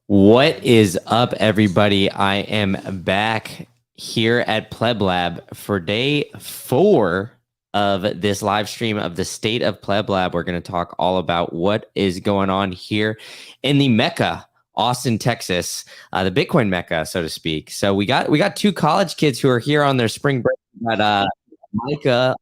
What is up, everybody? I am back here at PlebLab for day 4 of this live stream of the state of PlebLab. We're going to talk all about what is going on here in the mecca, Austin, Texas, the Bitcoin mecca, so to speak. So we got two college kids who are here on their spring break. Got Michael.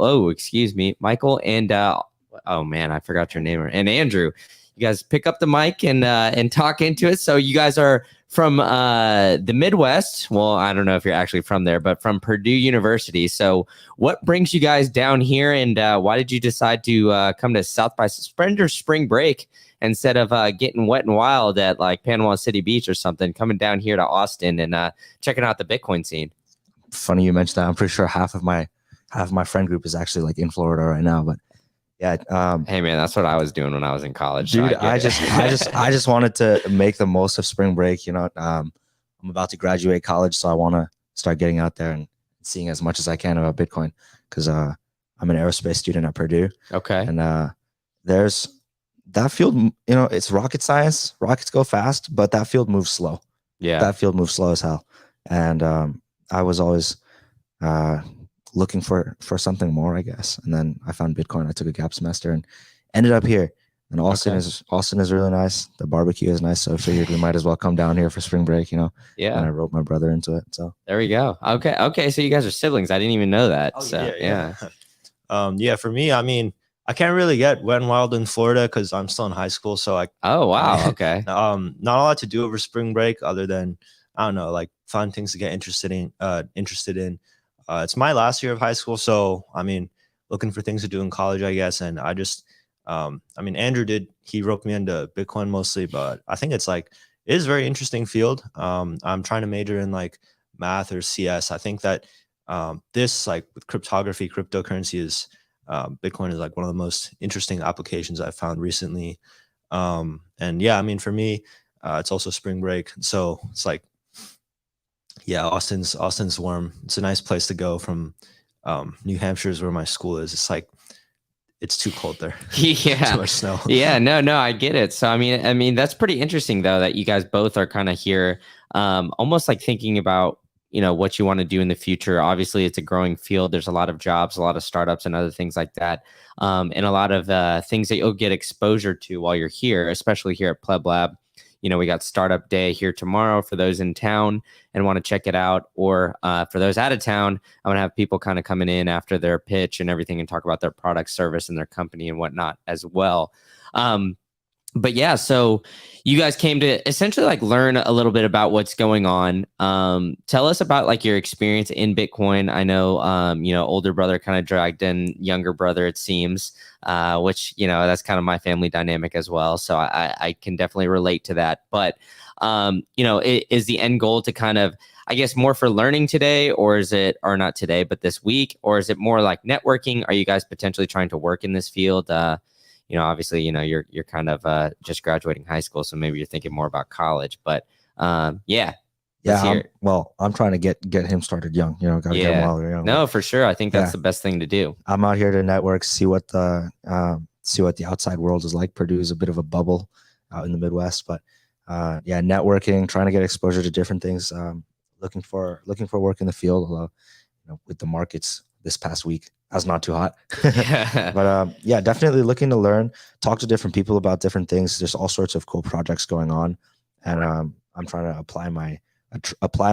Oh, excuse me, Michael, and oh man, I forgot your name. And Andrew. You guys pick up the mic and talk into it. So you guys are from the Midwest. Well, I don't know if you're actually from there, but from Purdue University. So what brings you guys down here, and why did you decide to come to South by spring break instead of getting wet and wild at like Panama City Beach or something, coming down here to Austin and checking out the Bitcoin scene? Funny you mentioned that. I'm pretty sure half of my friend group is actually like in Florida right now, but yeah. Hey man, that's what I was doing when I was in college. Dude, so I just wanted to make the most of spring break. I'm about to graduate college, so I want to start getting out there and seeing as much as I can about Bitcoin because I'm an aerospace student at Purdue. Okay. And there's that field. It's rocket science. Rockets go fast, but that field moves slow. Yeah. That field moves slow as hell. And I was always looking for something more, I guess. And then I found Bitcoin. I took a gap semester and ended up here. And Austin is really nice. The barbecue is nice. So I figured we might as well come down here for spring break, Yeah. And I roped my brother into it. So there we go. Okay. So you guys are siblings. I didn't even know that. Oh, so yeah. For me, I mean, I can't really get wet and wild in Florida because I'm still in high school. So oh wow. Okay. not a lot to do over spring break other than, I don't know, like fun things to get interested in. It's my last year of high school, so I mean, looking for things to do in college, I guess. And I just, Andrew he roped me into Bitcoin mostly, but I think it is a very interesting field. I'm trying to major in like math or CS. I think that this like with cryptocurrency is Bitcoin is like one of the most interesting applications I've found recently. And yeah, I mean, for me, it's also spring break, so it's like, yeah, Austin's warm. It's a nice place to go from New Hampshire is where my school is. It's like it's too cold there. Yeah. Too much snow. Yeah, no, I get it. So I mean that's pretty interesting though that you guys both are kind of here almost like thinking about, what you want to do in the future. Obviously, it's a growing field. There's a lot of jobs, a lot of startups and other things like that. And a lot of things that you'll get exposure to while you're here, especially here at PlebLab. We got startup day here tomorrow for those in town and want to check it out. Or for those out of town, I'm going to have people kind of coming in after their pitch and everything and talk about their product, service, and their company and whatnot as well. But yeah, so you guys came to essentially like learn a little bit about what's going on. Tell us about like your experience in Bitcoin. I know, older brother kind of dragged in younger brother, it seems, which, that's kind of my family dynamic as well. So I can definitely relate to that. But, is the end goal to kind of, I guess, more for learning today, or not today, but this week, or is it more like networking? Are you guys potentially trying to work in this field? Obviously, you're kind of just graduating high school, so maybe you're thinking more about college. But yeah. I'm trying to get him started young. Gotta get him while they're young. No, for sure. I think that's the best thing to do. I'm out here to network, see what the outside world is like. Purdue is a bit of a bubble out in the Midwest, but networking, trying to get exposure to different things. Looking for work in the field. Although, with the markets this past week, that's not too hot. But definitely looking to learn, talk to different people about different things. There's all sorts of cool projects going on, and I'm trying to apply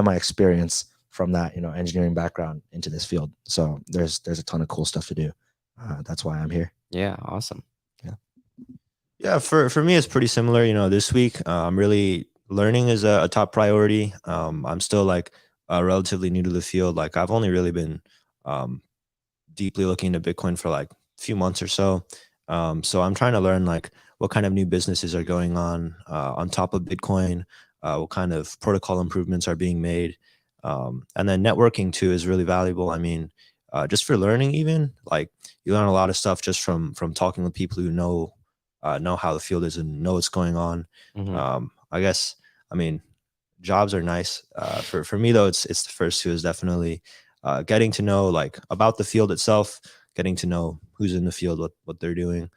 my experience from that engineering background into this field. So there's a ton of cool stuff to do. That's why I'm here. Yeah, awesome. Yeah, for me it's pretty similar. This week I'm really learning is a top priority. I'm still like relatively new to the field. Like I've only really been deeply looking into Bitcoin for like a few months or so. So I'm trying to learn like what kind of new businesses are going on top of Bitcoin, what kind of protocol improvements are being made. And then networking too is really valuable. I mean, just for learning, even like you learn a lot of stuff just from talking with people who know how the field is and know what's going on. Mm-hmm. I guess, I mean, jobs are nice. For me though, it's the first two is definitely getting to know like about the field itself, getting to know who's in the field, what they're doing.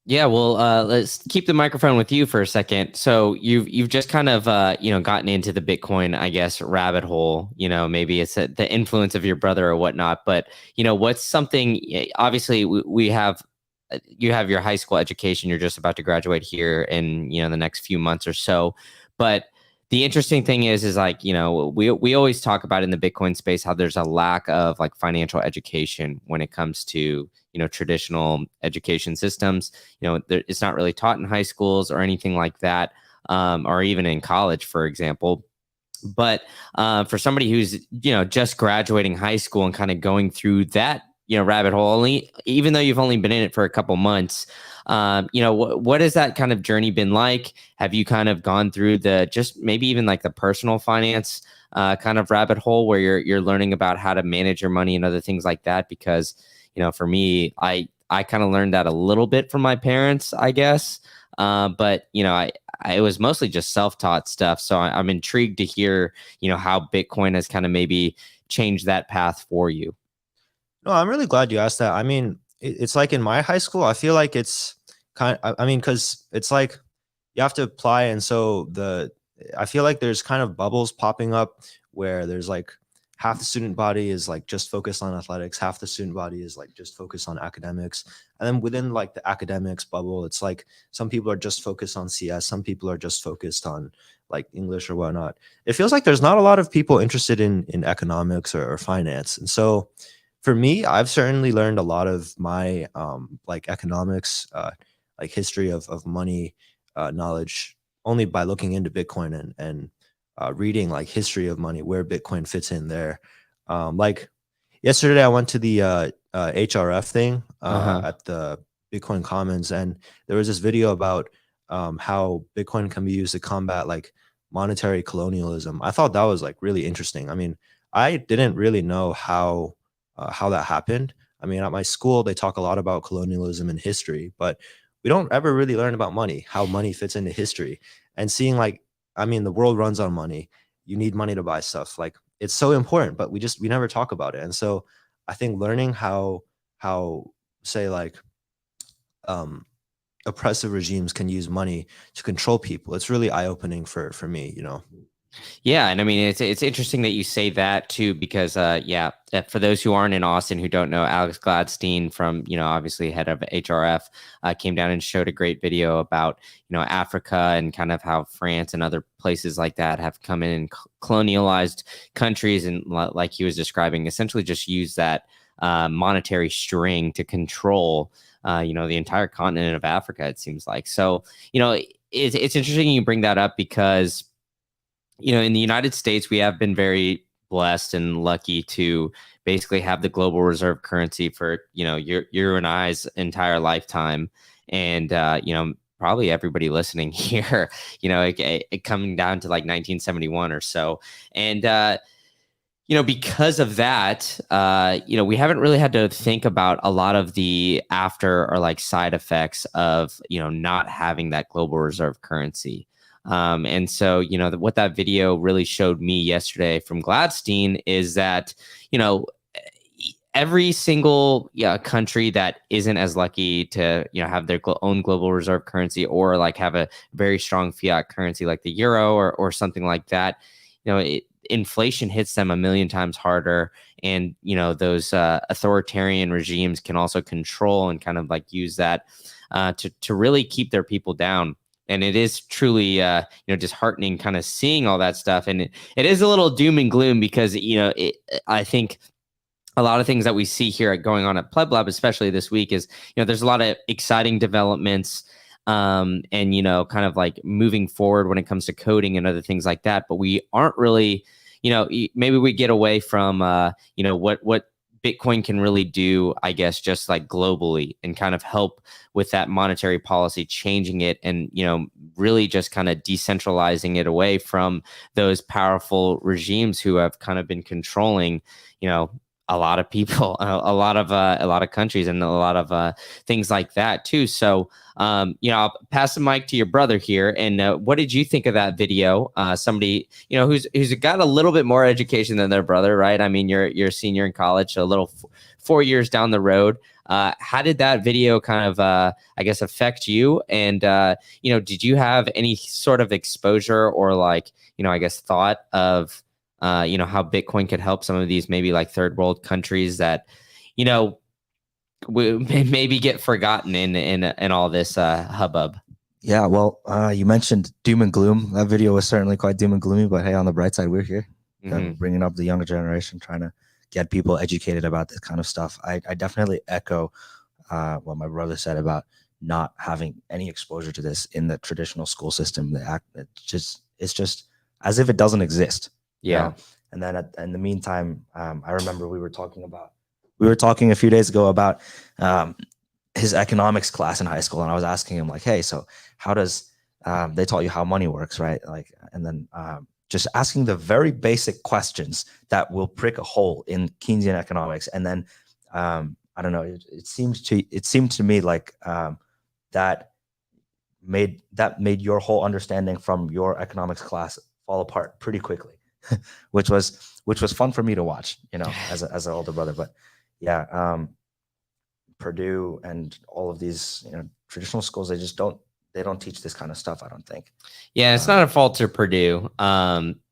Yeah, well, let's keep the microphone with you for a second. So you've just kind of gotten into the Bitcoin, I guess, rabbit hole. Maybe it's the influence of your brother or whatnot. But what's something? Obviously, we have you have your high school education. You're just about to graduate here in the next few months or so. But the interesting thing is like we always talk about in the Bitcoin space how there's a lack of like financial education when it comes to traditional education systems. It's not really taught in high schools or anything like that, or even in college, for example. But for somebody who's just graduating high school and kind of going through that rabbit hole, only even though you've only been in it for a couple months, what has that kind of journey been like? Have you kind of gone through the just maybe even like the personal finance kind of rabbit hole where you're learning about how to manage your money and other things like that? Because for me, I kind of learned that a little bit from my parents, I guess. But it was mostly just self-taught stuff. So I'm intrigued to hear, how Bitcoin has kind of maybe changed that path for you. No, I'm really glad you asked that. I mean, it's like in my high school, I feel like it's I mean, because it's like you have to apply. And so I feel like there's kind of bubbles popping up where there's like half the student body is like just focused on athletics, half the student body is like just focused on academics. And then within like the academics bubble, it's like some people are just focused on CS, some people are just focused on like English or whatnot. It feels like there's not a lot of people interested in economics or finance. And so for me, I've certainly learned a lot of my like economics, like history of money knowledge only by looking into Bitcoin and reading like history of money, where Bitcoin fits in there. Like yesterday, I went to the HRF thing Uh-huh. at the Bitcoin Commons, and there was this video about how Bitcoin can be used to combat like monetary colonialism. I thought that was like really interesting. I mean, I didn't really know how that happened. I mean, at my school, they talk a lot about colonialism and history, but we don't ever really learn about money, how money fits into history. And seeing like, I mean, the world runs on money. You need money to buy stuff. Like it's so important, but we never talk about it. And so I think learning how say like um oppressive regimes can use money to control people, it's really eye-opening for me, you know. Yeah, and I mean it's interesting that you say that too, because for those who aren't in Austin who don't know, Alex Gladstein from obviously head of HRF came down and showed a great video about Africa and kind of how France and other places like that have come in and colonialized countries, and like he was describing, essentially just use that monetary string to control the entire continent of Africa. It seems like so. It's interesting you bring that up because in the United States, we have been very blessed and lucky to basically have the global reserve currency for, your and I's entire lifetime. And, probably everybody listening here, it coming down to like 1971 or so. And, because of that, we haven't really had to think about a lot of the after or like side effects of, not having that global reserve currency. And so, what that video really showed me yesterday from Gladstein is that, every single country that isn't as lucky to, have their own global reserve currency or like have a very strong fiat currency like the euro or something like that, inflation hits them a million times harder. And, those authoritarian regimes can also control and kind of like use that to really keep their people down. And it is truly, disheartening kind of seeing all that stuff. And it is a little doom and gloom because, I think a lot of things that we see here going on at PlebLab, especially this week, is, there's a lot of exciting developments and, kind of like moving forward when it comes to coding and other things like that. But we aren't really, maybe we get away from, what Bitcoin can really do, I guess, just like globally and kind of help with that monetary policy, changing it and, really just kind of decentralizing it away from those powerful regimes who have kind of been controlling, a lot of people, a lot of countries, and a lot of things like that too. So, I'll pass the mic to your brother here. And what did you think of that video? Somebody, who's got a little bit more education than their brother, right? I mean, you're a senior in college, so a little 4 years down the road. How did that video kind of, I guess, affect you? And did you have any sort of exposure or like, I guess, thought of how Bitcoin could help some of these maybe like third world countries that, maybe get forgotten in all this hubbub? Yeah, well, you mentioned doom and gloom. That video was certainly quite doom and gloomy, but hey, on the bright side, we're here, bringing up the younger generation, trying to get people educated about this kind of stuff. I definitely echo what my brother said about not having any exposure to this in the traditional school system. It's just as if it doesn't exist. Yeah. And then in the meantime, I remember we were talking a few days ago about his economics class in high school, and I was asking him like, hey, so how does they taught you how money works, right? Like, and then just asking the very basic questions that will prick a hole in Keynesian economics. And then I don't know, it seemed to me like that made your whole understanding from your economics class fall apart pretty quickly, which was fun for me to watch, as an older brother. But yeah, Purdue and all of these traditional schools, they don't teach this kind of stuff, I don't think. Yeah, it's not a fault to Purdue,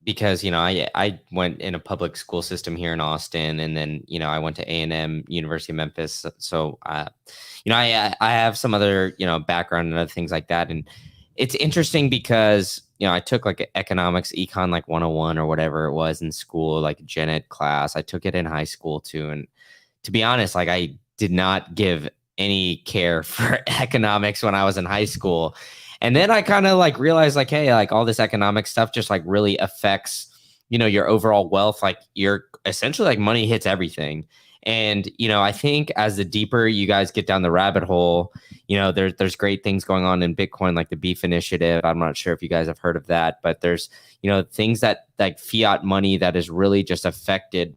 because I went in a public school system here in Austin, and then I went to A&M, University of Memphis. So I have some other background and other things like that, and it's interesting because I took like economics, econ, like 101 or whatever it was in school, like a gen ed class. I took it in high school too, and to be honest, like I did not give any care for economics when I was in high school. And then I kind of like realized like, hey, like all this economic stuff just like really affects, your overall wealth. Like you're essentially like money hits everything. And, I think as the deeper you guys get down the rabbit hole, there's great things going on in Bitcoin, like the Beef Initiative. I'm not sure if you guys have heard of that, but there's, things that like fiat money that has really just affected,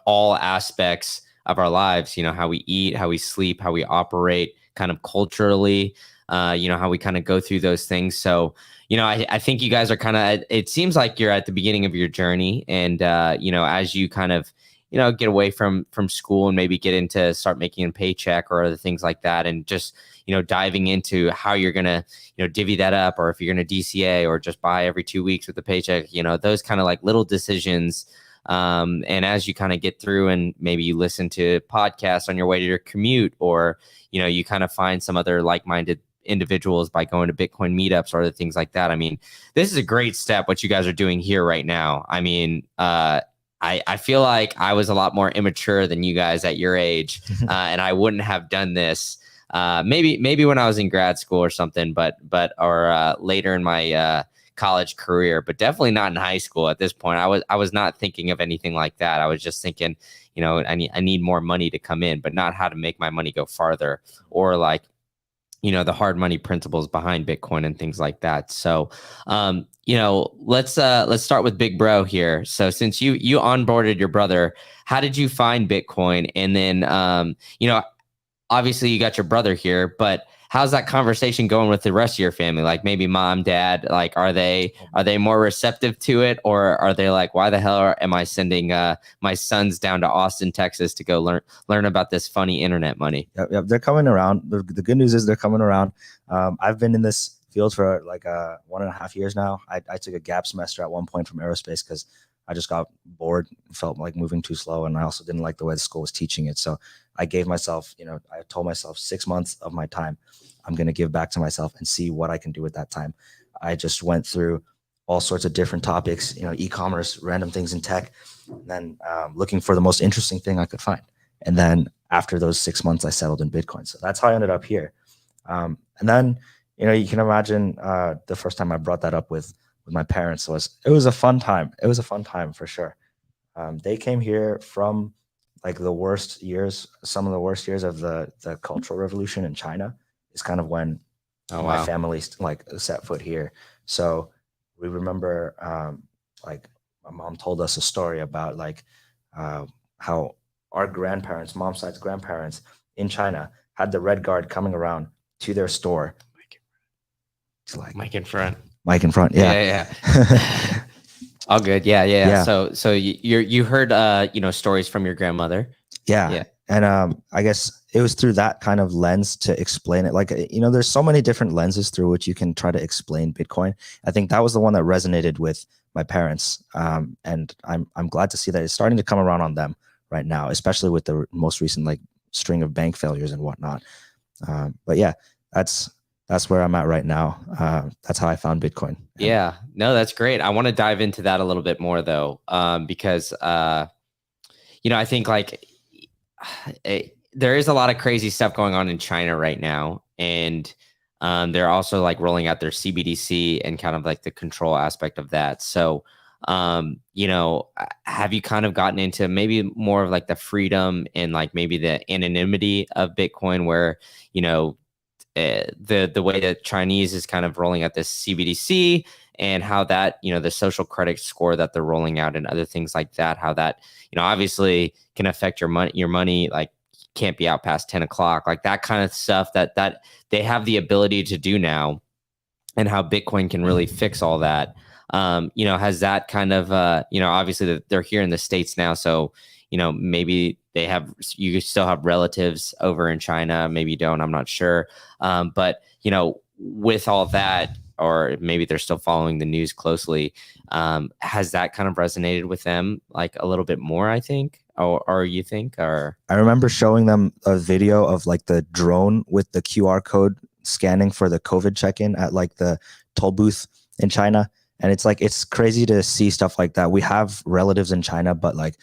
all aspects of our lives, how we eat, how we sleep, how we operate kind of culturally, how we kind of go through those things. So, I think you guys are kind of, it seems like you're at the beginning of your journey. And, as you kind of, get away from school and maybe get into start making a paycheck or other things like that. And just, diving into how you're going to, divvy that up, or if you're going to DCA or just buy every 2 weeks with the paycheck, those kind of like little decisions. And as you kind of get through and maybe you listen to podcasts on your way to your commute, or, you kind of find some other like-minded individuals by going to Bitcoin meetups or other things like that. I mean, this is a great step, what you guys are doing here right now. I mean, I feel like I was a lot more immature than you guys at your age, and I wouldn't have done this. Maybe when I was in grad school or something, but later in my college career, but definitely not in high school. At this point, I was not thinking of anything like that. I was just thinking, I need more money to come in, but not how to make my money go farther, or like, the hard money principles behind Bitcoin and things like that. So, let's start with Big Bro here. So since you onboarded your brother, how did you find Bitcoin? And then, obviously you got your brother here, but how's that conversation going with the rest of your family? Like maybe mom, dad, like, are they more receptive to it, or are they like, why the hell am I sending my sons down to Austin, Texas to go learn about this funny internet money? Yep, they're coming around. The good news is they're coming around. I've been in this field for like 1.5 years now. I took a gap semester at one point from aerospace because I just got bored, felt like moving too slow, and I also didn't like the way the school was teaching it. So I gave myself, I told myself 6 months of my time, I'm going to give back to myself and see what I can do with that time. I just went through all sorts of different topics, e-commerce, random things in tech, and then looking for the most interesting thing I could find. And then after those 6 months, I settled in Bitcoin. So that's how I ended up here. And then, you can imagine the first time I brought that up with my parents it was a fun time. It was a fun time for sure. They came here from like the worst years, some of the worst years of the Cultural Revolution in China is kind of when my family like set foot here. So we remember like my mom told us a story about like how our grandparents, mom's side's grandparents in China, had the Red Guard coming around to their store. It's like Mike in front. Mike in front. Yeah. Yeah. All good. Yeah. Yeah. So you heard stories from your grandmother. Yeah. And I guess it was through that kind of lens to explain it. Like, there's so many different lenses through which you can try to explain Bitcoin. I think that was the one that resonated with my parents. And I'm glad to see that it's starting to come around on them right now, especially with the most recent like string of bank failures and whatnot. But yeah, that's where I'm at right now. That's how I found Bitcoin. Yeah, no, that's great. I want to dive into that a little bit more though, because I think like there is a lot of crazy stuff going on in China right now, and they're also like rolling out their CBDC and kind of like the control aspect of that. So, have you kind of gotten into maybe more of like the freedom and like maybe the anonymity of Bitcoin, where the way that Chinese is kind of rolling out this CBDC and how that, the social credit score that they're rolling out and other things like that, how that, obviously can affect your money, like can't be out past 10 o'clock, like that kind of stuff that they have the ability to do now, and how Bitcoin can really fix all that. Has that kind of, obviously they're here in the States now. So, maybe you still have relatives over in China, maybe you don't, I'm not sure. But, with all that, or maybe they're still following the news closely, has that kind of resonated with them like a little bit more, I think, or you think, or? I remember showing them a video of like the drone with the QR code scanning for the COVID check-in at like the toll booth in China. And it's like, it's crazy to see stuff like that. We have relatives in China, but like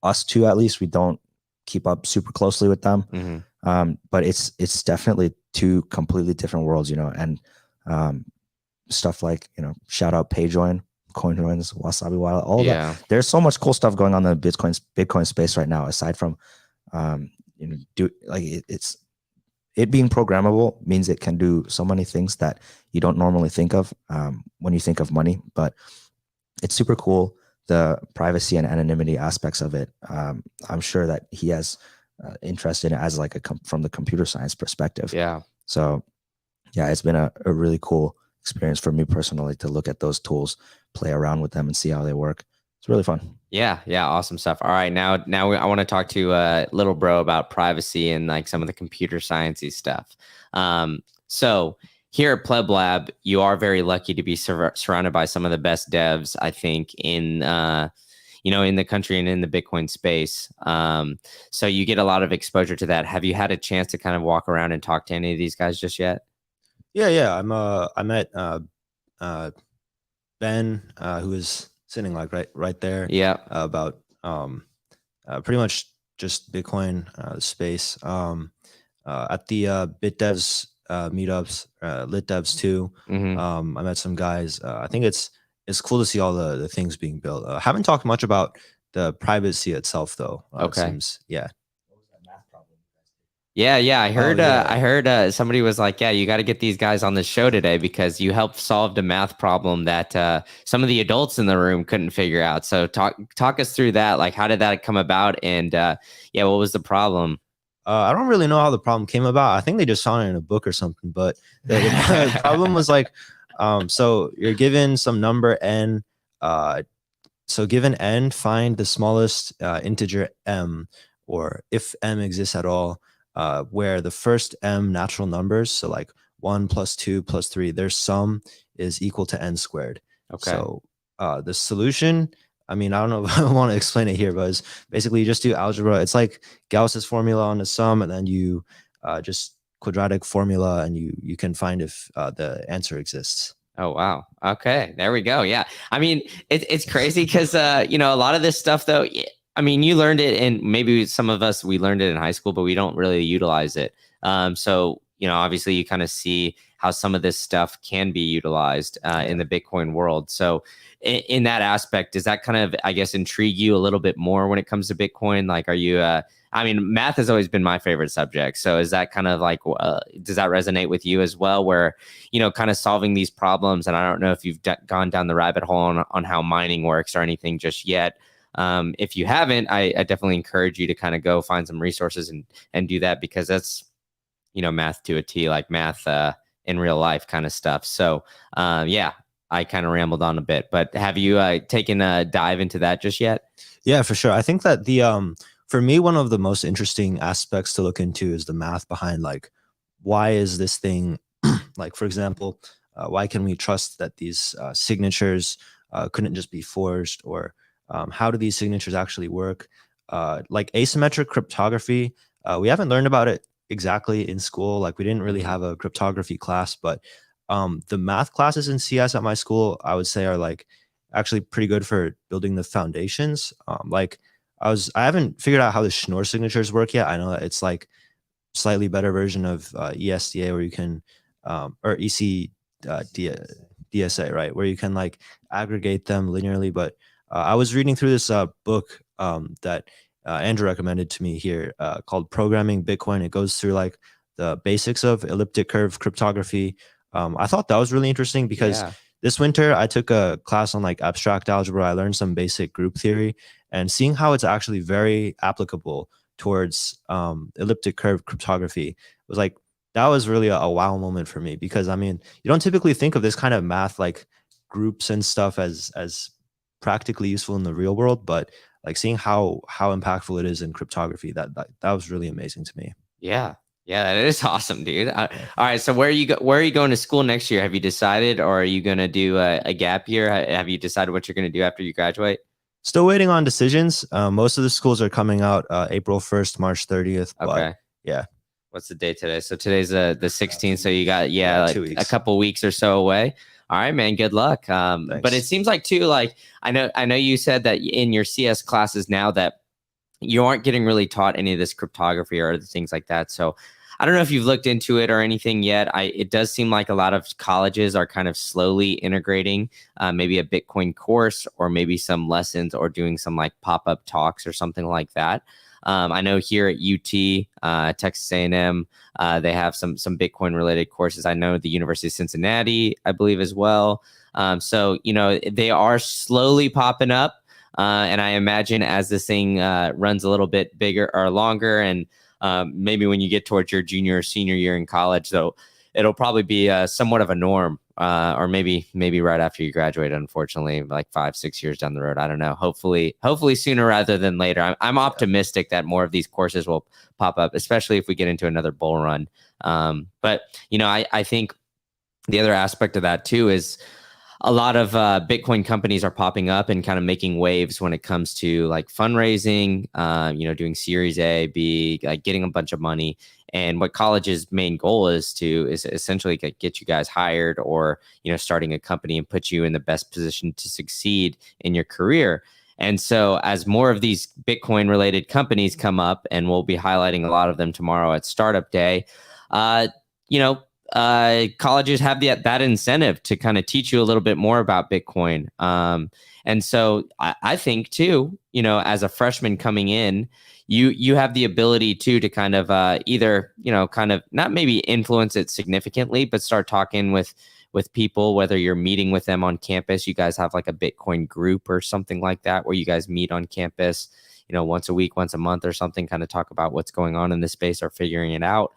us two, at least, we don't keep up super closely with them. Mm-hmm. But it's definitely two completely different worlds, and stuff like, shout out PayJoin, CoinJoins, Wasabi Wallet, all that. There's so much cool stuff going on in the Bitcoin space right now, aside from, it's it being programmable means it can do so many things that you don't normally think of when you think of money, but it's super cool. The privacy and anonymity aspects of it. I'm sure that he has interest in it as like from the computer science perspective. Yeah. So yeah, it's been a really cool experience for me personally to look at those tools, play around with them, and see how they work. It's really fun. Yeah. Awesome stuff. All right. Now I want to talk to little bro about privacy and like some of the computer sciencey stuff. So here at PlebLab, you are very lucky to be surrounded by some of the best devs, I think, in in the country and in the Bitcoin space. So you get a lot of exposure to that. Have you had a chance to kind of walk around and talk to any of these guys just yet? Yeah. I met Ben, who is sitting like right there. Yeah. About pretty much just Bitcoin space. At the BitDevs meetups, LitDevs too. Mm-hmm. I met some guys. I think it's cool to see all the things being built. Haven't talked much about the privacy itself though. Okay. Yeah. Yeah. I heard somebody was like, yeah, you got to get these guys on the show today because you helped solve the math problem that some of the adults in the room couldn't figure out. So talk us through that. Like, how did that come about? And what was the problem? I don't really know how the problem came about. I think they just found it in a book or something. But the problem was like, so you're given some number n. So given n, find the smallest integer m, or if m exists at all, where the first m natural numbers, so like 1 + 2 + 3, their sum is equal to n squared. Okay. So the solution, I mean, I don't know if I want to explain it here, but it's basically you just do algebra. It's like Gauss's formula on the sum, and then you just quadratic formula, and you can find if the answer exists. Oh, wow. Okay, there we go. Yeah. I mean, it's crazy because, a lot of this stuff, though, I mean, you learned it, and maybe some of us, we learned it in high school, but we don't really utilize it. So, obviously you kind of see how some of this stuff can be utilized in the Bitcoin world. So in that aspect, does that kind of, I guess, intrigue you a little bit more when it comes to Bitcoin? Like, are you, I mean, math has always been my favorite subject. So is that kind of like, does that resonate with you as well, where, kind of solving these problems? And I don't know if you've gone down the rabbit hole on how mining works or anything just yet. If you haven't, I definitely encourage you to kind of go find some resources and do that, because that's, math to a T, like math in real life kind of stuff. So yeah, I kind of rambled on a bit, but have you taken a dive into that just yet? Yeah, for sure. I think that for me, one of the most interesting aspects to look into is the math behind, like, why is this thing like, for example, why can we trust that these signatures couldn't just be forged, or how do these signatures actually work? Like asymmetric cryptography, we haven't learned about it exactly in school. Like, we didn't really have a cryptography class, but the math classes in CS at my school, I would say, are like actually pretty good for building the foundations. Like, I haven't figured out how the Schnorr signatures work yet. I know that it's like slightly better version of ESDA, where you can or EC DSA, right, where you can like aggregate them linearly. But I was reading through this book that Andrew recommended to me here, called Programming Bitcoin. It goes through like the basics of elliptic curve cryptography. I thought that was really interesting because this winter I took a class on like abstract algebra. I learned some basic group theory, and seeing how it's actually very applicable towards elliptic curve cryptography was like, that was really a wow moment for me, because I mean, you don't typically think of this kind of math, like groups and stuff, as practically useful in the real world, but like seeing how impactful it is in cryptography, that was really amazing to me. Yeah. Yeah, that is awesome, dude. All right, so where are you going to school next year? Have you decided, or are you going to do a gap year? Have you decided what you're going to do after you graduate? Still waiting on decisions. Most of the schools are coming out April 1st, March 30th. Okay. But yeah. What's the date today? So today's the 16th. So you got like 2 weeks. a couple weeks or so away. All right, man. Good luck. But it seems like too, like I know you said that in your CS classes now that you aren't getting really taught any of this cryptography or other things like that. So I don't know if you've looked into it or anything yet. It does seem like a lot of colleges are kind of slowly integrating maybe a Bitcoin course, or maybe some lessons, or doing some like pop-up talks or something like that. I know here at UT, Texas A&M, they have some Bitcoin related courses. I know the University of Cincinnati, I believe, as well. So they are slowly popping up, and I imagine as this thing runs a little bit bigger or longer, and maybe when you get towards your junior or senior year in college, though, it'll probably be somewhat of a norm, or maybe right after you graduate, unfortunately, like 5-6 years down the road. I don't know. Hopefully sooner rather than later. I'm optimistic that more of these courses will pop up, especially if we get into another bull run. But I think the other aspect of that too is a lot of Bitcoin companies are popping up and kind of making waves when it comes to like fundraising, doing Series A, B, like getting a bunch of money. And what college's main goal is essentially get you guys hired, or starting a company and put you in the best position to succeed in your career. And so as more of these Bitcoin related companies come up, and we'll be highlighting a lot of them tomorrow at Startup Day, colleges have that incentive to kind of teach you a little bit more about Bitcoin. And so I think too, as a freshman coming in, you have the ability to kind of either, kind of not maybe influence it significantly, but start talking with people, whether you're meeting with them on campus. You guys have like a Bitcoin group or something like that, where you guys meet on campus, once a week, once a month or something, kind of talk about what's going on in the space or figuring it out.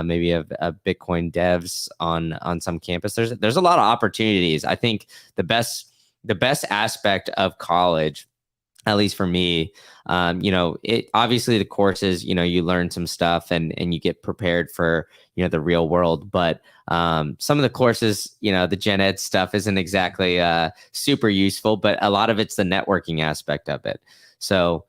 Maybe a Bitcoin devs on some campus. There's a lot of opportunities. I think the best aspect of college, at least for me, it obviously the courses, you learn some stuff and you get prepared for the real world. But some of the courses, the gen ed stuff isn't exactly super useful, but a lot of it's the networking aspect of it. So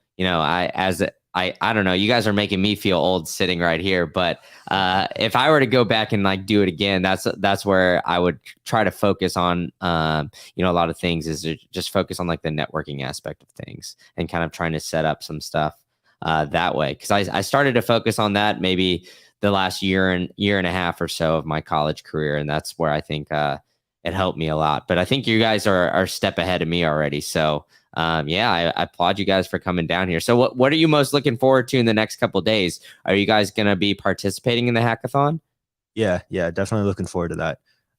I don't know. You guys are making me feel old sitting right here, but if I were to go back and like do it again, that's where I would try to focus on. A lot of things is to just focus on like the networking aspect of things, and kind of trying to set up some stuff that way. Because I started to focus on that maybe the last year and a half or so of my college career, and that's where I think it helped me a lot. But I think you guys are a step ahead of me already, so. I applaud you guys for coming down here. So what are you most looking forward to in the next couple of days? Are you guys going to be participating in the hackathon? Yeah, definitely looking forward to that.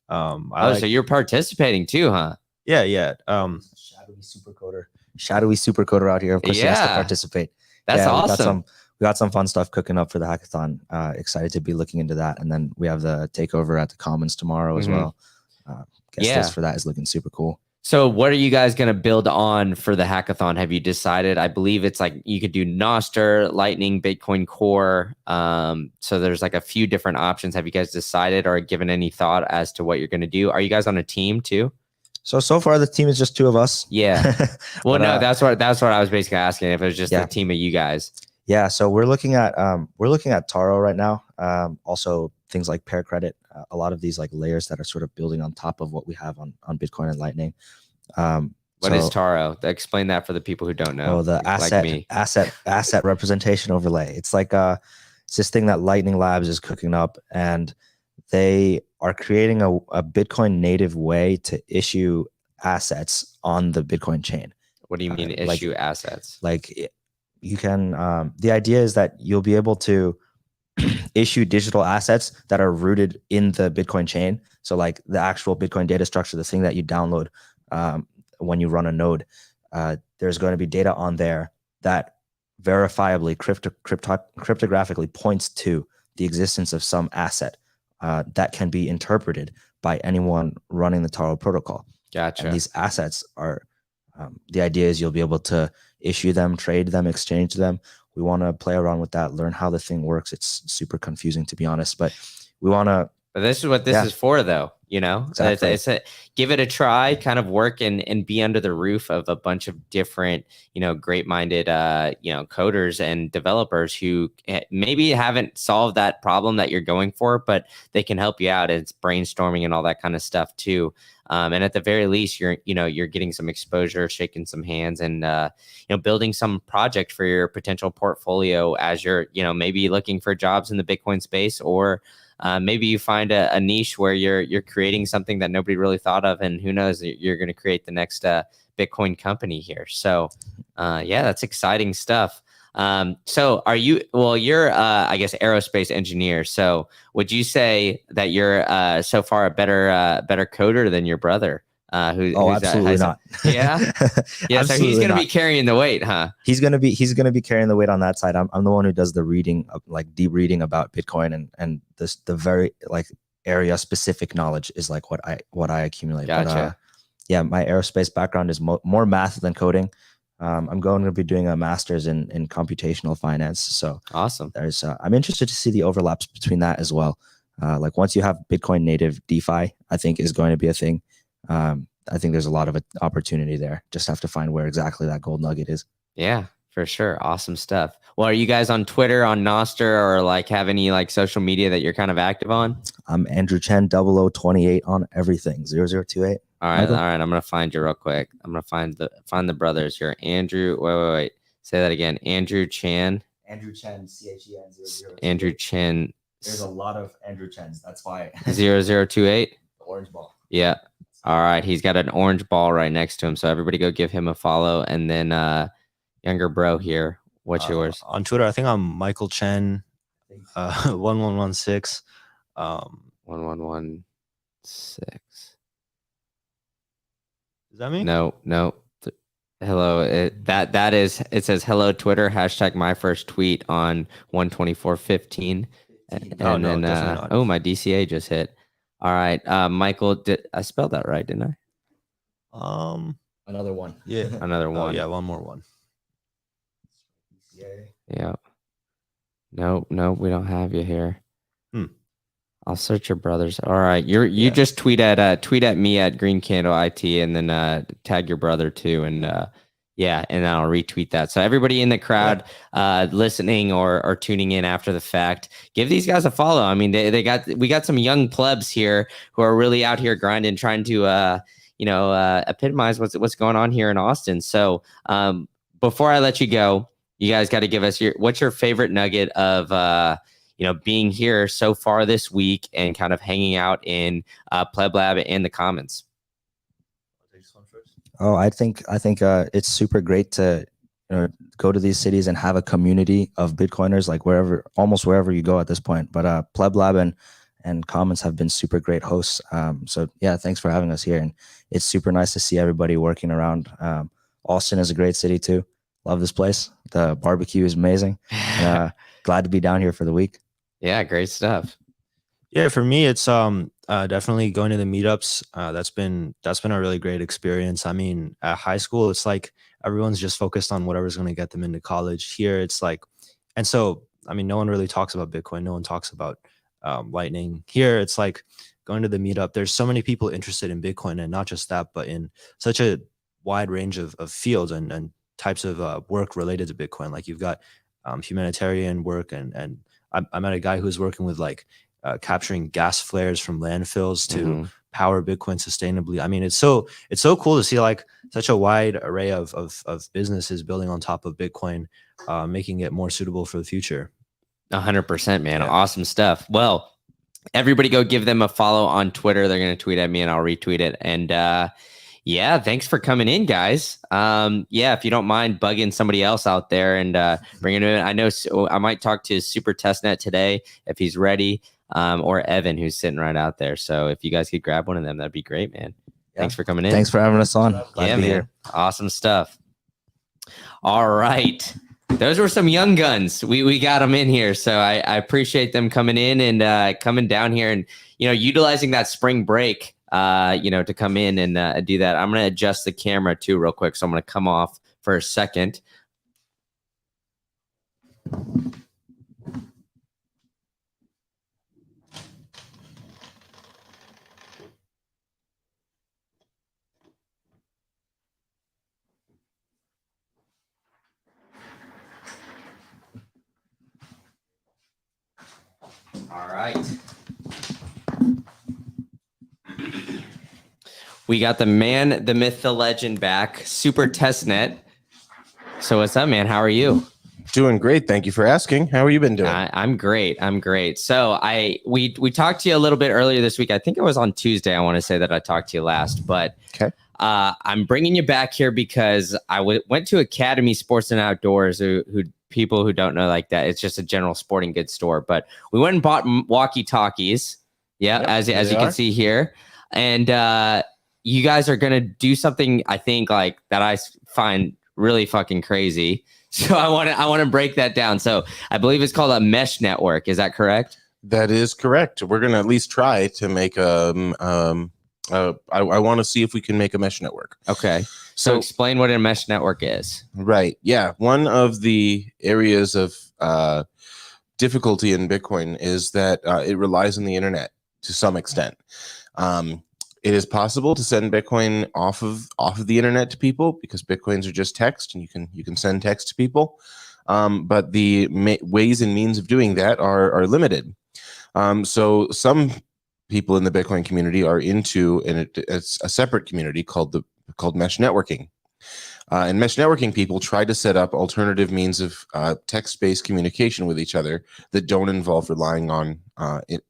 So you're participating too, huh? Yeah. Shadowy supercoder shadowy super coder out here. Of course, he has to Yeah. participate. That's yeah, awesome. We got some fun stuff cooking up for the hackathon. Excited to be looking into that. And then we have the takeover at the Commons tomorrow as well. Guest list for that is looking super cool. So what are you guys going to build on for the hackathon? Have you decided? I believe it's like you could do Nostr, Lightning, Bitcoin Core. So there's like a few different options. Have you guys decided or given any thought as to what you're going to do? Are you guys on a team too? So far the team is just 2 of us. Yeah. Well, but, no, that's what I was basically asking. If it was just a team of you guys. Yeah. So we're looking at Taro right now. Also things like pair credit, a lot of these like layers that are sort of building on top of what we have on Bitcoin and Lightning. What is Taro? Explain that for the people who don't know. Oh, the asset representation overlay. It's like it's this thing that Lightning Labs is cooking up, and they are creating a Bitcoin native way to issue assets on the Bitcoin chain. What do you mean issue assets? Like you can, the idea is that you'll be able to issue digital assets that are rooted in the Bitcoin chain. So like the actual Bitcoin data structure, the thing that you download when you run a node, there's going to be data on there that verifiably cryptographically points to the existence of some asset that can be interpreted by anyone running the Taro protocol. Gotcha. And these assets are, the idea is you'll be able to issue them, trade them, exchange them. We want to play around with that, learn how the thing works. It's super confusing, to be honest, but we want to. But this is what this is for, though. You know, exactly. Give it a try, kind of work and be under the roof of a bunch of different, great-minded, coders and developers who maybe haven't solved that problem that you're going for, but they can help you out. It's brainstorming and all that kind of stuff too. And at the very least, you're getting some exposure, shaking some hands, and building some project for your potential portfolio as you're maybe looking for jobs in the Bitcoin space, or maybe you find a niche where you're creating something that nobody really thought of, and who knows, you're going to create the next Bitcoin company here. So that's exciting stuff. So you're I guess aerospace engineer. So would you say that you're so far a better coder than your brother? Who's absolutely not. Yeah. Yeah. So he's going to be carrying the weight, huh? He's going to be carrying the weight on that side. I'm the one who does the reading, like deep reading about Bitcoin, and the very like area specific knowledge is like what I accumulate. Gotcha. But, my aerospace background is more math than coding. I'm going to be doing a master's in computational finance. So awesome. There's I'm interested to see the overlaps between that as well. Like once you have Bitcoin native DeFi, I think is going to be a thing. I think there's a lot of opportunity there. Just have to find where exactly that gold nugget is. Yeah, for sure. Awesome stuff. Well, are you guys on Twitter, on Nostr, or like have any like social media that you're kind of active on? I'm Andrew Chen 0028 on everything. 0028. All right. Michael? All right. I'm gonna find you real quick. I'm gonna find the brothers here. Andrew. Wait. Say that again. Andrew Chen. Andrew Chen. CHEN 00. Andrew Chen. There's a lot of Andrew Chens. That's why. 0028. The orange ball. Yeah. All right. He's got an orange ball right next to him. So everybody go give him a follow. And then younger bro here. What's yours? On Twitter, I think I'm Michael Chen 1116. 1116. Is that me? No. Hello. It says hello Twitter, hashtag my first tweet on 12415. And then my DCA just hit. All right, Michael, did I spell that right? Didn't I? Another one. Yeah, another one. Yeah, one more one. Yeah. No, we don't have you here. I'll search your brothers. All right, you just tweet at me at Green Candle IT, and then tag your brother too, and and I'll retweet that. So everybody in the crowd listening or tuning in after the fact, give these guys a follow. I mean, we got some young plebs here who are really out here grinding, trying to epitomize what's going on here in Austin. So before I let you go, you guys got to give us what's your favorite nugget of being here so far this week and kind of hanging out in PlebLab and the Commons. Oh, I think it's super great to go to these cities and have a community of Bitcoiners, like almost wherever you go at this point. But PlebLab and Commons have been super great hosts. So yeah, thanks for having us here. And it's super nice to see everybody working around Austin is a great city too. Love this place. The barbecue is amazing. Glad to be down here for the week. Yeah, great stuff. Yeah, for me, it's definitely going to the meetups. That's been a really great experience. I mean, at high school, it's like everyone's just focused on whatever's going to get them into college. Here, it's like, and so I mean, no one really talks about Bitcoin. No one talks about Lightning. Here, it's like going to the meetup. There's so many people interested in Bitcoin, and not just that, but in such a wide range of fields and types of work related to Bitcoin. Like you've got humanitarian work, and I met a guy who's working with like capturing gas flares from landfills to power Bitcoin sustainably. I mean, it's so cool to see like such a wide array of businesses building on top of Bitcoin, making it more suitable for the future. 100%, man. Yeah. Awesome stuff. Well, everybody go give them a follow on Twitter. They're going to tweet at me and I'll retweet it. And yeah, thanks for coming in, guys. Yeah, if you don't mind bugging somebody else out there and bringing it in. I know I might talk to Super Testnet today if he's ready, or Evan, who's sitting right out there. So if you guys could grab one of them, that'd be great, man. Yeah. Thanks for coming in. Thanks for having us on. Glad to be here. Awesome stuff. All right. Those were some young guns. We got them in here. So I appreciate them coming in and coming down here and, utilizing that spring break, to come in and do that. I'm going to adjust the camera too real quick. So I'm going to come off for a second. All right. We got the man, the myth, the legend back, Super Testnet. So what's up, man? How are you? Doing great. Thank you for asking. How have you been doing? I'm great. So we talked to you a little bit earlier this week. I think it was on Tuesday. I want to say that I talked to you last, but okay. I'm bringing you back here because I went to Academy Sports and Outdoors, who people who don't know like that, it's just a general sporting goods store, but we went and bought walkie-talkies. Yeah. Yep, as you can see here. And, you guys are going to do something, I think, like that I find really fucking crazy. So I want to break that down. So I believe it's called a mesh network. Is that correct? That is correct. We're going to at least try to make I want to see if we can make a mesh network. Okay. So explain what a mesh network is. Right. Yeah. One of the areas of difficulty in Bitcoin is that it relies on the internet to some extent. It is possible to send Bitcoin off of the internet to people because Bitcoins are just text, and you can send text to people. But the ways and means of doing that are limited. So some people in the Bitcoin community are into, and it's a separate community called mesh networking. And mesh networking people try to set up alternative means of text-based communication with each other that don't involve relying on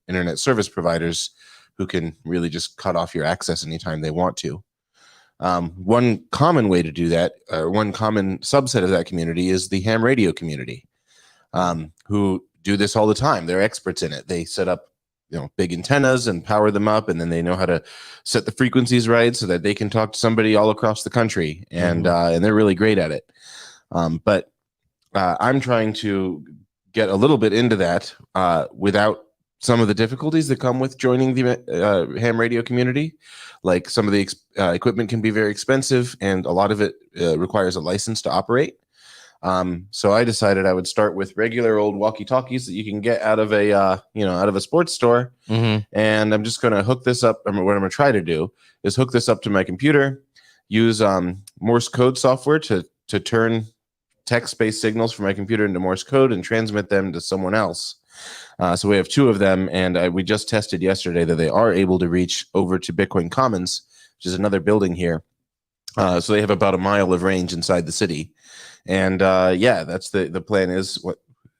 internet service providers who can really just cut off your access anytime they want to. One common way to do that, one common subset of that community is the ham radio community, who do this all the time. They're experts in it. They set up, big antennas and power them up, and then they know how to set the frequencies right so that they can talk to somebody all across the country, and they're really great at it. But I'm trying to get a little bit into that without some of the difficulties that come with joining the ham radio community. Like some of the equipment can be very expensive, and a lot of it requires a license to operate. So I decided I would start with regular old walkie-talkies that you can get out of a sports store. And I'm just going to hook this up. What I'm going to try to do is hook this up to my computer, use Morse code software to turn text-based signals from my computer into Morse code and transmit them to someone else. So we have two of them, and we just tested yesterday that they are able to reach over to Bitcoin Commons, which is another building here. So they have about a mile of range inside the city. And that's the plan is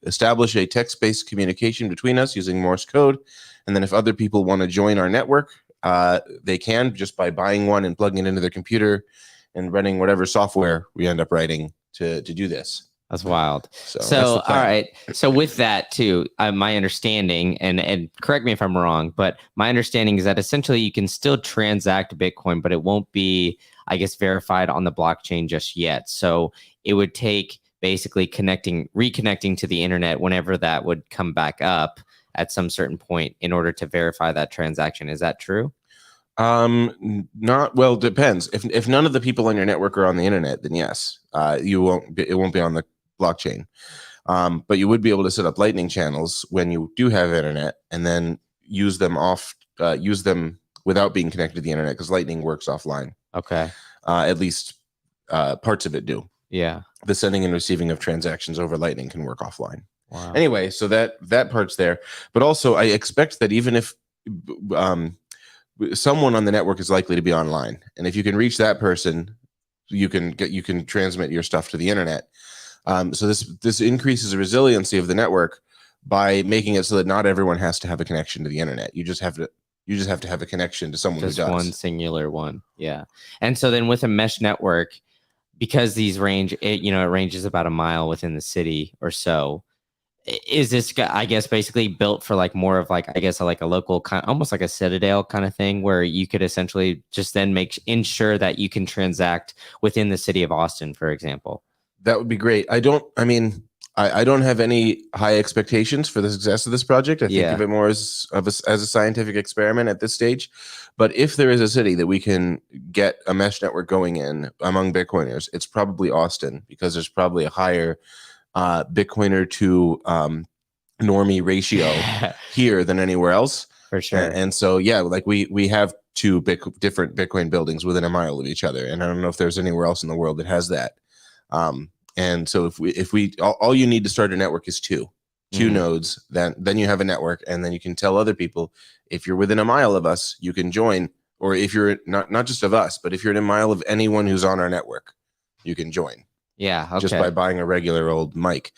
establish a text-based communication between us using Morse code. And then if other people want to join our network, they can just by buying one and plugging it into their computer and running whatever software we end up writing to do this. That's wild. So all right. So with that too, my understanding, and correct me if I'm wrong, but my understanding is that essentially you can still transact Bitcoin, but it won't be, I guess, verified on the blockchain just yet. So it would take basically reconnecting to the internet whenever that would come back up at some certain point in order to verify that transaction. Is that true? Not well. Depends. If none of the people on your network are on the internet, then yes, it won't be on the blockchain. But you would be able to set up Lightning channels when you do have internet, and then use them without being connected to the internet, because Lightning works offline. Okay. At least parts of it do. Yeah. The sending and receiving of transactions over Lightning can work offline. Wow. Anyway, so that part's there. But also, I expect that even if someone on the network is likely to be online, and if you can reach that person, you can transmit your stuff to the internet. So this increases the resiliency of the network by making it so that not everyone has to have a connection to the internet. You just have to have a connection to someone Just who does. one singular one. Yeah. And so then with a mesh network, because these it ranges about a mile within the city or so, is this, I guess, basically built for like more of like, I guess, like a local kind, almost like a Citadel kind of thing, where you could essentially just then ensure that you can transact within the city of Austin, for example? That would be great. I don't have any high expectations for the success of this project. I think of it more as a scientific experiment at this stage. But if there is a city that we can get a mesh network going in among Bitcoiners, it's probably Austin, because there's probably a higher Bitcoiner to normie ratio here than anywhere else. For sure. And so, yeah, like we have two different Bitcoin buildings within a mile of each other. And I don't know if there's anywhere else in the world that has that. And so if we all you need to start a network is two nodes, then you have a network, and then you can tell other people, if you're within a mile of us, you can join. Or if you're not just of us, but if you're in a mile of anyone who's on our network, you can join. Yeah. Okay. Just by buying a regular old mic.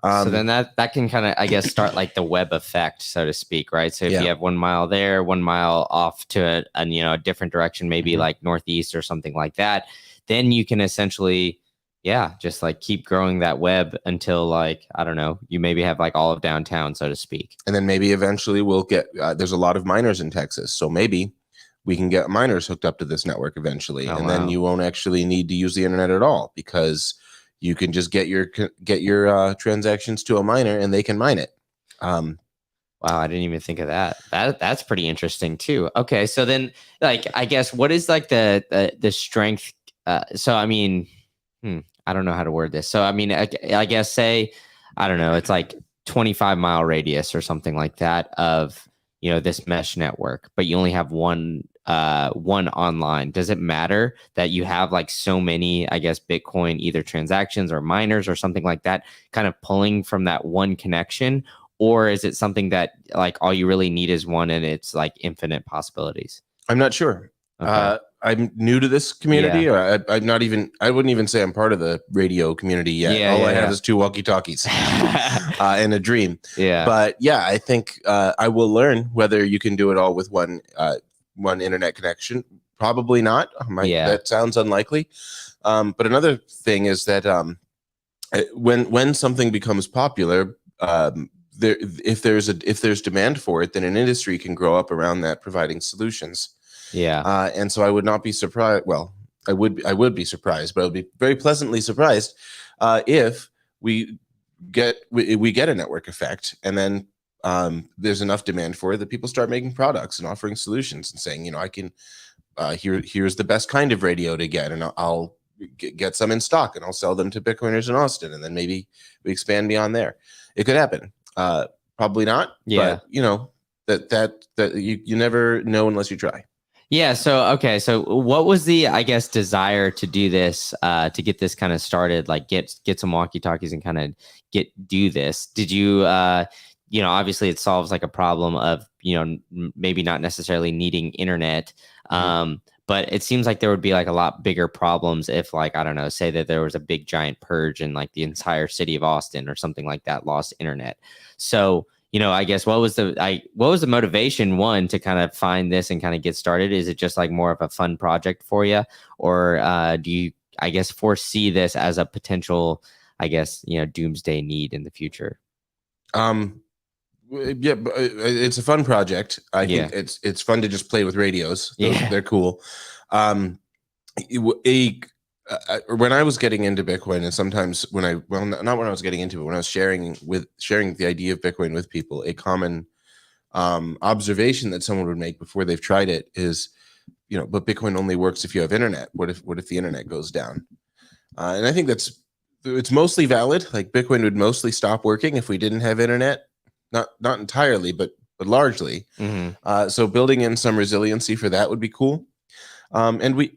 So then that can kind of, I guess, start like the web effect, so to speak, right? So if you have 1 mile there, 1 mile off to a different direction, maybe like northeast or something like that, then you can essentially, just like keep growing that web until, like, I don't know, you maybe have like all of downtown, so to speak. And then maybe eventually we'll get, there's a lot of miners in Texas. So maybe we can get miners hooked up to this network eventually. Then you won't actually need to use the internet at all, because you can just get your transactions to a miner and they can mine it. Wow, I didn't even think of that. That's pretty interesting too. Okay, so then, like, I guess, what is like the strength? So I mean, I don't know how to word this. So I mean, I guess, say, I don't know, it's like 25-mile radius or something like that of this mesh network, but you only have one online. Does it matter that you have like so many, I guess, Bitcoin either transactions or miners or something like that kind of pulling from that one connection? Or is it something that like all you really need is one and it's like infinite possibilities? I'm not sure. Okay. I'm new to this community. Or I wouldn't even say I'm part of the radio community yet. All I have is 2 walkie-talkies and a dream. Yeah. But yeah, I think I will learn whether you can do it all with one internet connection. Probably not. That sounds unlikely. But another thing is that when something becomes popular, if there's demand for it, then an industry can grow up around that, providing solutions. Yeah. And so I would not be surprised. Well, I would be surprised, but I would be very pleasantly surprised if we get a network effect, and then there's enough demand for it that people start making products and offering solutions and saying, I can here's the best kind of radio to get, and I'll get some in stock and I'll sell them to Bitcoiners in Austin, and then maybe we expand beyond there. It could happen. Probably not. Yeah. But that you never know unless you try. Yeah. So, okay. So what was the, I guess, desire to do this, to get this kind of started, like get some walkie-talkies and kind of do this? Did you, obviously it solves like a problem of, maybe not necessarily needing internet. But it seems like there would be like a lot bigger problems if, like, I don't know, say that there was a big giant purge and like the entire city of Austin or something like that lost internet. So, I guess what was the motivation, one, to kind of find this and kind of get started? Is it just like more of a fun project for you, or do you, I guess, foresee this as a potential, I guess, doomsday need in the future? Yeah, but it's a fun project. I think it's fun to just play with radios. They're cool. When I was getting into Bitcoin, and sometimes not when I was getting into it, when I was sharing the idea of Bitcoin with people, a common observation that someone would make before they've tried it is, but Bitcoin only works if you have internet. What if the internet goes down? And I think it's mostly valid. Like Bitcoin would mostly stop working if we didn't have internet, not entirely, but largely. So building in some resiliency for that would be cool. And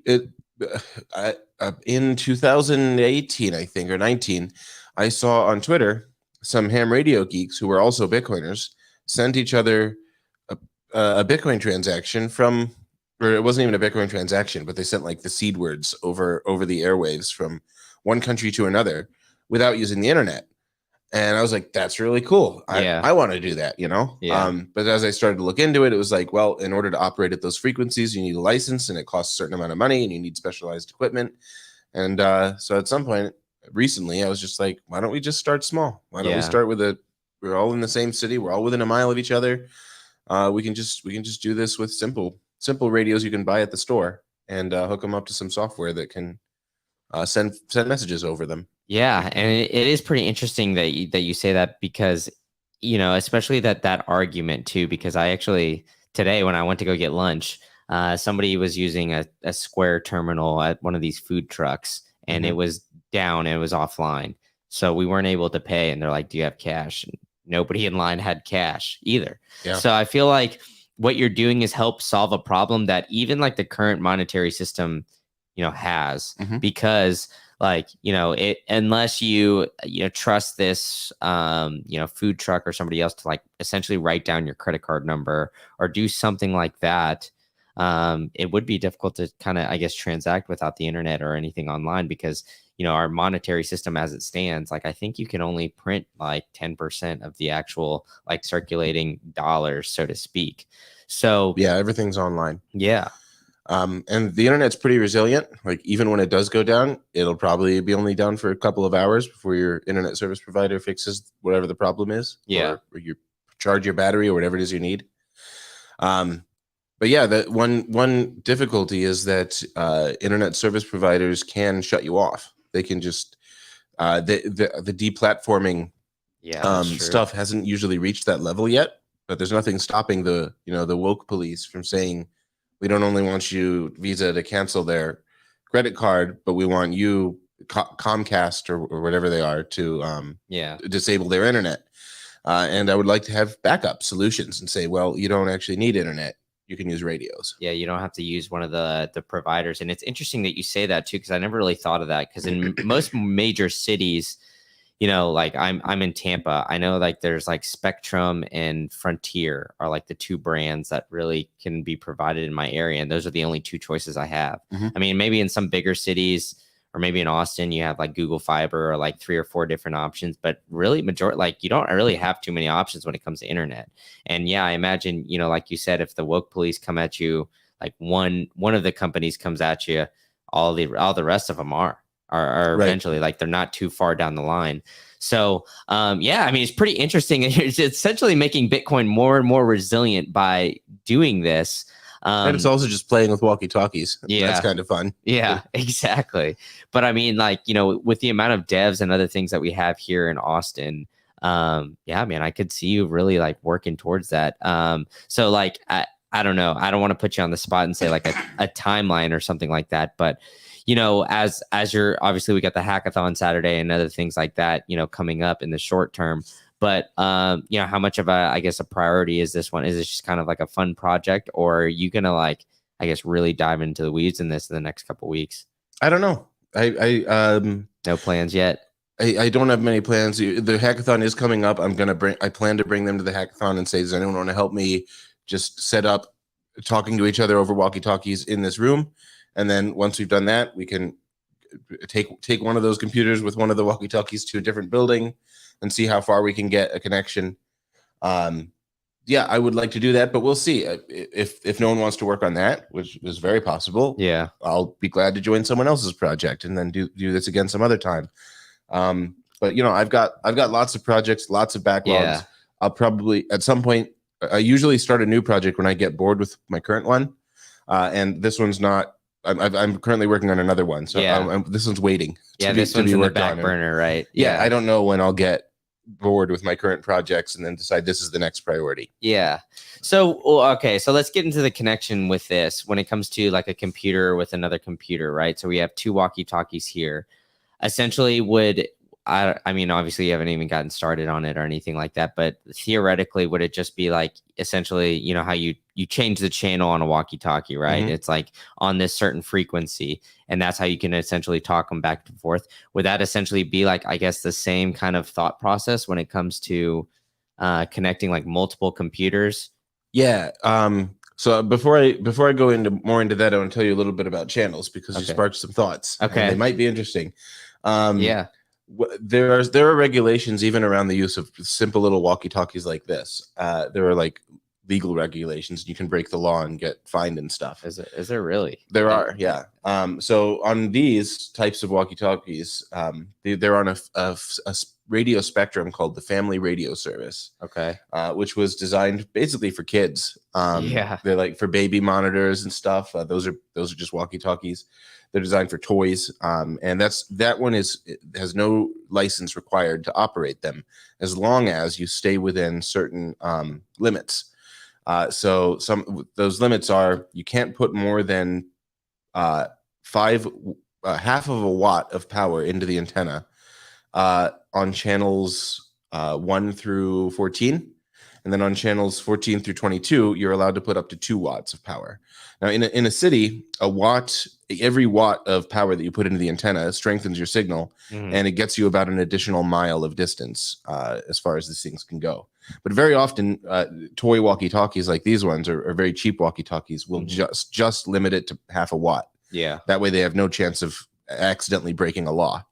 in 2018, I think, or 19, I saw on Twitter some ham radio geeks who were also Bitcoiners sent each other a Bitcoin transaction from, or it wasn't even a Bitcoin transaction, but they sent like the seed words over the airwaves from one country to another without using the internet. And I was like, that's really cool. I want to do that, Yeah. But as I started to look into it, it was like, well, in order to operate at those frequencies, you need a license and it costs a certain amount of money and you need specialized equipment. And so at some point recently, I was just like, why don't we just start small? Why don't we start with we're all in the same city. We're all within a mile of each other. We can just do this with simple radios you can buy at the store and hook them up to some software that can send messages over them. Yeah, and it is pretty interesting that you say that, because especially that argument too, because I actually today when I went to go get lunch, somebody was using a Square terminal at one of these food trucks, and it was down and it was offline, so we weren't able to pay, and they're like, do you have cash? And nobody in line had cash either. So I feel like what you're doing is help solve a problem that even like the current monetary system has, because unless you trust this food truck or somebody else to like essentially write down your credit card number or do something like that, it would be difficult to kind of, I guess, transact without the internet or anything online, because our monetary system as it stands, like I think you can only print like 10% of the actual like circulating dollars, so to speak. So yeah, everything's online. Yeah. And the internet's pretty resilient. Like even when it does go down, it'll probably be only down for a couple of hours before your internet service provider fixes whatever the problem is. Or you charge your battery or whatever it is you need. But yeah, that one difficulty is that internet service providers can shut you off. They can just the deplatforming stuff hasn't usually reached that level yet. But there's nothing stopping the woke police from saying, we don't only want you, Visa, to cancel their credit card, but we want you, Comcast or whatever they are, to disable their internet. And I would like to have backup solutions and say, well, you don't actually need internet. You can use radios. Yeah, you don't have to use one of the providers. And it's interesting that you say that too, because I never really thought of that. Because in most major cities, like I'm in Tampa. I know like there's like Spectrum and Frontier are like the two brands that really can be provided in my area. And those are the only two choices I have. I mean, maybe in some bigger cities or maybe in Austin, you have like Google Fiber or like 3 or 4 different options, but really you don't really have too many options when it comes to internet. And yeah, I imagine, like you said, if the woke police come at you, like one of the companies comes at you, all the rest of them are eventually, like they're not too far down the line. So I mean, it's pretty interesting. It's essentially making Bitcoin more and more resilient by doing this. And it's also just playing with walkie-talkies. Yeah, that's kind of fun. Yeah, exactly. But I mean, like, with the amount of devs and other things that we have here in Austin, man, I could see you really like working towards that. So like, I don't know. I don't want to put you on the spot and say like a timeline or something like that, but as you're obviously, we got the hackathon Saturday and other things like that, coming up in the short term. But how much of a priority is this one? Is it just kind of like a fun project, or are you gonna like, I guess, really dive into the weeds in this in the next couple of weeks? I don't know. No plans yet. I don't have many plans. The hackathon is coming up. I plan to bring them to the hackathon and say, does anyone want to help me just set up talking to each other over walkie-talkies in this room? And then once we've done that, we can take one of those computers with one of the walkie-talkies to a different building and see how far we can get a connection. I would like to do that, but we'll see. If no one wants to work on that, which is very possible, I'll be glad to join someone else's project and then do this again some other time. But I've got lots of projects, lots of backlogs. Yeah. I'll probably at some point. I usually start a new project when I get bored with my current one, and this one's not I'm currently working on another one, so this one's waiting. Yeah, this one's in the back on. burner, right? Yeah, I don't know when I'll get bored with my current projects and then decide this is the next priority. Yeah. So, okay. So let's get into the connection with this when it comes to like a computer with another computer, right? So we have two walkie-talkies here. Essentially, I mean, obviously you haven't even gotten started on it or anything like that, but theoretically, would it just be like essentially, you know, how you change the channel on a walkie-talkie, right? Mhm. It's like on this certain frequency, and that's how you can essentially talk them back and forth. Would that essentially be like, I guess, the same kind of thought process when it comes to connecting like multiple computers? Yeah. So before I go into that, I want to tell you a little bit about channels because you sparked some thoughts. Okay. And they might be interesting. Yeah. There are regulations even around the use of simple little walkie-talkies like this. There are like legal regulations. You can break the law and get fined and stuff. Is there really? There are, yeah. So on these types of walkie-talkies, they're on a radio spectrum called the Family Radio Service. Okay. Which was designed basically for kids. Yeah. They're like for baby monitors and stuff. Those are just walkie-talkies. They're designed for toys, and that one has no license required to operate them, as long as you stay within certain limits. So those limits are you can't put more than half of a watt of power into the antenna on channels 1 through 14. And then on channels 14 through 22, you're allowed to put up to 2 watts of power. Now, in a city, every watt of power that you put into the antenna strengthens your signal, and it gets you about an additional mile of distance as far as these things can go. But very often, toy walkie-talkies like these ones, or very cheap walkie-talkies, will just limit it to half a watt. Yeah. That way, they have no chance of accidentally breaking a law.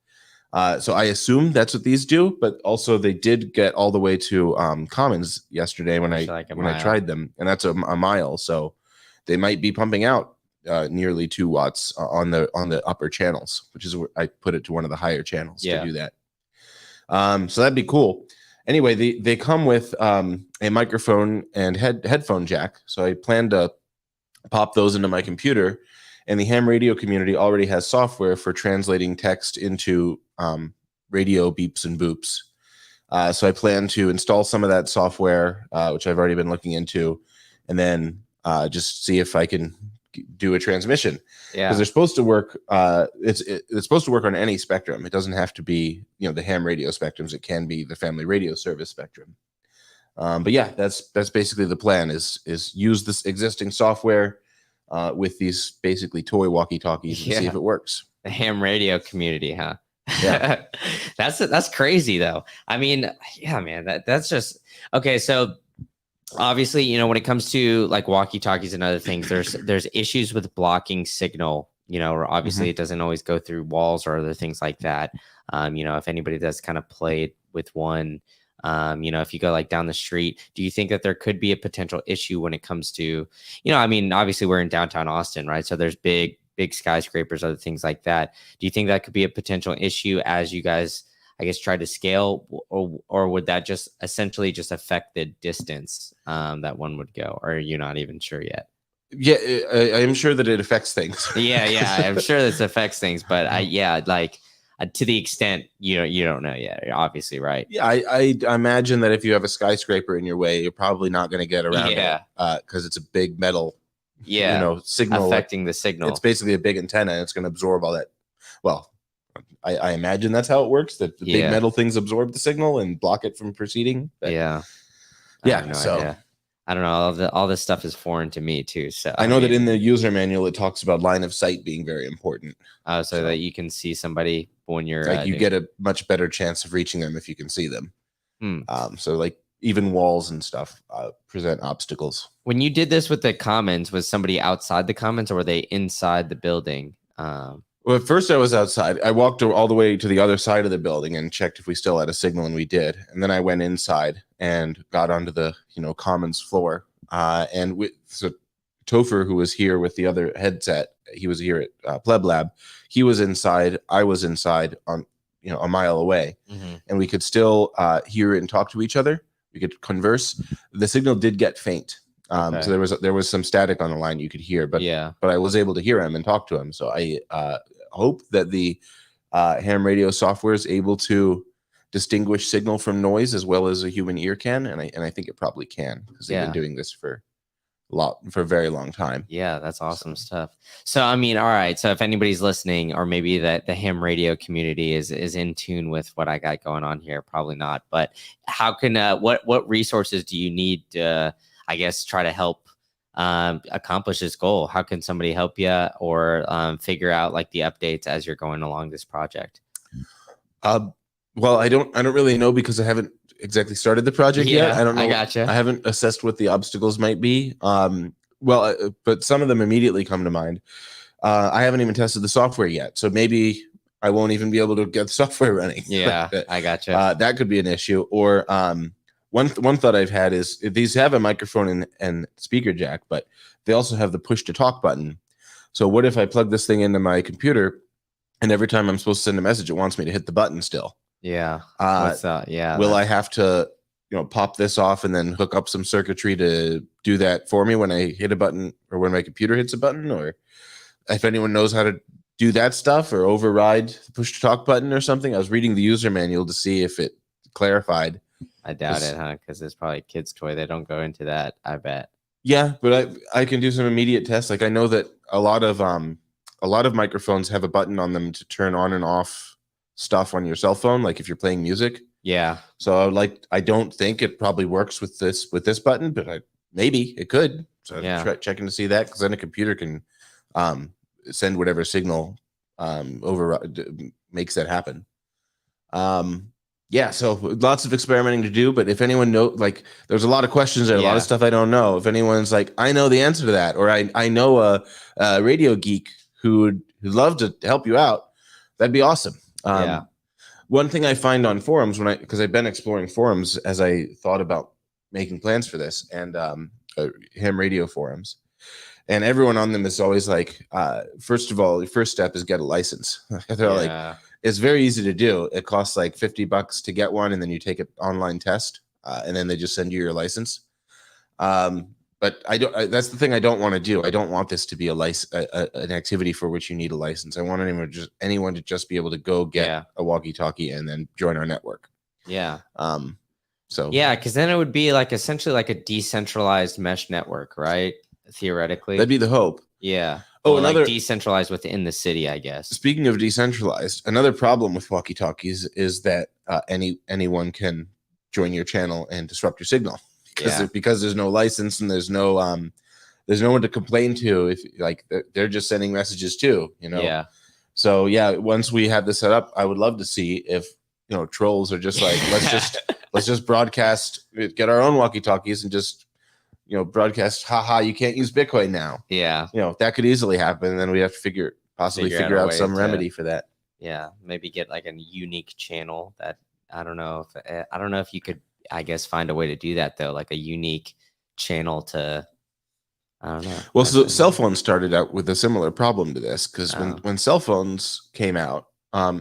So I assume that's what these do, but also they did get all the way to commons yesterday when I tried them, and that's a mile. So they might be pumping out nearly 2 watts on the upper channels, which is where I put it to one of the higher channels to do that. So that'd be cool. Anyway, they come with a microphone and headphone jack. So I plan to pop those into my computer. And the ham radio community already has software for translating text into radio beeps and boops. So I plan to install some of that software, which I've already been looking into, and then just see if I can do a transmission. Yeah, because they're supposed to work. It's supposed to work on any spectrum. It doesn't have to be the ham radio spectrums. It can be the Family Radio Service spectrum. But yeah, that's basically the plan. Is use this existing software with these basically toy walkie-talkies and see if it works. The ham radio community, huh? Yeah. That's crazy though. I mean, yeah, man, that's just okay. So obviously, when it comes to like walkie-talkies and other things, there's issues with blocking signal, or obviously it doesn't always go through walls or other things like that. If anybody does kind of play with one, if you go like down the street, do you think that there could be a potential issue when it comes to, I mean, obviously we're in downtown Austin, right? So there's big skyscrapers, other things like that. Do you think that could be a potential issue as you guys, I guess, try to scale, or would that just essentially just affect the distance that one would go? Or are you not even sure yet? Yeah, I am sure that it affects things. Yeah, I'm sure this affects things, but to the extent you don't know yet, obviously, right? Yeah, I imagine that if you have a skyscraper in your way, you're probably not going to get around it because it's a big metal, signal affecting the signal. It's basically a big antenna. And it's going to absorb all that. Well, I imagine that's how it works. That the big metal things absorb the signal and block it from proceeding. But yeah. So I don't know. All this stuff is foreign to me too. So I know that in the user manual it talks about line of sight being very important. So that you can see somebody when you're like you get a much better chance of reaching them if you can see them. So like even walls and stuff present obstacles. When you did this with the commons, was somebody outside the commons or were they inside the building? Well, at first I was outside. I walked all the way to the other side of the building and checked if we still had a signal, and we did. And then I went inside and got onto the commons floor. So Topher, who was here with the other headset, he was here at PlebLab. He was inside. I was inside on a mile away, and we could still hear and talk to each other. We could converse. The signal did get faint. Okay. So there was some static on the line you could hear, but yeah. but I was able to hear him and talk to him. So I hope that the ham radio software is able to distinguish signal from noise as well as a human ear can, and I think it probably can, because they've been doing this for a very long time. Yeah, that's awesome stuff. So I mean, all right. So if anybody's listening, or maybe that the ham radio community is in tune with what I got going on here, probably not. But how can what resources do you need to, I guess, try to help accomplish this goal? How can somebody help you, or figure out like the updates as you're going along this project? Well, I don't really know, because I haven't exactly started the project yet. I don't know. I gotcha. I haven't assessed what the obstacles might be. But some of them immediately come to mind. I haven't even tested the software yet, so maybe I won't even be able to get the software running. Yeah, I gotcha. That could be an issue. Or one thought I've had is, these have a microphone and speaker jack, but they also have the push to talk button. So what if I plug this thing into my computer, and every time I'm supposed to send a message, it wants me to hit the button still? Yeah. Yeah. Will I have to, pop this off and then hook up some circuitry to do that for me when I hit a button, or when my computer hits a button? Or if anyone knows how to do that stuff, or override the push to talk button or something. I was reading the user manual to see if it clarified. I doubt it, huh? Because it's probably a kid's toy. They don't go into that, I bet. Yeah, but I can do some immediate tests. Like, I know that a lot of microphones have a button on them to turn on and off stuff on your cell phone, like if you're playing music. Yeah. So I don't think it probably works with this button, but maybe it could. So I'm checking to see that, because then a computer can send whatever signal makes that happen. Yeah, so lots of experimenting to do. But if anyone like, there's a lot of questions there, a lot of stuff I don't know. If anyone's like, I know the answer to that, or I know a radio geek who'd love to help you out, that'd be awesome. One thing I find on forums, because I've been exploring forums as I thought about making plans for this, and ham radio forums, and everyone on them is always like, first of all, the first step is get a license. They're like, it's very easy to do. It costs like $50 to get one, and then you take an online test, and then they just send you your license. But that's the thing I don't want to do. I don't want this to be an activity for which you need a license. I want anyone to just be able to go get a walkie-talkie and then join our network. Yeah. So because then it would be like essentially like a decentralized mesh network, right? Theoretically, that'd be the hope. Yeah. Oh, another decentralized within the city, I guess. Speaking of decentralized, another problem with walkie-talkies is that anyone can join your channel and disrupt your signal. Because there's no license, and there's no one to complain to, if like they're just sending messages too, Yeah. So once we have this set up, I would love to see if trolls are just like, let's just broadcast, get our own walkie-talkies and just broadcast, haha, you can't use Bitcoin now. Yeah. That could easily happen, and then we have to figure out some remedy for that. Yeah, maybe get like a unique channel that I don't know if you could, I guess, find a way to do that though, like a unique channel to, I don't know. Well, so cell phones started out with a similar problem to this, because when cell phones came out,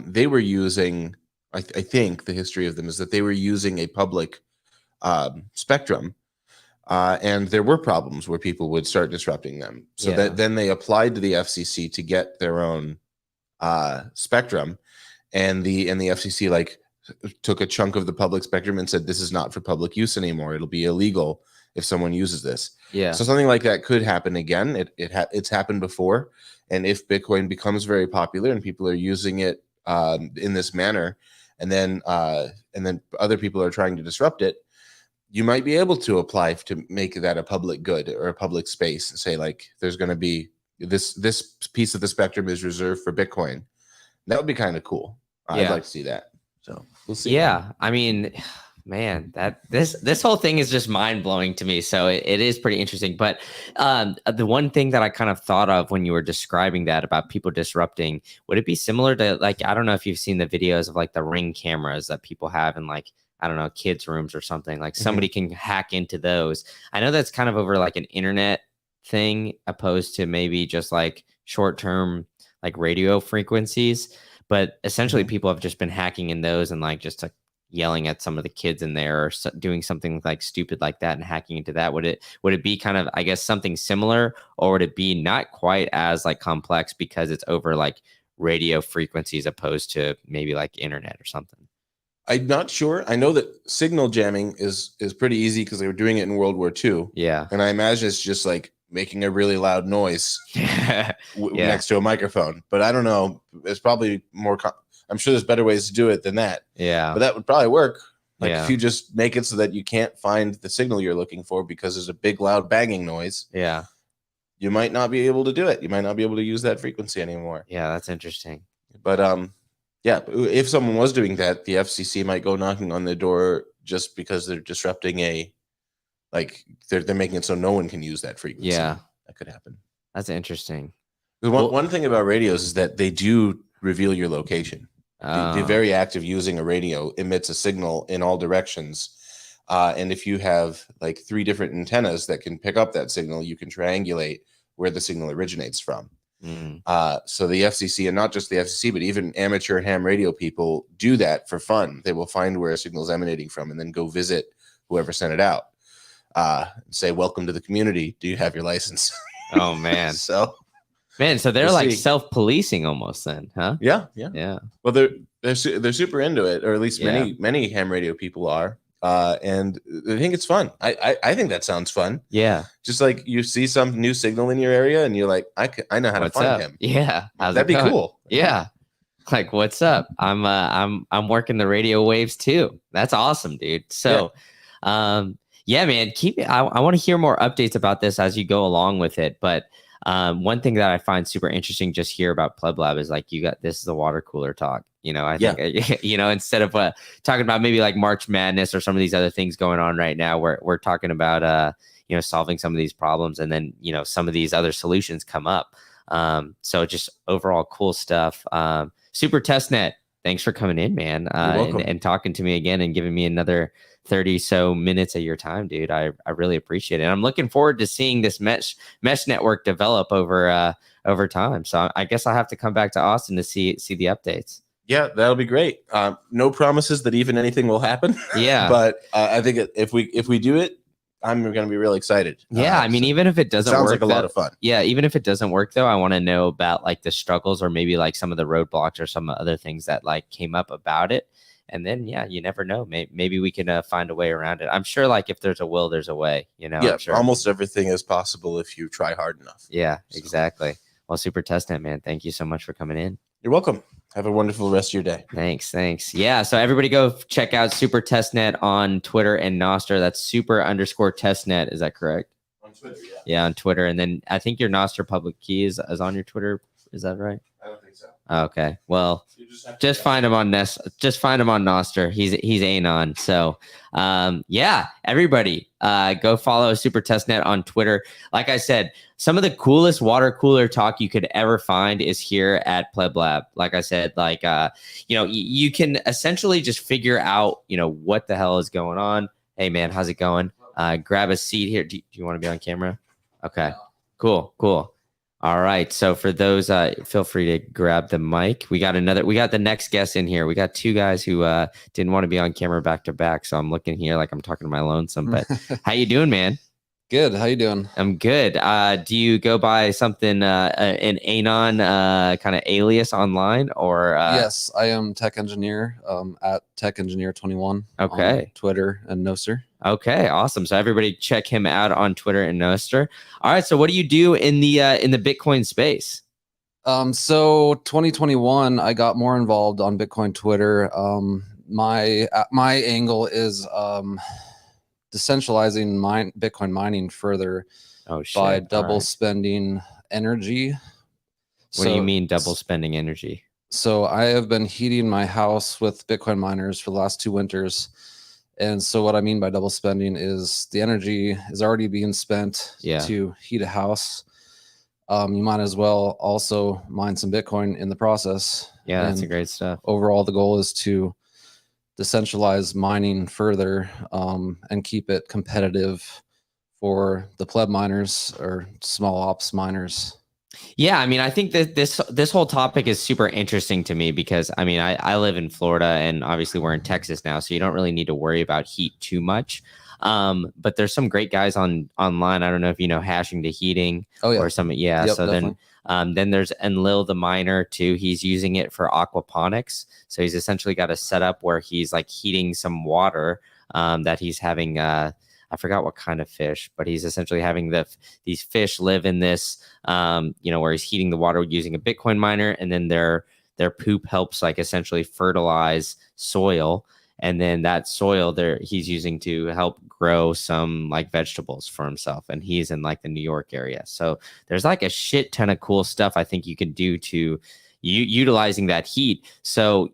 they were using, I think the history of them is that they were using a public spectrum, and there were problems where people would start disrupting them. So then they applied to the FCC to get their own spectrum, and the FCC like took a chunk of the public spectrum and said, this is not for public use anymore. It'll be illegal if someone uses this. Yeah. So something like that could happen again. It's happened before. And if Bitcoin becomes very popular and people are using it in this manner, and then other people are trying to disrupt it, you might be able to apply to make that a public good or a public space, and say like, there's going to be this piece of the spectrum is reserved for Bitcoin. That would be kind of cool. I'd like to see that. So we'll see. Yeah, I mean, man, this whole thing is just mind blowing to me. So it is pretty interesting. But the one thing that I kind of thought of when you were describing that about people disrupting, would it be similar to, like, I don't know if you've seen the videos of like the Ring cameras that people have in, like, I don't know, kids' rooms or something, like somebody can hack into those. I know that's kind of over like an internet thing, opposed to maybe just like short-term like radio frequencies. But essentially, people have just been hacking in those and like just yelling at some of the kids in there or doing something like stupid like that and hacking into that? Would it be kind of, I guess, something similar, or would it be not quite as like complex because it's over like radio frequencies opposed to maybe like internet or something? I'm not sure. I know that signal jamming is pretty easy because they were doing it in World War II. Yeah. And I imagine it's just like making a really loud noise next to a microphone. But I don't know. It's probably more. I'm sure there's better ways to do it than that. Yeah. But that would probably work. Like Yeah. if you just make it so that you can't find the signal you're looking for because there's a big loud banging noise. Yeah. You might not be able to do it. You might not be able to use that frequency anymore. Yeah, that's interesting. But yeah, if someone was doing that, the FCC might go knocking on the door just because they're disrupting they're making it so no one can use that frequency. Yeah, that could happen. That's interesting. One thing about radios is that they do reveal your location. The very act of using a radio emits a signal in all directions. And if you have like 3 different antennas that can pick up that signal, you can triangulate where the signal originates from. So the FCC, and not just the FCC, but even amateur ham radio people do that for fun. They will find where a signal is emanating from and then go visit whoever sent it out. Say, welcome to the community. Do you have your license? Oh, man. So they're we'll like see. self-policing almost then, huh? Yeah. Well, they're super into it, or at least many ham radio people are. And I think it's fun. I think that sounds fun. Yeah. Just like you see some new signal in your area and you're like, I know how to find him. Yeah. That'd be cool. Yeah. Like, what's up? I'm working the radio waves too. That's awesome, dude. So, yeah, man, keep it. I want to hear more updates about this as you go along with it. But one thing that I find super interesting just here about PlebLab is like, this is the water cooler talk. I think, instead of talking about maybe like March Madness or some of these other things going on right now, we're talking about, solving some of these problems, and then, some of these other solutions come up. So just overall cool stuff. Super Testnet, thanks for coming in, man, and talking to me again and giving me another 30 so minutes of your time, dude. I really appreciate it. And I'm looking forward to seeing this mesh network develop over time. So I guess I'll have to come back to Austin to see the updates. Yeah, that'll be great. No promises that even anything will happen. Yeah. But I think if we do it, I'm going to be really excited. Yeah. I mean, even if it doesn't work, sounds like a lot of fun. Yeah. Even if it doesn't work though, I want to know about like the struggles or maybe like some of the roadblocks or some other things that like came up about it. And then, yeah, you never know. Maybe we can find a way around it. I'm sure like if there's a will, there's a way, Yeah, I'm sure. Almost everything is possible if you try hard enough. Yeah, exactly. Well, Super Testnet, man, thank you so much for coming in. You're welcome. Have a wonderful rest of your day. Thanks. Yeah, so everybody go check out Super Testnet on Twitter and Nostr. That's super_testnet. Is that correct? On Twitter, yeah. Yeah, on Twitter. And then I think your Nostr public key is on your Twitter. Is that right? I don't think so. Okay. Well, just find him on Nostr. He's anon. So yeah, everybody go follow Super Testnet on Twitter. Like I said, some of the coolest water cooler talk you could ever find is here at PlebLab. Like I said, like you can essentially just figure out what the hell is going on. Hey man, how's it going? Grab a seat here. Do you want to be on camera? Okay. Cool. All right. So for those, feel free to grab the mic. We got the next guest in here. We got 2 guys who didn't want to be on camera back to back. So I'm looking here like I'm talking to my lonesome. But how you doing, man? Good. How you doing? I'm good. Do you go by something, an anon kind of alias online, or? Yes, I am tech engineer at Tech Engineer 21. Okay. On Twitter and Nostr. Okay, awesome. So everybody check him out on Twitter and Nostr. All right. So what do you do in the Bitcoin space? So 2021, I got more involved on Bitcoin Twitter. My angle is decentralizing Bitcoin mining further by double spending energy. What do you mean double spending energy? So I have been heating my house with Bitcoin miners for the last 2 winters. And so what I mean by double spending is the energy is already being spent to heat a house. You might as well also mine some Bitcoin in the process. Yeah, that's a great stuff. Overall, the goal is to decentralize mining further and keep it competitive for the pleb miners or small ops miners. Yeah, I mean, I think that this whole topic is super interesting to me because I mean, I live in Florida and obviously we're in Texas now, so you don't really need to worry about heat too much. But there's some great guys online. I don't know if you know Hashing to Heating Oh yeah. or some. Yeah. Yep, So definitely. then there's Enlil the Miner too. He's using it for aquaponics. So he's essentially got a setup where he's like heating some water that he's having. I forgot what kind of fish, but he's essentially having these fish live in this, where he's heating the water using a Bitcoin miner, and then their poop helps like essentially fertilize soil, and then that soil there he's using to help grow some like vegetables for himself, and he's in like the New York area. So there's like a shit ton of cool stuff I think you can do to utilizing that heat. So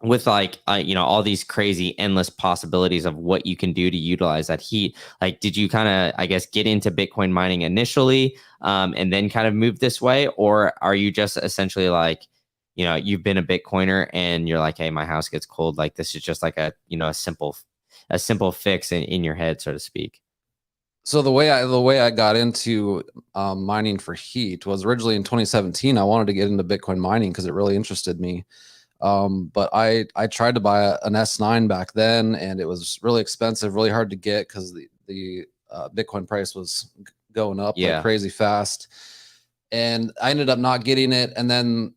with like all these crazy endless possibilities of what you can do to utilize that heat, like did you kind of, I guess, get into Bitcoin mining initially and then kind of move this way, or are you just essentially like, you've been a Bitcoiner and you're like, hey, my house gets cold, like this is just like a simple fix in your head, so to speak? So the way I got into mining for heat was originally in 2017. I wanted to get into Bitcoin mining because it really interested me. But I tried to buy an S9 back then, and it was really expensive, really hard to get because the Bitcoin price was going up like crazy fast, and I ended up not getting it. And then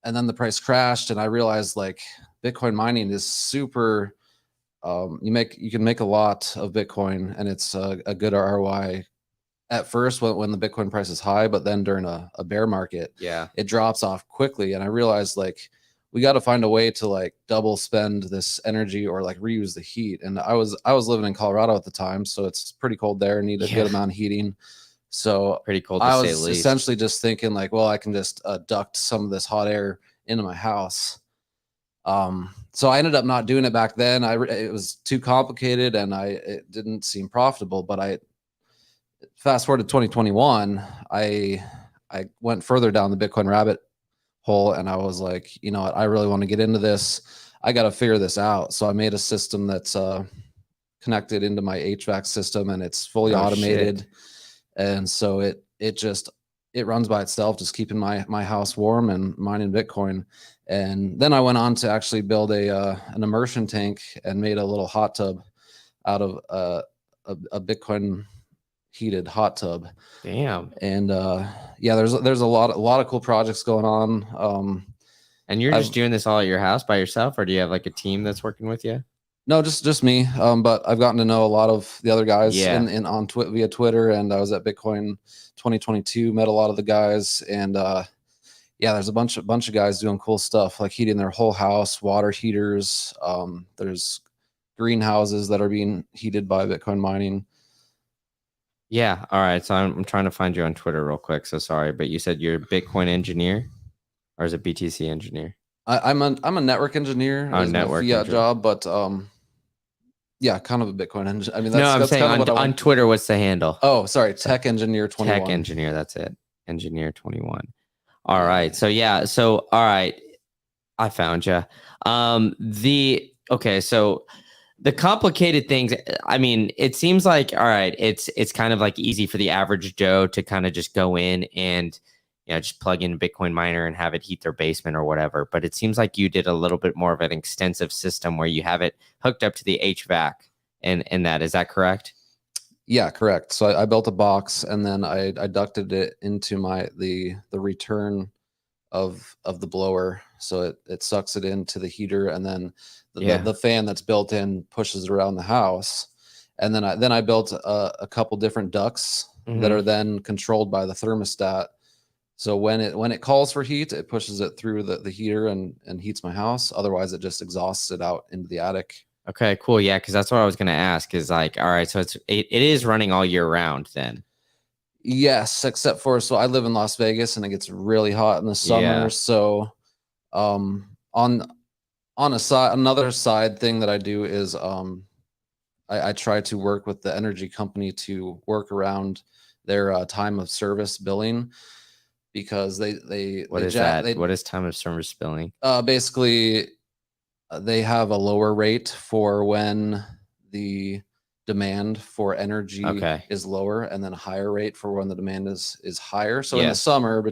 the price crashed, and I realized like Bitcoin mining is super. You can make a lot of Bitcoin, and it's a good ROI at first when the Bitcoin price is high, but then during a bear market, it drops off quickly. And I realized like we got to find a way to like double spend this energy or like reuse the heat. And I was living in Colorado at the time, so it's pretty cold there, need a good amount of heating. So pretty cold to I say was the least. essentially just thinking like, well, I can just duct some of this hot air into my house. So I ended up not doing it back then. It was too complicated and it didn't seem profitable. But I fast forward to 2021, I went further down the Bitcoin rabbit hole, and I was like, you know what, I really want to get into this. I got to figure this out. So I made a system that's connected into my HVAC system, and it's fully automated. And so it runs by itself, just keeping my house warm and mining Bitcoin. And then I went on to actually build an immersion tank and made a little hot tub out of a Bitcoin heated hot tub. Damn. And there's a lot of cool projects going on. And you're just doing this all at your house by yourself, or do you have like a team that's working with you? No, just me. But I've gotten to know a lot of the other guys via Twitter, and I was at Bitcoin 2022, met a lot of the guys, and there's a bunch of guys doing cool stuff like heating their whole house, water heaters. There's greenhouses that are being heated by Bitcoin mining. Yeah. All right. So I'm trying to find you on Twitter real quick. So sorry, but you said you're a Bitcoin engineer, or is it BTC engineer? I'm a network engineer. Oh, is network my fiat job, but kind of a Bitcoin engineer. I mean, I'm saying kind of on Twitter, what's the handle? Oh, sorry, Tech Engineer 21. Tech Engineer, that's it. Engineer 21. All right. So all right, I found you. So the complicated things, I mean, it seems like, all right, it's kind of like easy for the average Joe to kind of just go in and just plug in a Bitcoin miner and have it heat their basement or whatever. But it seems like you did a little bit more of an extensive system where you have it hooked up to the HVAC and is that correct? Yeah, correct. So I built a box, and then I ducted it into the return of the blower. So it sucks it into the heater, and then the fan that's built in pushes it around the house. And then I built a couple different ducts that are then controlled by the thermostat. So when it calls for heat, it pushes it through the heater and heats my house. Otherwise, it just exhausts it out into the attic. Okay, cool. Yeah, because that's what I was going to ask is like, all right, so it is running all year round then. Yes, except for, so I live in Las Vegas and it gets really hot in the summer. Yeah. So on another side thing that I do is I try to work with the energy company to work around their time of service billing, because what is time of service billing? Basically they have a lower rate for when the demand for energy is lower, and then a higher rate for when the demand is higher. So in the summer,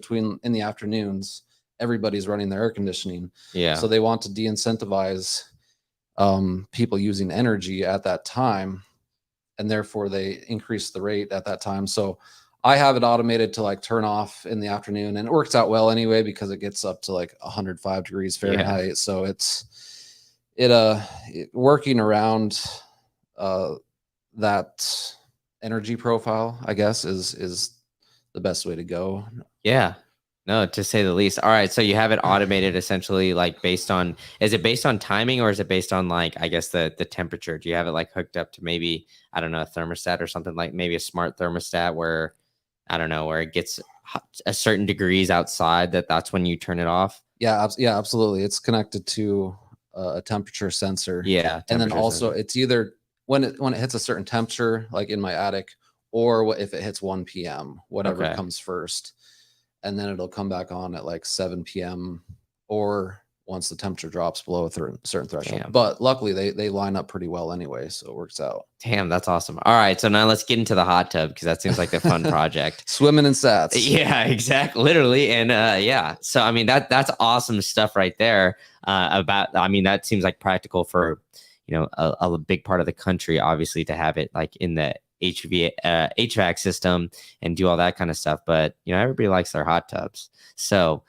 in the afternoons, everybody's running their air conditioning. Yeah. So they want to de-incentivize people using energy at that time, and therefore they increase the rate at that time. So I have it automated to like turn off in the afternoon, and it works out well anyway because it gets up to like 105 degrees Fahrenheit. Yeah. So it's working around that energy profile, I guess, is the best way to go. Yeah. No, to say the least. All right. So you have it automated essentially like based on, is it based on timing or is it based on like, I guess the temperature? Do you have it like hooked up to maybe, I don't know, a thermostat or something, like maybe a smart thermostat where, I don't know, where it gets a certain degrees outside that's when you turn it off? Yeah. Yeah, absolutely. It's connected to a temperature sensor. Yeah. And then also it's either when it hits a certain temperature, like in my attic, or if it hits 1 p.m., whatever comes first. And then it'll come back on at like 7 p.m. or once the temperature drops below a certain threshold. Damn. But luckily they line up pretty well anyway, so it works out. Damn, that's awesome. All right, so now let's get into the hot tub because that seems like a fun project. Swimming in sats. Yeah, exactly, literally, and yeah. So I mean that's awesome stuff right there. That seems like practical for a big part of the country, obviously, to have it like in the HVAC system and do all that kind of stuff. But everybody likes their hot tubs. So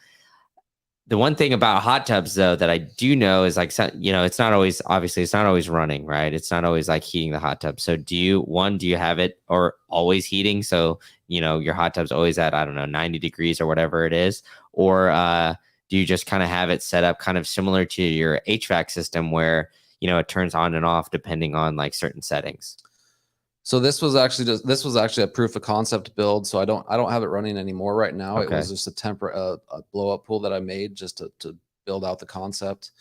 the one thing about hot tubs though that I do know is like, it's not always, obviously it's not always running, right? It's not always like heating the hot tub. So do you have it or always heating? So, your hot tub's always at, I don't know, 90 degrees or whatever it is, or do you just kind of have it set up kind of similar to your HVAC system where, it turns on and off depending on like certain settings? So this was actually a proof of concept build. So I don't have it running anymore right now. Okay. It was just a blow up pool that I made just to build out the concept.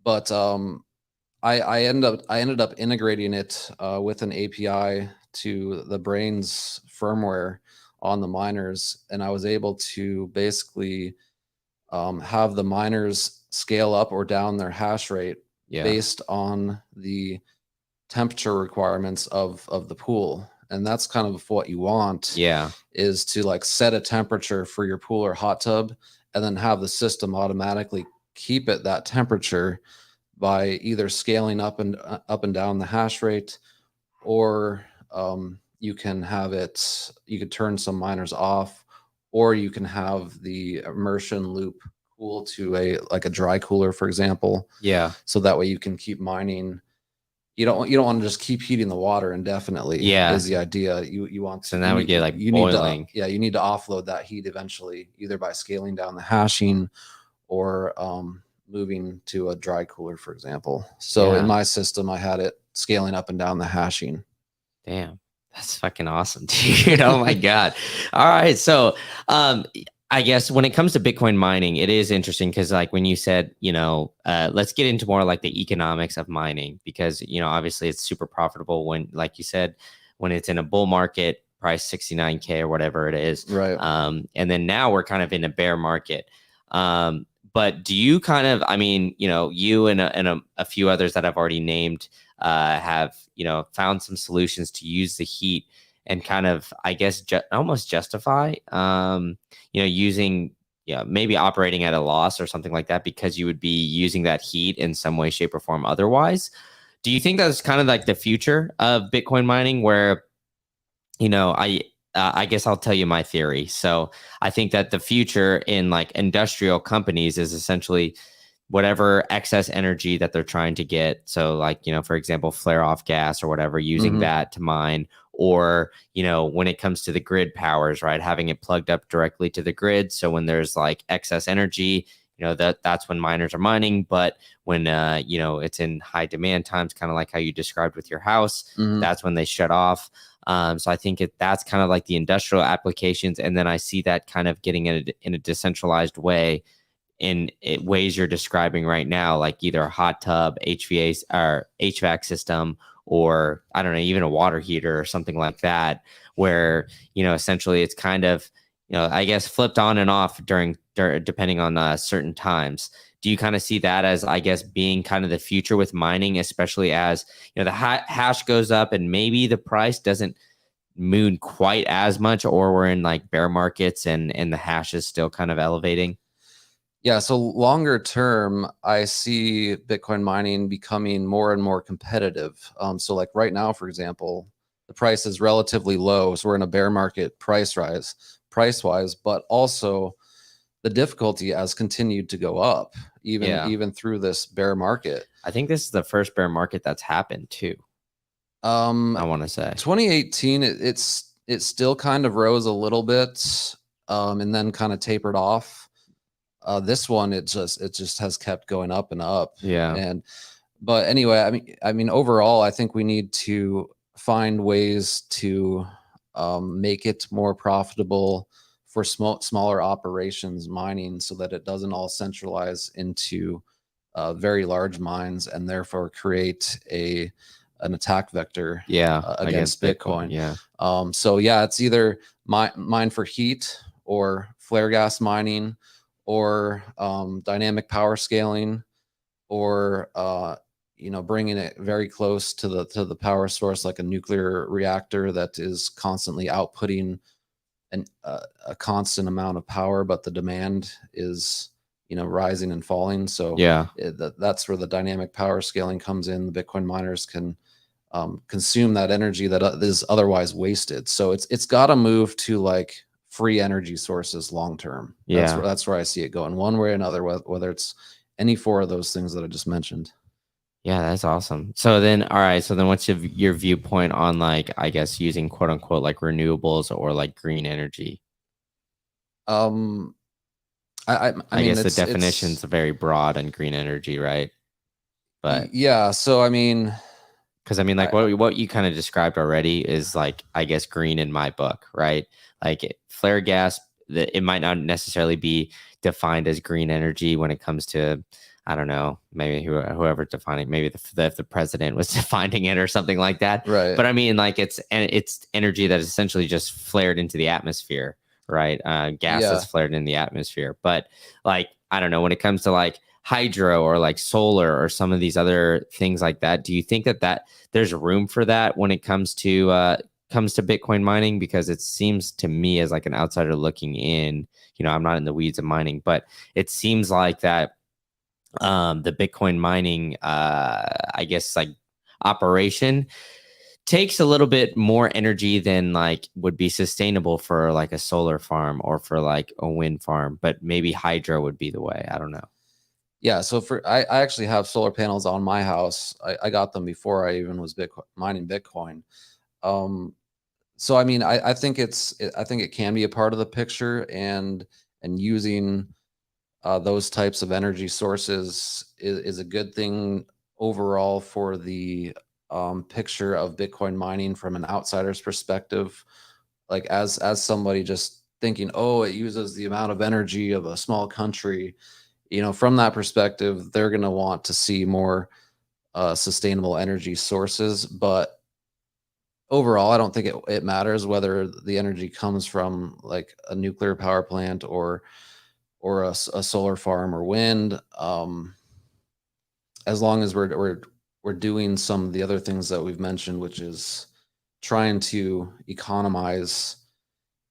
But I ended up integrating it with an API to the Brains firmware on the miners, and I was able to basically have the miners scale up or down their hash rate based on the temperature requirements of the pool. And that's kind of what you want, is to like set a temperature for your pool or hot tub and then have the system automatically keep it that temperature by either scaling up and down the hash rate, or you can turn some miners off, or you can have the immersion loop cool to a dry cooler, for example. Yeah. So that way you can keep mining. You don't want to just keep heating the water indefinitely. Yeah, is the idea. You want to. So now we get like boiling. You need to offload that heat eventually, either by scaling down the hashing or moving to a dry cooler, for example. So in my system, I had it scaling up and down the hashing. Damn, that's fucking awesome, dude. Oh my God. All right, so I guess when it comes to Bitcoin mining, it is interesting because like when you said, let's get into more like the economics of mining, because, obviously it's super profitable when, like you said, when it's in a bull market, price 69K or whatever it is. Right. And then now we're kind of in a bear market. But do you kind of, you and a few others that I've already named have, found some solutions to use the heat and kind of, I guess, almost justify, using, maybe operating at a loss or something like that, because you would be using that heat in some way, shape, or form otherwise. Do you think that's kind of like the future of Bitcoin mining, where, I guess I'll tell you my theory. So I think that the future in like industrial companies is essentially whatever excess energy that they're trying to get. So like, for example, flare off gas or whatever, using that to mine. Or, when it comes to the grid powers, right, having it plugged up directly to the grid. So when there's like excess energy, that's when miners are mining. But when, it's in high demand times, kind of like how you described with your house, that's when they shut off. So I think that's kind of like the industrial applications. And then I see that kind of getting in a decentralized way in ways you're describing right now, like either a hot tub, HVAC system, or I don't know, even a water heater or something like that, where, essentially it's kind of, I guess flipped on and off depending on certain times. do you kind of see that as, I guess, being kind of the future with mining, especially as, you know, the hash goes up and maybe the price doesn't move quite as much, or we're in like bear markets and the hash is still kind of elevating? Yeah, so longer term, I see Bitcoin mining becoming more and more competitive. So like right now, for example, the price is relatively low. So we're in a bear market price wise, but also the difficulty has continued to go up even through this bear market. I think this is the first bear market that's happened too. I want to say 2018, it still kind of rose a little bit, and then kind of tapered off. This one, it just has kept going up and up. Yeah. But anyway, I mean, overall, I think we need to find ways to make it more profitable for smaller operations mining, so that it doesn't all centralize into very large mines, and therefore create an attack vector against Bitcoin. Yeah. So yeah, it's either mine for heat, or flare gas mining, or dynamic power scaling, or bringing it very close to the power source, like a nuclear reactor that is constantly outputting a constant amount of power, but the demand is rising and falling. So yeah, that's where the dynamic power scaling comes in. The Bitcoin miners can consume that energy that is otherwise wasted. So it's got to move to like free energy sources long term. Yeah. That's where I see it going, one way or another, whether it's any four of those things that I just mentioned. Yeah, that's awesome. So then, all right. So then what's your viewpoint on, like, I guess, using quote unquote like renewables or like green energy? I mean, guess the definition's very broad on green energy, right? But yeah, so I mean, because I mean, like what you kind of described already is like, I guess, green in my book, right? Like flare gas, it might not necessarily be defined as green energy when it comes to, I don't know, maybe whoever defining, maybe if the president was defining it or something like that. Right. But I mean, like it's energy that is essentially just flared into the atmosphere, right? Gas that's flared in the atmosphere. But like, I don't know, when it comes to like hydro or like solar or some of these other things like that, do you think that there's room for that when it comes to Bitcoin mining? Because it seems to me, as like an outsider looking in, I'm not in the weeds of mining, but it seems like that the Bitcoin mining, I guess, like operation takes a little bit more energy than like would be sustainable for like a solar farm or for like a wind farm, but maybe hydro would be the way. I don't know. Yeah, so I actually have solar panels on my house. I got them before I even was mining Bitcoin. So I mean, I think it can be a part of the picture, and using those types of energy sources is a good thing overall for the picture of Bitcoin mining from an outsider's perspective. Like as somebody just thinking, oh, it uses the amount of energy of a small country. From that perspective, they're going to want to see more sustainable energy sources. But overall, I don't think it matters whether the energy comes from like a nuclear power plant or a solar farm or wind. As long as we're doing some of the other things that we've mentioned, which is trying to economize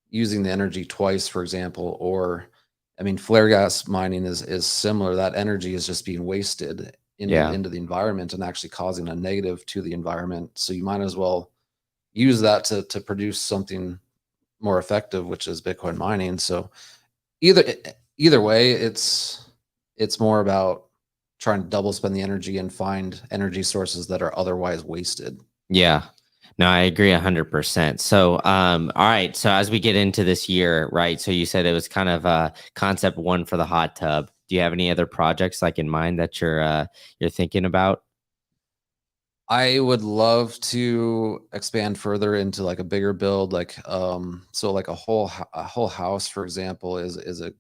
using the energy twice, for example, or I mean, flare gas mining is similar. That energy is just being wasted into the environment and actually causing a negative to the environment. So you might as well use that to produce something more effective, which is Bitcoin mining. So either way, it's more about trying to double spend the energy and find energy sources that are otherwise wasted. Yeah. No, I agree 100%. So, all right. So as we get into this year, right? So you said it was kind of concept one for the hot tub. Do you have any other projects like in mind that you're thinking about? I would love to expand further into like a bigger build, like so like a whole house, for example, is a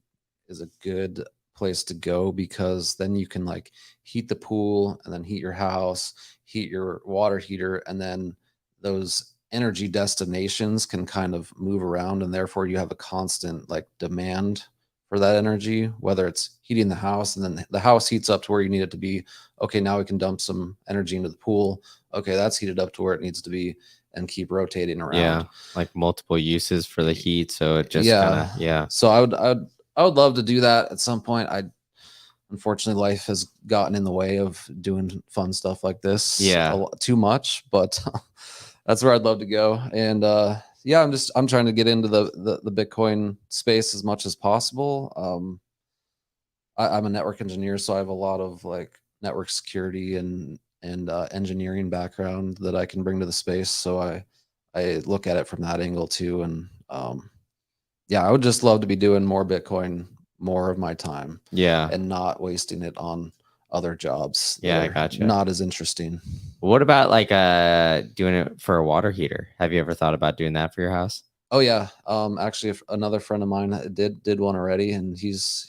good place to go, because then you can like heat the pool and then heat your house, heat your water heater, and then those energy destinations can kind of move around, and therefore you have a constant like demand for that energy, whether it's heating the house and then the house heats up to where you need it to be. Okay, now we can dump some energy into the pool. Okay, that's heated up to where it needs to be, and keep rotating around. Yeah, like multiple uses for the heat. So it just Yeah. kind of, So I would love to do that at some point. Unfortunately, life has gotten in the way of doing fun stuff like this. Too much, but that's where I'd love to go. And yeah, I'm trying to get into the Bitcoin space as much as possible. I'm a network engineer, so I have a lot of like network security and engineering background that I can bring to the space. So I look at it from that angle too. And yeah, I would just love to be doing more Bitcoin more of my time. Yeah. And not wasting it on other jobs. Yeah, I gotcha. Not as interesting. What about like doing it for a water heater? Have you ever thought about doing that for your house? Oh yeah. Actually another friend of mine did one already, and he's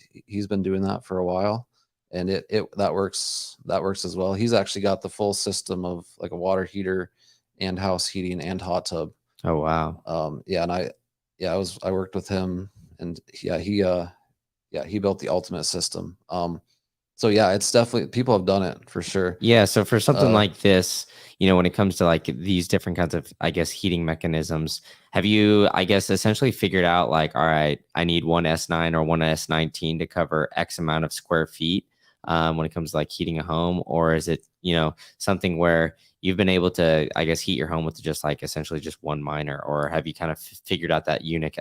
been doing that for a while, and that works as well. He's actually got the full system of like a water heater and house heating and hot tub. Oh wow. Yeah, and I worked with him, and he built the ultimate system. So yeah, it's definitely, people have done it for sure. Yeah. So for something like this, when it comes to like these different kinds of, I guess, heating mechanisms, have you, I guess, essentially figured out like, all right, I need one S9 or one S19 to cover X amount of square feet when it comes to like heating a home? Or is it, something where you've been able to, I guess, heat your home with just like essentially just one miner? Or have you kind of figured out that unit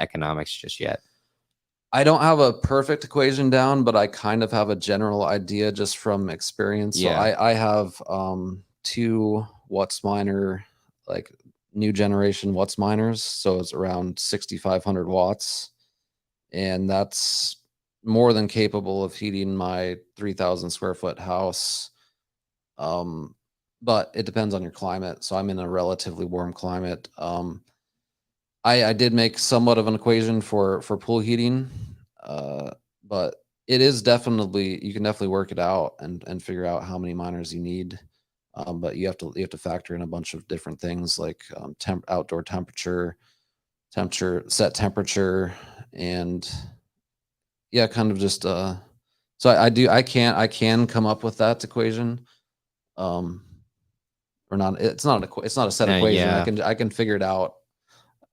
economics just yet? I don't have a perfect equation down, but I kind of have a general idea just from experience. Yeah. So I have 2 Watts miner, like new generation Watts miners. So it's around 6,500 watts. And that's more than capable of heating my 3,000 square foot house. But it depends on your climate. So I'm in a relatively warm climate. I did make somewhat of an equation for pool heating, but it is definitely, you can definitely work it out and figure out how many miners you need. But you have to factor in a bunch of different things like outdoor temperature, set temperature, and yeah, kind of just so I can come up with that equation. Or not, it's not a set equation. Yeah. I can figure it out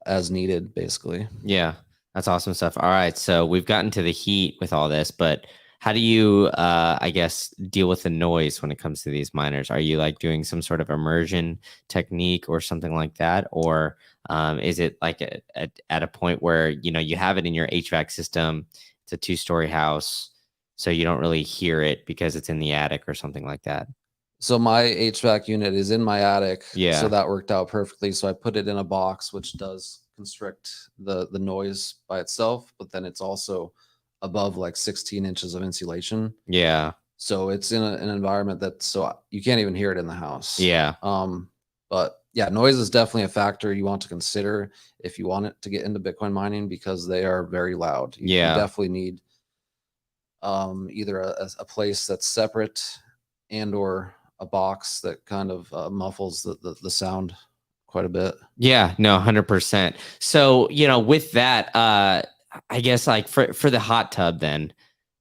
as needed, basically. Yeah, that's awesome stuff. All right, so we've gotten to the heat with all this, but how do you, I guess, deal with the noise when it comes to these miners? Are you like doing some sort of immersion technique or something like that, or is it like at a point where you have it in your HVAC system? It's a 2-story house, so you don't really hear it because it's in the attic or something like that. So my HVAC unit is in my attic. Yeah. So that worked out perfectly. So I put it in a box, which does constrict the noise by itself, but then it's also above like 16 inches of insulation. Yeah. So it's in an environment that, so you can't even hear it in the house. Yeah. But yeah, noise is definitely a factor you want to consider if you want it to get into Bitcoin mining, because they are very loud. You definitely need either a place that's separate and or a box that kind of muffles the sound quite a bit. Yeah, no, 100%. So, with that, I guess like for the hot tub, then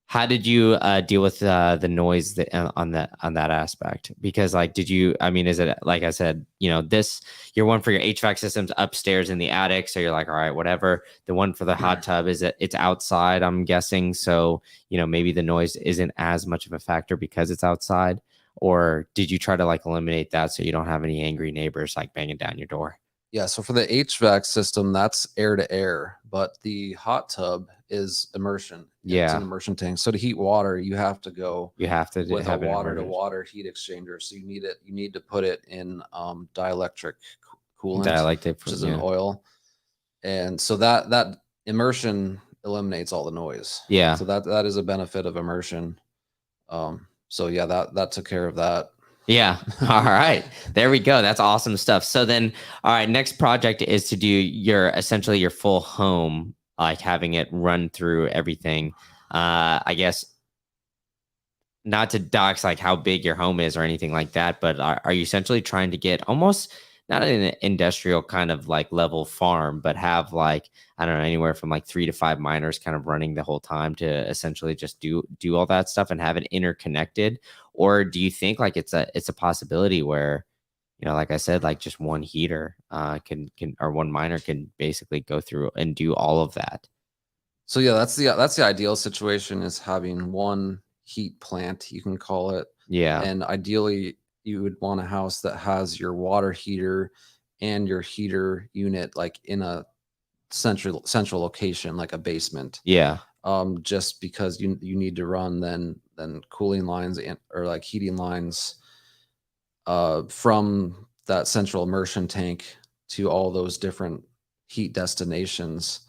how did you deal with the noise on that aspect? Because like, is it, like I said, your one for your HVAC systems upstairs in the attic. So you're like, all right, whatever. The one for the hot tub it's outside, I'm guessing. So, maybe the noise isn't as much of a factor because it's outside. Or did you try to like eliminate that so you don't have any angry neighbors like banging down your door? Yeah, so for the HVAC system, that's air to air, but the hot tub is immersion. Yeah, it's an immersion tank. So to heat water, you have to with a water to water heat exchanger. So you need to put it in dielectric coolant, which is an oil, and so that immersion eliminates all the noise. Yeah, so that is a benefit of immersion. So yeah, that took care of that. Yeah. All right. There we go. That's awesome stuff. So then, all right, next project is to do essentially your full home, like having it run through everything. I guess not to dox like how big your home is or anything like that, but are you essentially trying to get almost not an industrial kind of like level farm, but have like, I don't know, anywhere from like 3 to 5 miners kind of running the whole time to essentially just do all that stuff and have it interconnected? Or do you think like it's a possibility where, you know, like I said, like just one heater can or one miner can basically go through and do all of that? So yeah, that's the ideal situation, is having one heat plant, you can call it. Yeah. And ideally you would want a house that has your water heater and your heater unit like in a central location, like a basement. Yeah. Just because you need to run then cooling lines or like heating lines from that central immersion tank to all those different heat destinations.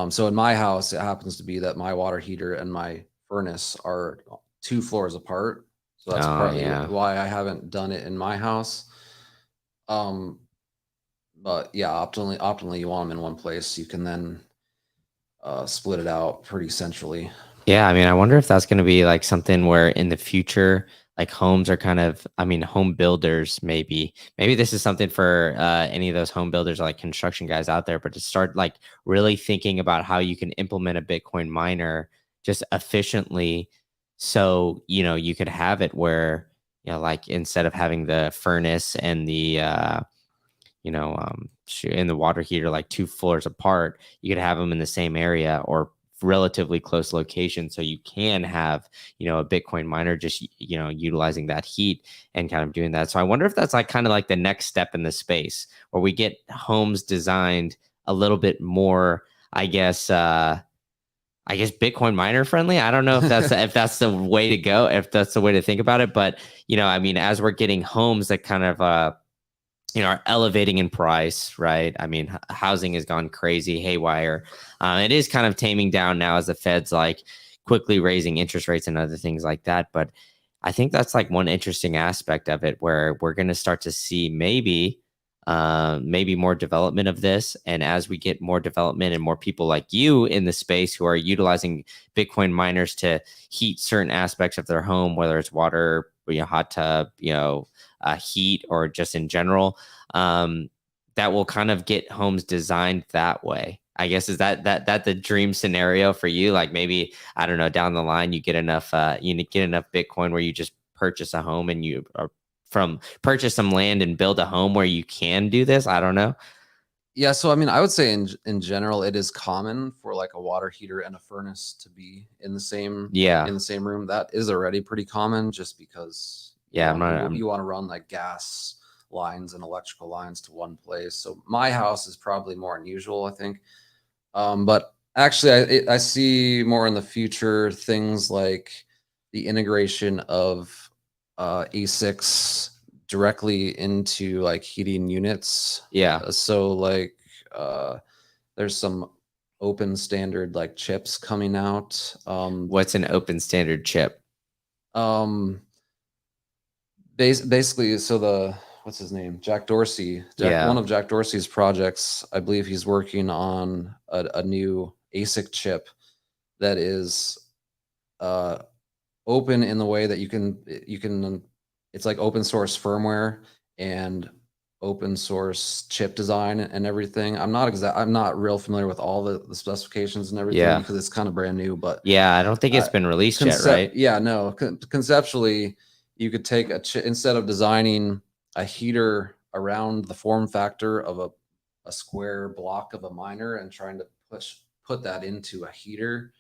So in my house, it happens to be that my water heater and my furnace are 2 floors apart. So that's partly why I haven't done it in my house. But yeah, optimally you want them in one place. You can then split it out pretty centrally. Yeah, I mean, I wonder if that's going to be like something where in the future, like homes are kind of, I mean, home builders, maybe this is something for any of those home builders or like construction guys out there, but to start like really thinking about how you can implement a Bitcoin miner just efficiently. So, you know, you could have it where, you know, like instead of having the furnace and the, in the water heater like 2 floors apart, you could have them in the same area or relatively close location, so you can have, you know, a Bitcoin miner just, you know, utilizing that heat and kind of doing that. So I wonder if that's like kind of like the next step in the space where we get homes designed a little bit more, I guess Bitcoin miner friendly. I don't know if that's if that's the way to go, if that's the way to think about it, but you know, I mean, as we're getting homes that kind of you know, are elevating in price, right? I mean, housing has gone crazy, haywire. It is kind of taming down now as the Fed's like quickly raising interest rates and other things like that. But I think that's like one interesting aspect of it where we're going to start to see maybe more development of this. And as we get more development and more people like you in the space who are utilizing Bitcoin miners to heat certain aspects of their home, whether it's water, you know, hot tub, you know, heat, or just in general, that will kind of get homes designed that way. I guess is that the dream scenario for you? Like maybe, I don't know, down the line you get enough Bitcoin where you just purchase a home and you purchase some land and build a home where you can do this. I don't know. Yeah, so I mean, I would say in general, it is common for like a water heater and a furnace to be in the same room. That is already pretty common, just because you want to run like gas lines and electrical lines to one place. So my house is probably more unusual, I think. But actually, I see more in the future things like the integration of ASICs directly into like heating units. Yeah. So like there's some open standard like chips coming out. What's an open standard chip? Basically, so what's his name? Jack Dorsey. One of Jack Dorsey's projects, I believe he's working on a new ASIC chip that is open in the way that you can it's like open source firmware and open source chip design and everything. I'm not real familiar with all the specifications and everything because it's kind of brand new, but I don't think it's been released yet, right? Yeah, no. Conceptually, you could take a chip instead of designing a heater around the form factor of a square block of a miner and trying to put that into a heater.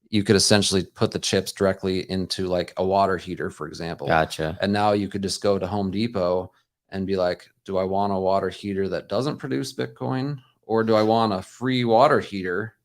You could essentially put the chips directly into like a water heater, for example. Gotcha. And now you could just go to Home Depot and be like, do I want a water heater that doesn't produce Bitcoin, or do I want a free water heater?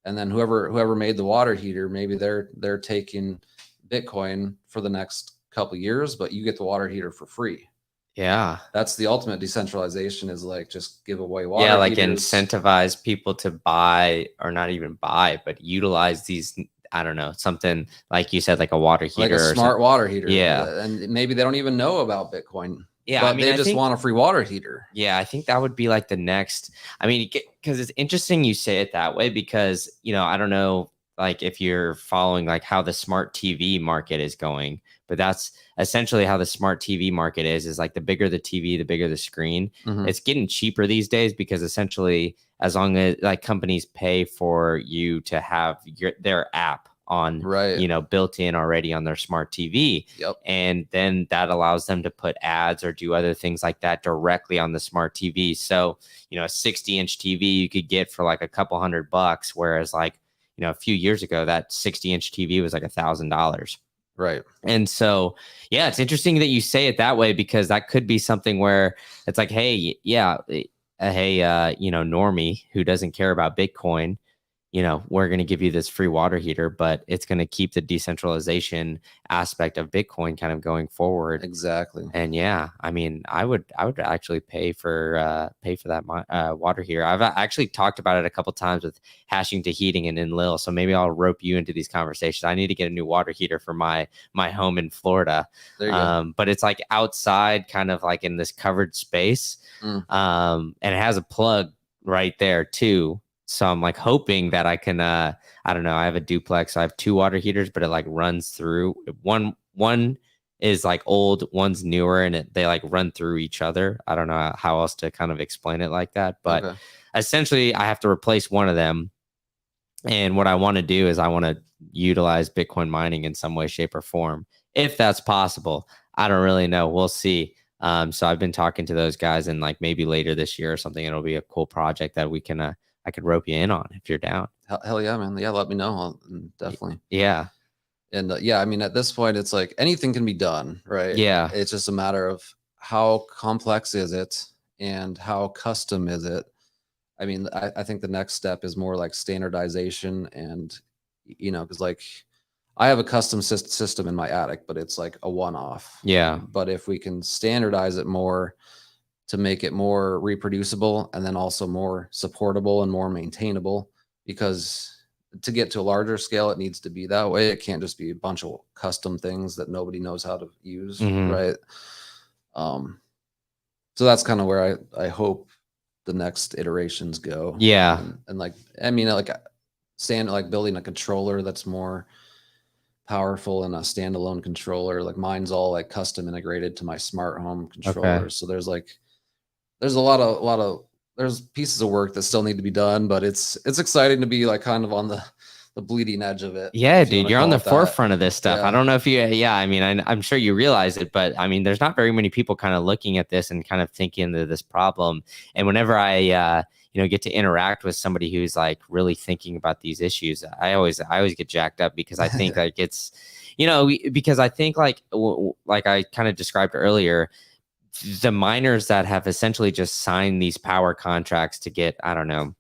And then whoever made the water heater, maybe they're taking Bitcoin for the next couple of years, but you get the water heater for free. Yeah. That's the ultimate decentralization, is like just give away water heaters. Like incentivize people to buy, or not even buy, but utilize these, I don't know, something like you said, like a water heater, like a smart water heater. Yeah. And maybe they don't even know about Bitcoin. Yeah. But they just want a free water heater. Yeah. I think that would be like the next, I mean, because it's interesting you say it that way, because, you know, I don't know, like if you're following like how the smart TV market is going, but that's essentially how the smart TV market is like the bigger the TV, the bigger the screen. It's getting cheaper these days because essentially as long as like companies pay for you to have their app on, built in already on their smart TV. And then that allows them to put ads or do other things like that directly on the smart TV. So, a 60-inch TV you could get for like a couple $100, whereas like, a few years ago, that 60-inch TV was like $1,000. Right. And so, yeah, it's interesting that you say it that way, because that could be something where it's like, hey, normie who doesn't care about Bitcoin, we're going to give you this free water heater, but it's going to keep the decentralization aspect of Bitcoin kind of going forward. Exactly. And yeah, I mean, I would actually pay for that water heater. I've actually talked about it a couple times with Hashing to Heating and Enlil. So maybe I'll rope you into these conversations. I need to get a new water heater for my home in Florida. There you go. But it's like outside, kind of like in this covered space. And it has a plug right there too. So I'm like hoping that I can, I don't know. I have a duplex. So I have 2 water heaters, but it like runs through one is like old, one's newer, and they like run through each other. I don't know how else to kind of explain it like that, but essentially I have to replace one of them. And what I want to do is I want to utilize Bitcoin mining in some way, shape, or form, if that's possible. I don't really know. We'll see. So I've been talking to those guys, and like maybe later this year or something, it'll be a cool project that we can, I could rope you in on if you're down. Hell yeah, man. Yeah, let me know. Definitely. Yeah. And I mean, at this point, it's like anything can be done, right? Yeah. It's just a matter of how complex is it and how custom is it. I mean, I think the next step is more like standardization, and because like I have a custom system in my attic, but it's like a one-off. Yeah. But if we can standardize it more to make it more reproducible, and then also more supportable and more maintainable, because to get to a larger scale, it needs to be that way. It can't just be a bunch of custom things that nobody knows how to use. Right. So that's kind of where I hope the next iterations go. Yeah. And like, I mean, like building a controller that's more powerful and a standalone controller. Like mine's all like custom integrated to my smart home controller. So there's a lot of there's pieces of work that still need to be done, but it's exciting to be like kind of on the bleeding edge of it. Yeah, dude, you're on the forefront of this stuff. Yeah. I don't know if I mean, I'm sure you realize it, but I mean, there's not very many people kind of looking at this and kind of thinking of this problem. And whenever I, get to interact with somebody who's like really thinking about these issues, I always get jacked up, because I think like it's, because I think like I kind of described earlier, the miners that have essentially just signed these power contracts to get, I don't know,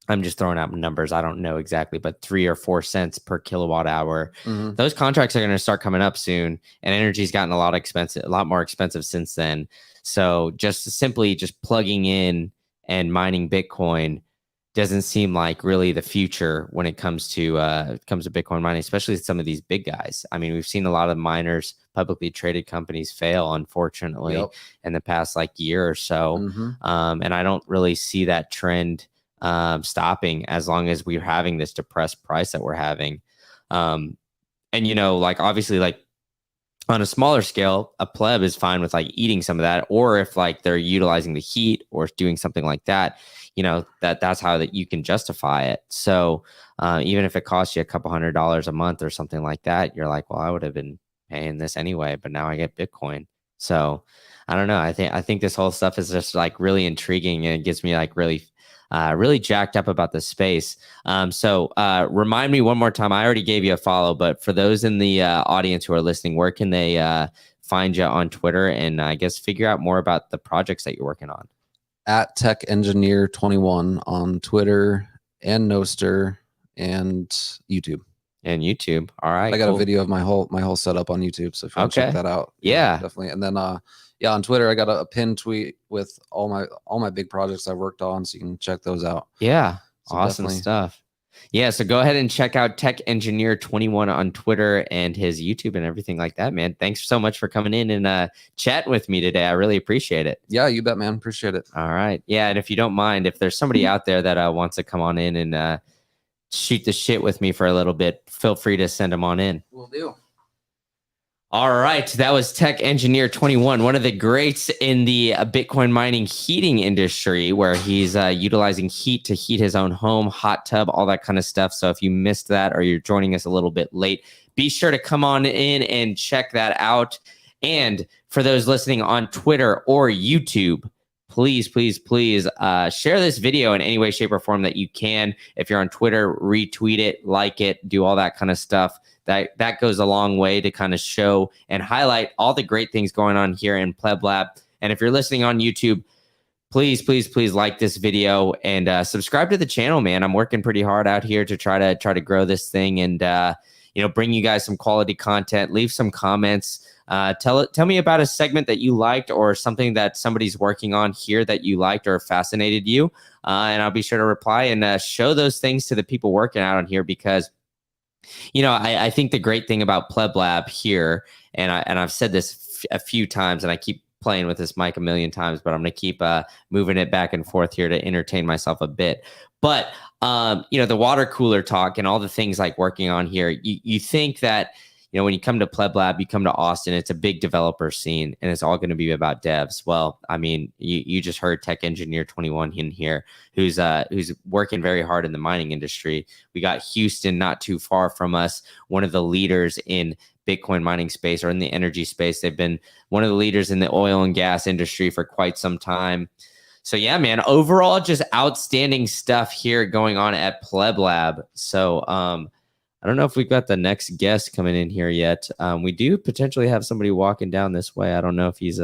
I'm just throwing out numbers, I don't know exactly, but 3 or 4 cents per kilowatt hour. Those contracts are going to start coming up soon, and energy's gotten a lot more expensive since then. So just simply plugging in and mining Bitcoin doesn't seem like really the future when it comes to Bitcoin mining, especially some of these big guys. I mean, we've seen a lot of miners, publicly traded companies, fail, unfortunately, in the past like year or so. And I don't really see that trend stopping as long as we're having this depressed price that we're having. And like obviously, like on a smaller scale, a pleb is fine with like eating some of that, or if like they're utilizing the heat or doing something like that, that's how that you can justify it. So even if it costs you a couple $100 a month or something like that, you're like, well, I would have been paying this anyway, but now I get Bitcoin. So I don't know. I think this whole stuff is just like really intriguing, and it gets me like really jacked up about the space. So remind me one more time. I already gave you a follow, but for those in the audience who are listening, where can they find you on Twitter, and I guess figure out more about the projects that you're working on? At Tech Engineer 21 on Twitter and Noster and YouTube. And YouTube. All right. I got a video of my whole setup on YouTube, so if you want to check that out, yeah, definitely. And then on Twitter, I got a pinned tweet with all my big projects I've worked on, so you can check those out. Yeah, so awesome stuff. Yeah, so go ahead and check out Tech Engineer 21 on Twitter and his YouTube and everything like that, man. Thanks so much for coming in and chatting with me today. I really appreciate it. Yeah, you bet, man. Appreciate it. All right. Yeah, and if you don't mind, if there's somebody out there that wants to come on in and shoot the shit with me for a little bit, feel free to send them on in. Will do. All right, that was Tech Engineer 21, one of the greats in the Bitcoin mining heating industry, where he's utilizing heat to heat his own home, hot tub, all that kind of stuff. So if you missed that or you're joining us a little bit late, be sure to come on in and check that out. And for those listening on Twitter or YouTube, please, please, please share this video in any way, shape, or form that you can. If you're on Twitter, retweet it, like it, do all that kind of stuff. That goes a long way to kind of show and highlight all the great things going on here in PlebLab. And if you're listening on YouTube, please, please, please like this video and subscribe to the channel, man. I'm working pretty hard out here to try to grow this thing and bring you guys some quality content. Leave some comments. Tell me about a segment that you liked or something that somebody's working on here that you liked or fascinated you, and I'll be sure to reply and show those things to the people working out on here, because I think the great thing about PlebLab here, and I've said this a few times, and I keep playing with this mic a million times, but I'm going to keep moving it back and forth here to entertain myself a bit. But the water cooler talk and all the things like working on here, you think that when you come to PlebLab, you come to Austin, it's a big developer scene and it's all going to be about devs. Well, I mean, you just heard Tech Engineer 21 in here, who's working very hard in the mining industry. We got Houston not too far from us, one of the leaders in Bitcoin mining space or in the energy space. They've been one of the leaders in the oil and gas industry for quite some time. So yeah, man, overall, just outstanding stuff here going on at PlebLab. So, I don't know if we've got the next guest coming in here yet. We do potentially have somebody walking down this way. I don't know if he's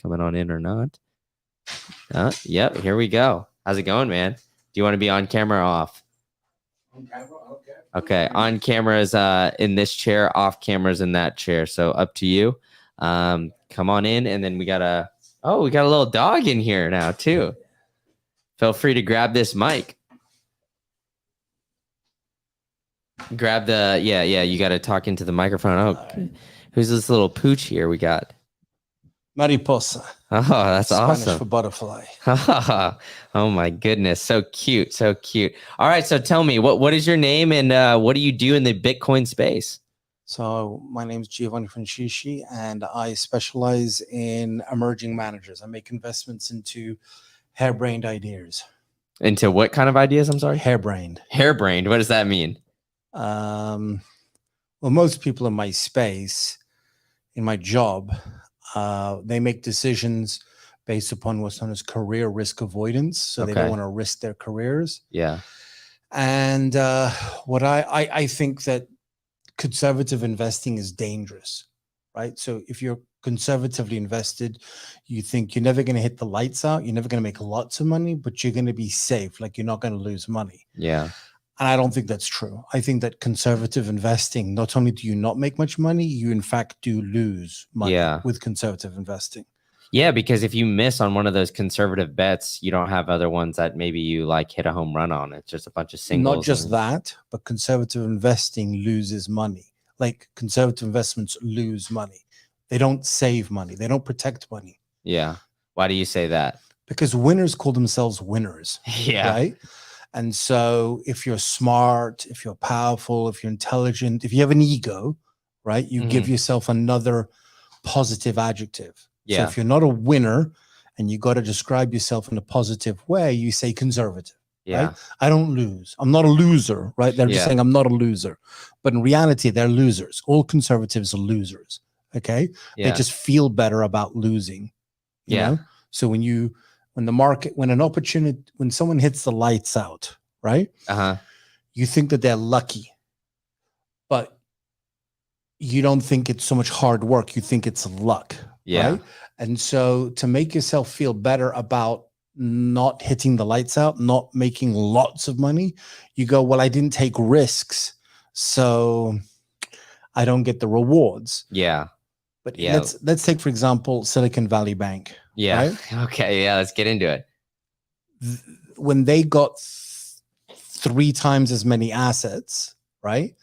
coming on in or not. Yep, here we go. How's it going, man? Do you want to be on camera or off? On camera, okay. Okay, on camera is in this chair, off camera is in that chair. So up to you. Come on in, and then we got a little dog in here now too. Feel free to grab this mic. Grab the you got to talk into the microphone. Oh, who's this little pooch here we got? Mariposa. Oh, that's Spanish awesome. for butterfly. Oh my goodness, so cute, so cute. All right, so tell me, what is your name and what do you do in the Bitcoin space? So my name is Giovanni Francisci, and I specialize in emerging managers. I make investments into harebrained ideas. Into what kind of ideas? I'm sorry. Harebrained. Harebrained. What does that mean? Well, most people in my space, in my job, they make decisions based upon what's known as career risk avoidance. So they don't want to risk their careers. Yeah. And what I think that conservative investing is dangerous, right? So if you're conservatively invested, you think you're never going to hit the lights out. You're never going to make lots of money, but you're going to be safe. Like you're not going to lose money. Yeah. And I don't think that's true. I think that conservative investing, not only do you not make much money, you in fact do lose money with conservative investing. Yeah, because if you miss on one of those conservative bets, you don't have other ones that maybe you like hit a home run on. It's just a bunch of singles. Not just that, but conservative investing loses money. Like conservative investments lose money. They don't save money. They don't protect money. Yeah. Why do you say that? Because winners call themselves winners. Yeah. Right? And so if you're smart, if you're powerful, if you're intelligent, if you have an ego, right, you give yourself another positive adjective. Yeah. So if you're not a winner and you got to describe yourself in a positive way, you say conservative. Yeah. Right? I don't lose. I'm not a loser, right? They're just saying I'm not a loser. But in reality, they're losers. All conservatives are losers. Okay. Yeah. They just feel better about losing. You know? So when someone hits the lights out, right? You think that they're lucky, but you don't think it's so much hard work. You think it's luck. Yeah. Right? And so to make yourself feel better about not hitting the lights out, not making lots of money, you go, well, I didn't take risks, so I don't get the rewards. Yeah. But let's take, for example, Silicon Valley Bank. Yeah. Right? Okay. Yeah. Let's get into it. When they got 3 times as many assets, right?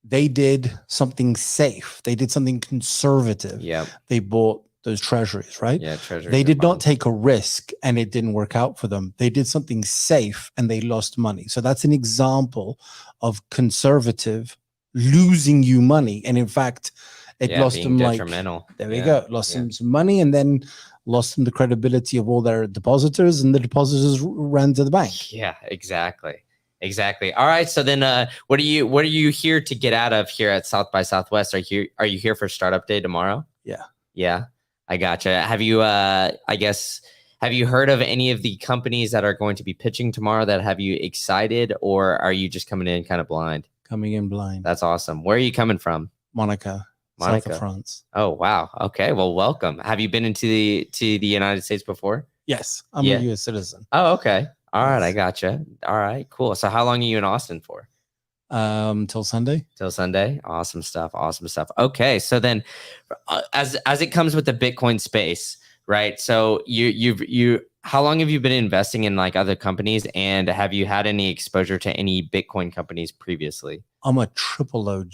They did something safe. They did something conservative. Yeah. They bought those treasuries, right? Yeah, treasuries. They did not take a risk and it didn't work out for them. They did something safe and they lost money. So that's an example of conservative losing you money. And in fact, it lost them detrimental. There we go. Lost them some money and then lost them the credibility of all their depositors, and the depositors ran to the bank. Yeah, exactly. Exactly. All right. So then what are you here to get out of here at South by Southwest? Are you here for Startup Day tomorrow? Yeah. Yeah. I gotcha. Have you have you heard of any of the companies that are going to be pitching tomorrow that have you excited, or are you just coming in kind of blind? Coming in blind. That's awesome. Where are you coming from? Monaco. South of France. Oh, wow. Okay. Well, welcome. Have you been into the United States before? Yes. I'm a U.S. citizen. Oh, okay. All right. I gotcha. All right. Cool. So how long are you in Austin for? Till Sunday. Till Sunday. Awesome stuff. Awesome stuff. Okay. So then as it comes with the Bitcoin space, right? So you how long have you been investing in like other companies, and have you had any exposure to any Bitcoin companies previously? I'm a triple OG.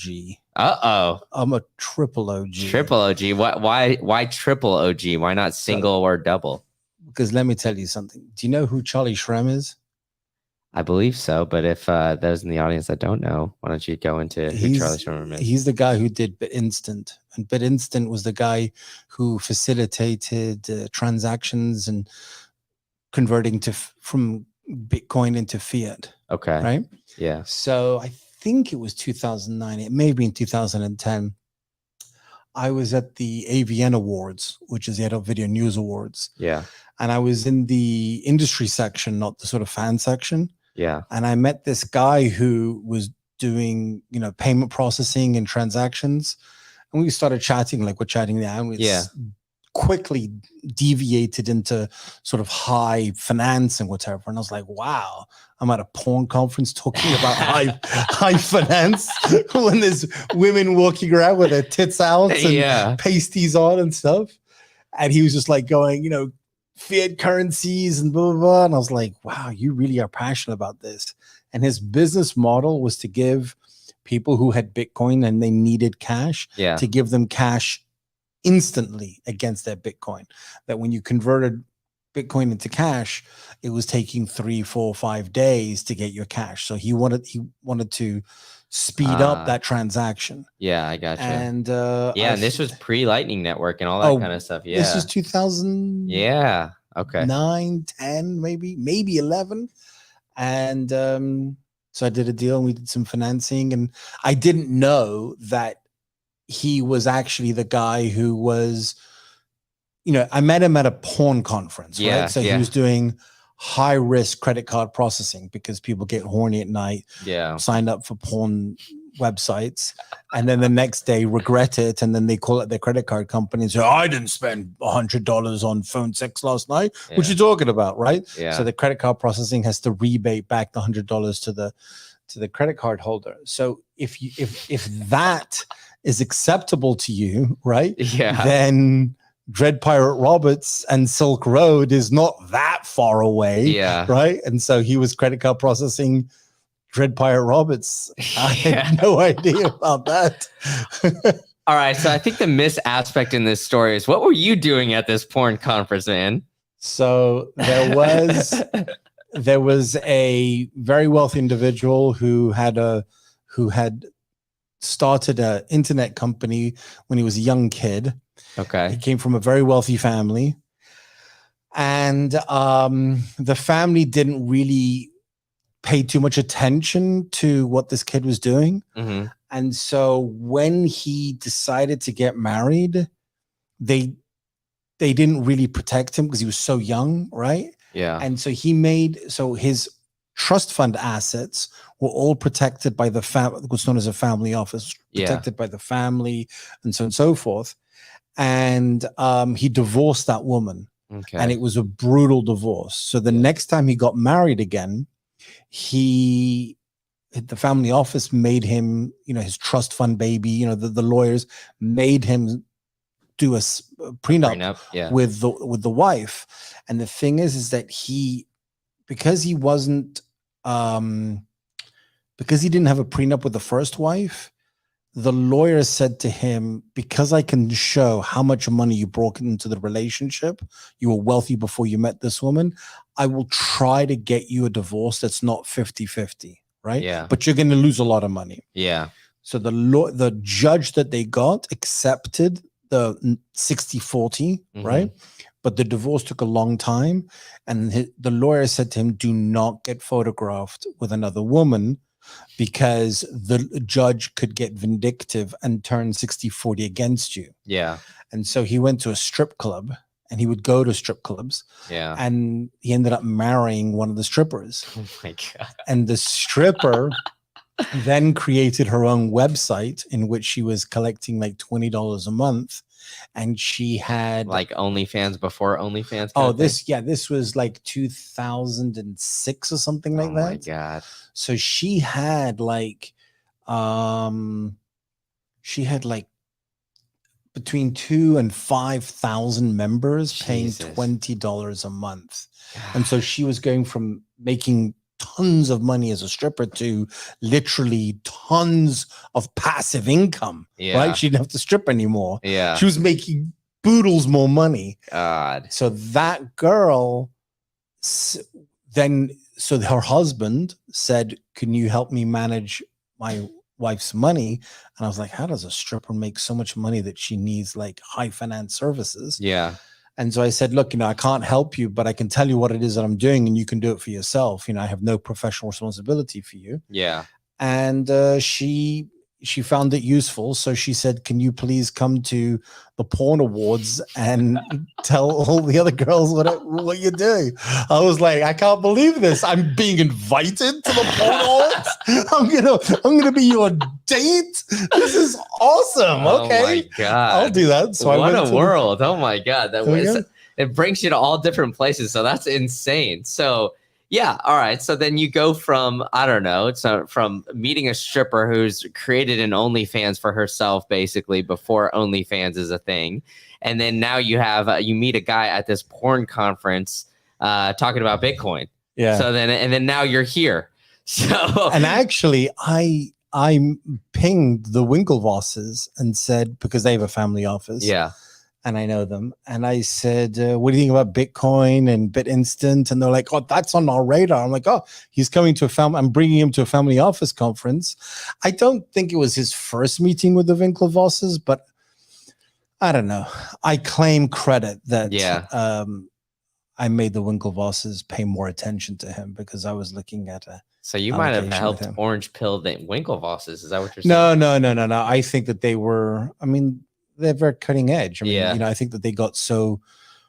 I'm a triple OG. Triple OG. Why triple OG? Why not single or double? Because let me tell you something. Do you know who Charlie Shrem is? I believe so, but if those in the audience that don't know, why don't you go into who Charlie Shrem is? He's the guy who did BitInstant, and BitInstant was the guy who facilitated transactions and converting from Bitcoin into fiat. Okay. Right? Yeah. So I think it was 2009. It may be in 2010. I was at the AVN Awards, which is the Adult Video News Awards. Yeah. And I was in the industry section, not the sort of fan section. Yeah. And I met this guy who was doing, payment processing and transactions. And we started chatting like we're chatting now. And it's quickly deviated into sort of high finance and whatever. And I was like, wow, I'm at a porn conference talking about high finance when there's women walking around with their tits out and pasties on and stuff. And he was just like going, fiat currencies and blah, blah, blah. And I was like, wow, you really are passionate about this. And his business model was to give people who had Bitcoin and they needed cash to give them cash instantly against their Bitcoin. That when you converted Bitcoin into cash, it was taking 3, 4, 5 days to get your cash. So he wanted to speed up that transaction. Yeah, I got you. And and this was pre-Lightning Network and all that kind of stuff. Yeah, this was 2000. Yeah. Okay. 9, 10, maybe 11, and so I did a deal and we did some financing, and I didn't know that he was actually the guy who was, I met him at a porn conference, right? So he was doing high risk credit card processing because people get horny at night, signed up for porn websites, and then the next day regret it, and then they call it their credit card company and say, I didn't spend $100 on phone sex last night. What you talking about, right? So the credit card processing has to rebate back the $100 to the credit card holder. So if that is acceptable to you, right? Then Dread Pirate Roberts and Silk Road is not that far away, right? And so he was credit card processing Dread Pirate Roberts. I had no idea about that. All right, so I think the miss aspect in this story is, what were you doing at this porn conference, man? So there was a very wealthy individual who had started an internet company when he was a young kid. Okay. He came from a very wealthy family, and the family didn't really pay too much attention to what this kid was doing. Mm-hmm. And so when he decided to get married, they didn't really protect him because he was so young, right? Yeah. And so his trust fund assets were all protected by what's known as a family office, protected by the family, and so on and so forth. And he divorced that woman. Okay. And it was a brutal divorce. So the next time he got married again, the family office made him, his trust fund baby, the lawyers made him do a prenup with the wife. And the thing is that because he didn't have a prenup with the first wife, the lawyer said to him, because I can show how much money you brought into the relationship, you were wealthy before you met this woman, I will try to get you a divorce that's not 50-50, right? Yeah. But you're going to lose a lot of money. Yeah. So the judge that they got accepted the 60-40, right? But the divorce took a long time. And the lawyer said to him, do not get photographed with another woman, because the judge could get vindictive and turn 60-40 against you. Yeah. And so he went to a strip club, and he would go to strip clubs. Yeah. And he ended up marrying one of the strippers. Oh my God. And the stripper then created her own website in which she was collecting like $20 a month. And she had like OnlyFans before OnlyFans. Oh, this was like 2006 or something like that. Oh my God. So she had like between 2,000 and 5,000 members paying $20 a month. God. And so she was going from making tons of money as a stripper to literally tons of passive income. Yeah. Right? She didn't have to strip anymore. Yeah. She was making boodles more money. God. So that girl then, so her husband said, can you help me manage my wife's money? And I was like, how does a stripper make so much money that she needs like high finance services? Yeah. And so I said, look, I can't help you, but I can tell you what it is that I'm doing, and you can do it for yourself. I have no professional responsibility for you. Yeah. And she found it useful. So she said, can you please come to the porn awards and tell all the other girls what you're doing? I was like, I can't believe this. I'm being invited to the porn awards. I'm gonna be your date. This is awesome. Okay. Oh my God. I'll do that. So what a world. Oh my God. It brings you to all different places. So that's insane. So yeah. All right. So then you go from, I don't know, from meeting a stripper who's created an OnlyFans for herself, basically before OnlyFans is a thing. And then now you have, you meet a guy at this porn conference talking about Bitcoin. Yeah. So then now you're here. So, and actually I pinged the Winklevosses and said, because they have a family office. Yeah. And I know them. And I said, what do you think about Bitcoin and BitInstant? And they're like, oh, that's on our radar. I'm like, oh, he's coming to I'm bringing him to a family office conference. I don't think it was his first meeting with the Winklevosses, but I don't know. I claim credit that I made the Winklevosses pay more attention to him, because I was looking at so you might have helped orange pill the Winklevosses. Is that what you're saying? No. I think that they were, they're very cutting edge. I think that they got so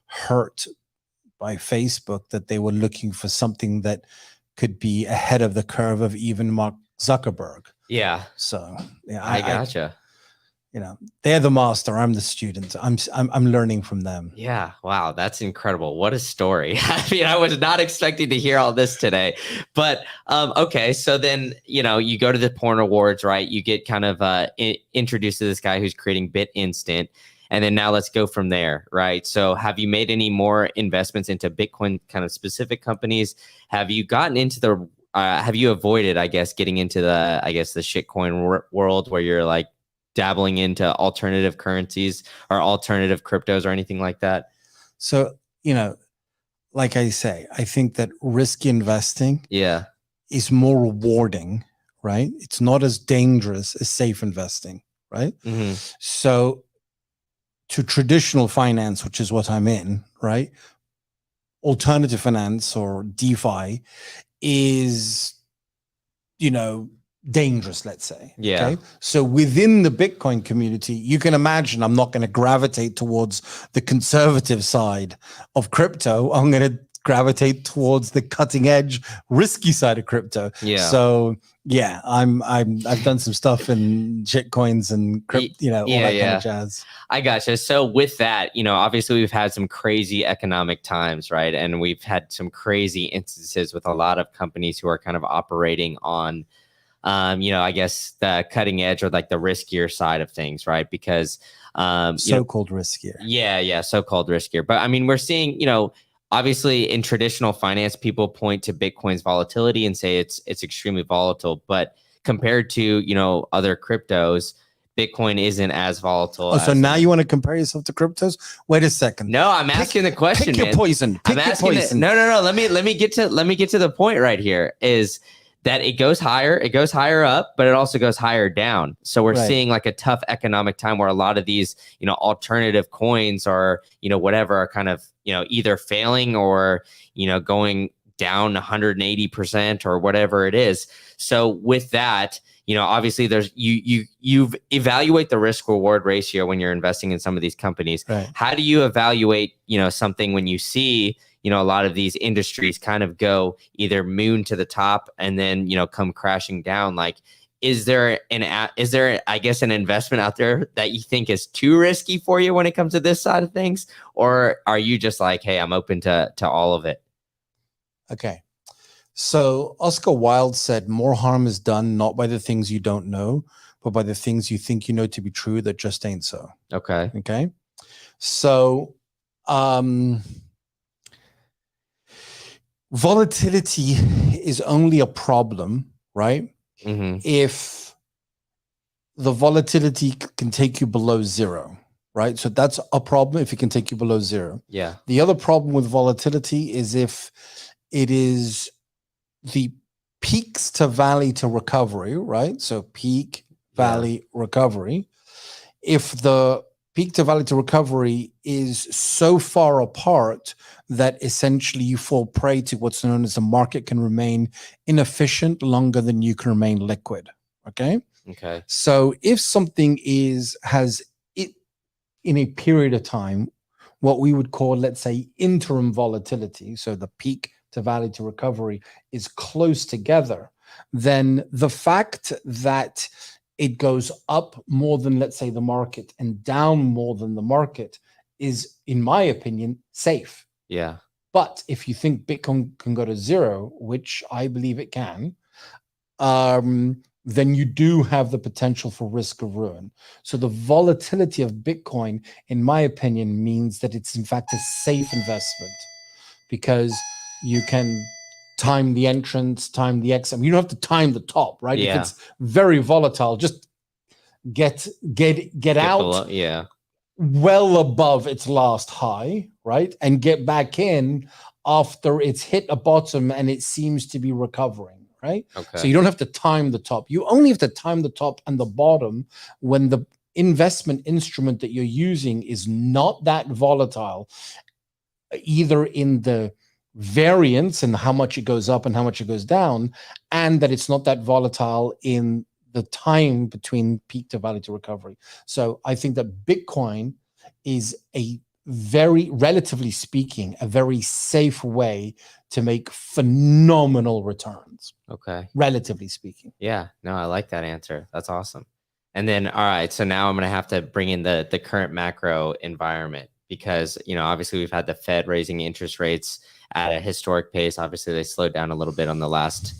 hurt by Facebook that they were looking for something that could be ahead of the curve of even Mark Zuckerberg. Yeah. So yeah, I gotcha. They're the master. I'm the student. I'm learning from them. Yeah. Wow. That's incredible. What a story. I was not expecting to hear all this today, but okay. So then, you go to the porn awards, right? You get kind of introduced to this guy who's creating BitInstant. And then now let's go from there, right? So have you made any more investments into Bitcoin kind of specific companies? Have you gotten into have you avoided, I guess, getting into the shitcoin world where you're like, dabbling into alternative currencies or alternative cryptos or anything like that? So, like I say, I think that risky investing is more rewarding, right? It's not as dangerous as safe investing, right? Mm-hmm. So to traditional finance, which is what I'm in, right? Alternative finance or DeFi is, dangerous, let's say. Yeah. Okay? So within the Bitcoin community, you can imagine I'm not going to gravitate towards the conservative side of crypto. I'm going to gravitate towards the cutting edge, risky side of crypto. Yeah. So yeah, I've done some stuff in shitcoins and crypto, all that kind of jazz. I gotcha. So with that, obviously we've had some crazy economic times, right? And we've had some crazy instances with a lot of companies who are kind of operating on I guess the cutting edge or like the riskier side of things, right? Because so-called riskier. Yeah, so-called riskier. But we're seeing, obviously in traditional finance, people point to Bitcoin's volatility and say it's extremely volatile. But compared to, other cryptos, Bitcoin isn't as volatile. Oh, so now you want to compare yourself to cryptos? Wait a second. No, I'm asking the question. Pick your poison. I'm asking. No. Let me get to the point right here. Is that it goes higher up, but it also goes higher down. So we're seeing like a tough economic time where a lot of these, alternative coins or, whatever are kind of, either failing or, going down 180% or whatever it is. So with that, obviously there's you evaluate the risk reward ratio when you're investing in some of these companies. Right. How do you evaluate, something when you see, a lot of these industries kind of go either moon to the top and then, come crashing down? Like, is there I guess an investment out there that you think is too risky for you when it comes to this side of things? Or are you just like, hey, I'm open to all of it? Okay. So Oscar Wilde said, more harm is done not by the things you don't know, but by the things you think you know to be true that just ain't so. Okay. Okay. So volatility is only a problem, right? Mm-hmm. If the volatility can take you below zero, right? So that's a problem if it can take you below zero. Yeah. The other problem with volatility is if it is the peaks to valley to recovery, right? So peak, valley, recovery. If the peak to valley to recovery is so far apart that essentially you fall prey to what's known as the market can remain inefficient longer than you can remain liquid. Okay. Okay. So if something has it in a period of time, what we would call, let's say, interim volatility, so the peak to valley to recovery is close together, then the fact that it goes up more than, let's say, the market and down more than the market is, in my opinion, safe. Yeah. But if you think Bitcoin can go to zero, which I believe it can, then you do have the potential for risk of ruin. So the volatility of Bitcoin, in my opinion, means that it's in fact a safe investment because you can time the entrance, time the exit. You don't have to time the top, right? Yeah. If it's very volatile, just get out below, well above its last high, right? And get back in after it's hit a bottom and it seems to be recovering, right? Okay. So you don't have to time the top. You only have to time the top and the bottom when the investment instrument that you're using is not that volatile, either in the variance and how much it goes up and how much it goes down, and that it's not that volatile in the time between peak to valley to recovery. So I think that Bitcoin is a very, relatively speaking, a very safe way to make phenomenal returns. Okay. Relatively speaking. Yeah. No, I like that answer. That's awesome. And then, all right, so now I'm going to have to bring in the current macro environment because, obviously we've had the Fed raising interest rates at a historic pace. Obviously they slowed down a little bit on the last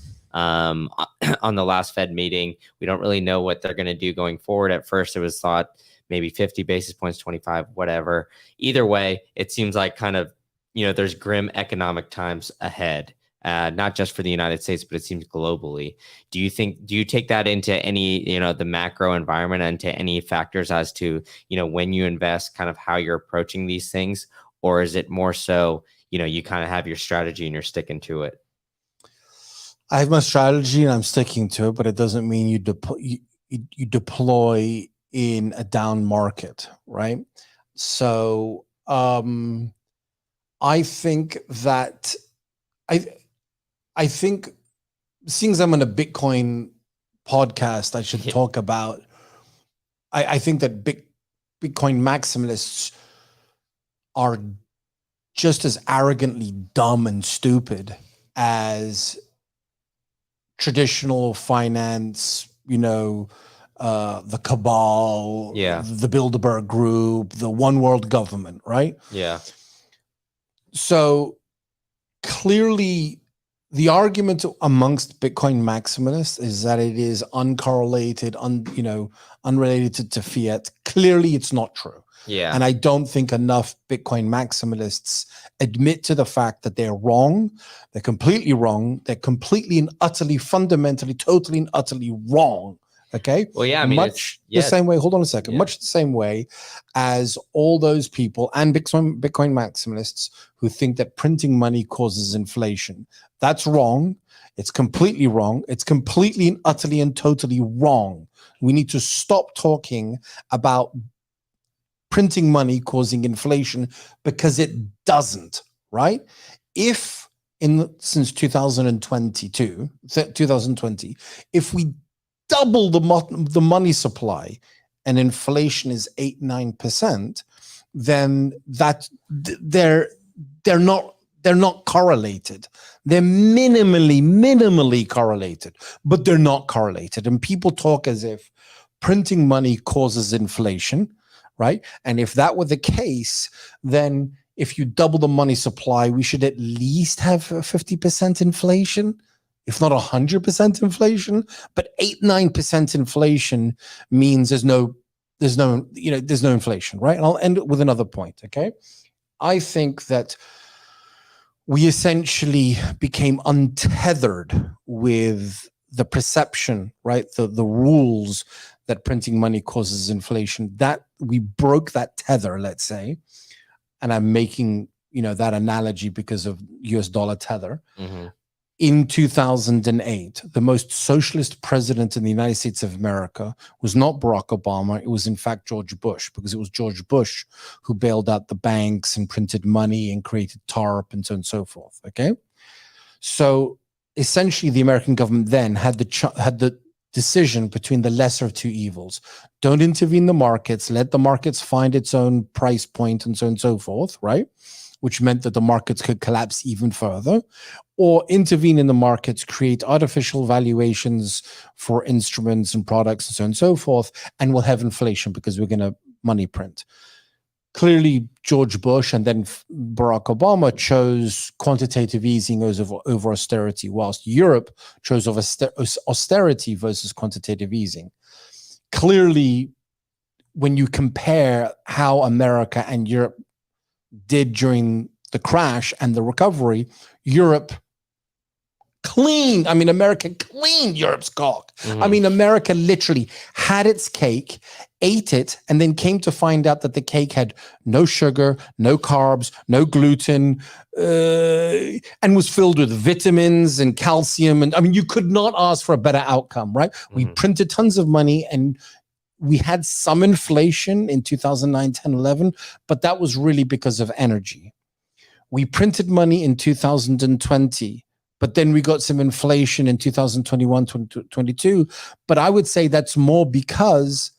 Fed meeting. We don't really know what they're going to do going forward. At first it was thought maybe 50 basis points, 25, whatever. Either way, it seems like kind of, there's grim economic times ahead. Not just for the United States, but it seems globally. Do you take that into any, the macro environment and to any factors as to, when you invest, kind of how you're approaching these things? Or is it more so, you kind of have your strategy and you're sticking to it? I have my strategy and I'm sticking to it, but it doesn't mean you deploy in a down market, right? So I think that I think, seeing as I'm on a Bitcoin podcast, I should talk about, I think that Bitcoin maximalists are just as arrogantly dumb and stupid as traditional finance, the cabal, the Bilderberg Group, the one world government, right? Yeah. So clearly, the argument amongst Bitcoin maximalists is that it is uncorrelated, unrelated to fiat. Clearly, it's not true. Yeah. And I don't think enough Bitcoin maximalists admit to the fact that they're wrong. They're completely wrong. They're completely and utterly, fundamentally, totally and utterly wrong Okay. Well, yeah, I mean, much the same way. Hold on a second. Yeah. Much the same way as all those people and Bitcoin maximalists who think that printing money causes inflation. That's wrong. It's completely wrong. It's completely and utterly and totally wrong. We need to stop talking about printing money causing inflation, because it doesn't, right? If since 2020, if we double the money supply and inflation is 8-9%, then they're not correlated. They're minimally correlated, but they're not correlated. And people talk as if printing money causes inflation, right? And if that were the case, then if you double the money supply, we should at least have 50% inflation, if not 100% inflation. But 8-9% inflation means there's no inflation, right? And I'll end it with another point. Okay, I think that we essentially became untethered with the perception, right? The rules that printing money causes inflation. That we broke that tether, let's say. And I'm making, that analogy because of US dollar tether. Mm-hmm. In 2008, the most socialist president in the United States of America was not Barack Obama. It was, in fact, George Bush, because it was George Bush who bailed out the banks and printed money and created TARP and so on and so forth. Okay. So essentially, the American government then had the decision between the lesser of two evils. Don't intervene in the markets, let the markets find its own price point and so on and so forth, right? Which meant that the markets could collapse even further, or intervene in the markets, create artificial valuations for instruments and products and so on and so forth, and we'll have inflation because we're going to money print. Clearly, George Bush and then Barack Obama chose quantitative easing over austerity, whilst Europe chose austerity versus quantitative easing. Clearly, when you compare how America and Europe did during the crash and the recovery, America cleaned Europe's cock. Mm-hmm. America literally had its cake, ate it, and then came to find out that the cake had no sugar, no carbs, no gluten, and was filled with vitamins and calcium. And you could not ask for a better outcome, right? Mm-hmm. We printed tons of money, and we had some inflation in 2009, 10, 11, but that was really because of energy. We printed money in 2020. But then we got some inflation in 2021, 2022. But I would say that's more because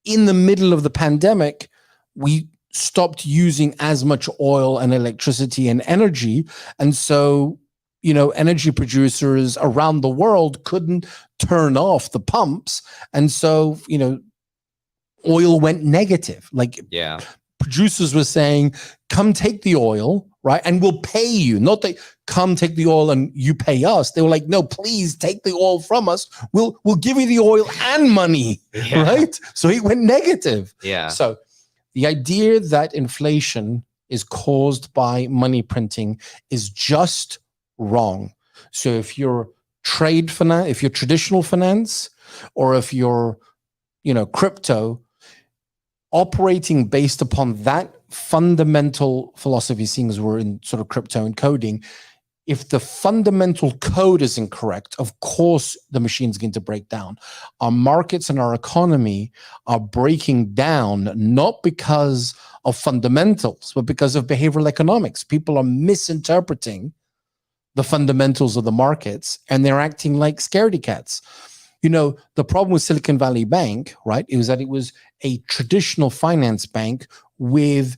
in the middle of the pandemic, we stopped using as much oil and electricity and energy. And so, energy producers around the world couldn't turn off the pumps. And so, oil went negative. Producers were saying, come take the oil, right? And we'll pay you. Not that come take the oil and you pay us. They were like, no, please take the oil from us. We'll give you the oil and money, right? So it went negative. Yeah. So the idea that inflation is caused by money printing is just wrong. So if you're if you're traditional finance, or if you're, crypto, operating based upon that fundamental philosophy, seeing as we're in sort of crypto and coding, if the fundamental code is incorrect, of course the machine's going to break down. Our markets and our economy are breaking down, not because of fundamentals, but because of behavioral economics. People are misinterpreting the fundamentals of the markets, and they're acting like scaredy cats. The problem with Silicon Valley Bank, right, it was that it was a traditional finance bank with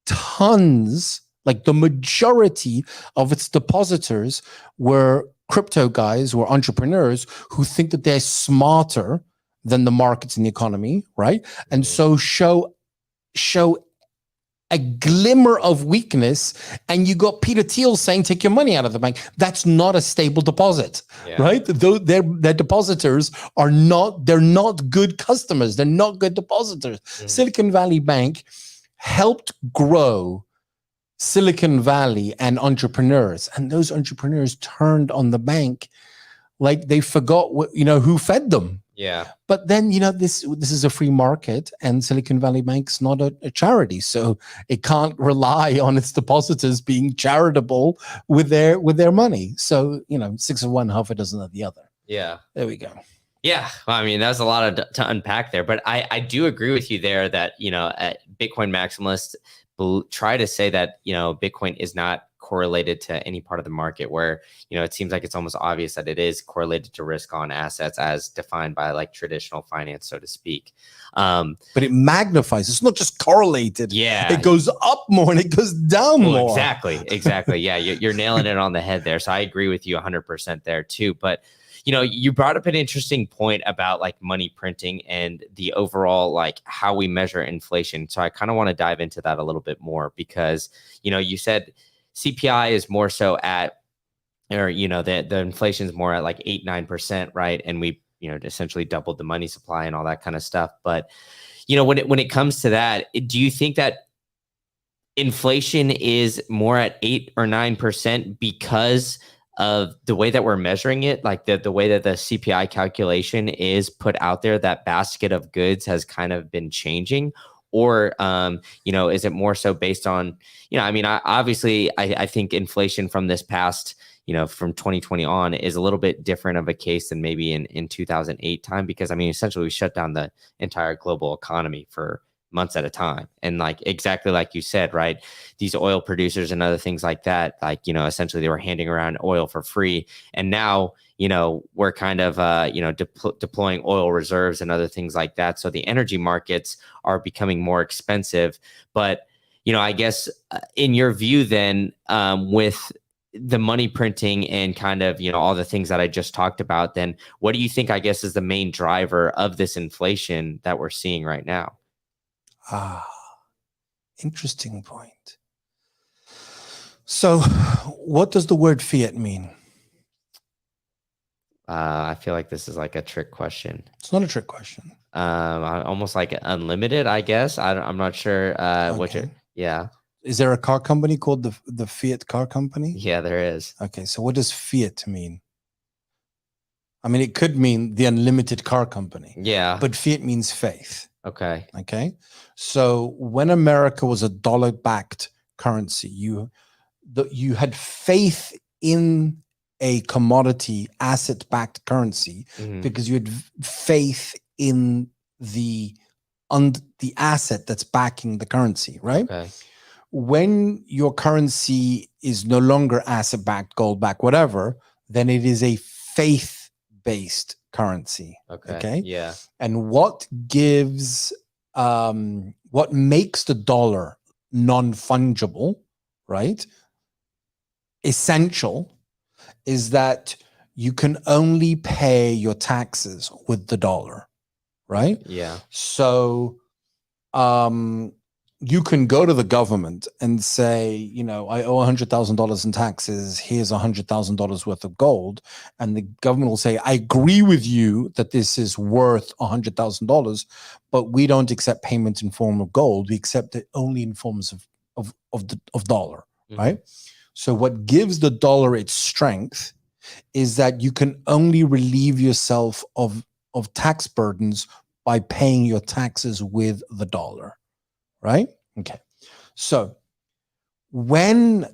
tons, like the majority of its depositors were crypto guys, were entrepreneurs who think that they're smarter than the markets and the economy, right? And so show a glimmer of weakness, and you got Peter Thiel saying, take your money out of the bank. That's not a stable deposit, right? Though their depositors they're not good customers. They're not good depositors. Mm-hmm. Silicon Valley Bank helped grow Silicon Valley and entrepreneurs, and those entrepreneurs turned on the bank like they forgot who fed them. Yeah. But then, this is a free market, and Silicon Valley Bank's not a charity, so it can't rely on its depositors being charitable with their money. So, 6 of one, half a dozen of the other. Yeah. There we go. Yeah. Well, I mean, that's a lot to unpack there, but I do agree with you there that, Bitcoin maximalists try to say that, Bitcoin is not correlated to any part of the market, where, it seems like it's almost obvious that it is correlated to risk on assets as defined by like traditional finance, so to speak. But it magnifies. It's not just correlated. Yeah. It goes up more and it goes down more. Exactly. Yeah. You're nailing it on the head there. So I agree with you 100% there too. But you brought up an interesting point about like money printing and the overall, like how we measure inflation. So I kind of want to dive into that a little bit more, because, you said CPI is more so at, or, the inflation is more at like 8-9%, right? And we, essentially doubled the money supply and all that kind of stuff. But, when it comes to that, do you think that inflation is more at 8 or 9% because of the way that we're measuring it, like the way that the CPI calculation is put out there, that basket of goods has kind of been changing? Or, is it more so based on, I think inflation from this past, from 2020 on is a little bit different of a case than maybe in 2008 time, because essentially we shut down the entire global economy for months at a time. And like, exactly like you said, right, these oil producers and other things like that, like, essentially they were handing around oil for free. And now, we're kind of, deploying oil reserves and other things like that. So the energy markets are becoming more expensive. But, I guess in your view then, with the money printing and kind of, all the things that I just talked about, then what do you think, I guess, is the main driver of this inflation that we're seeing right now? Interesting point. So what does the word fiat mean? I feel like this is like a trick question. It's not a trick question. Almost like unlimited, I guess. I'm not sure. Yeah. Is there a car company called the Fiat car company? Yeah, there is. Okay, so what does fiat mean? It could mean the unlimited car company. Yeah. But fiat means faith. Okay. Okay. So when America was a dollar-backed currency, you had faith in a commodity asset-backed currency, because you had faith in the asset that's backing the currency, right? Okay. When your currency is no longer asset-backed, gold-backed, whatever, then it is a faith-based currency. Okay. Yeah. And what makes the dollar non-fungible, right? Essential, is that you can only pay your taxes with the dollar, right? Yeah. So, you can go to the government and say, I owe $100,000 in taxes. Here's $100,000 worth of gold. And the government will say, I agree with you that this is worth $100,000, but we don't accept payment in form of gold. We accept it only in forms of dollar, right? So what gives the dollar its strength is that you can only relieve yourself of tax burdens by paying your taxes with the dollar. Right? Okay. So when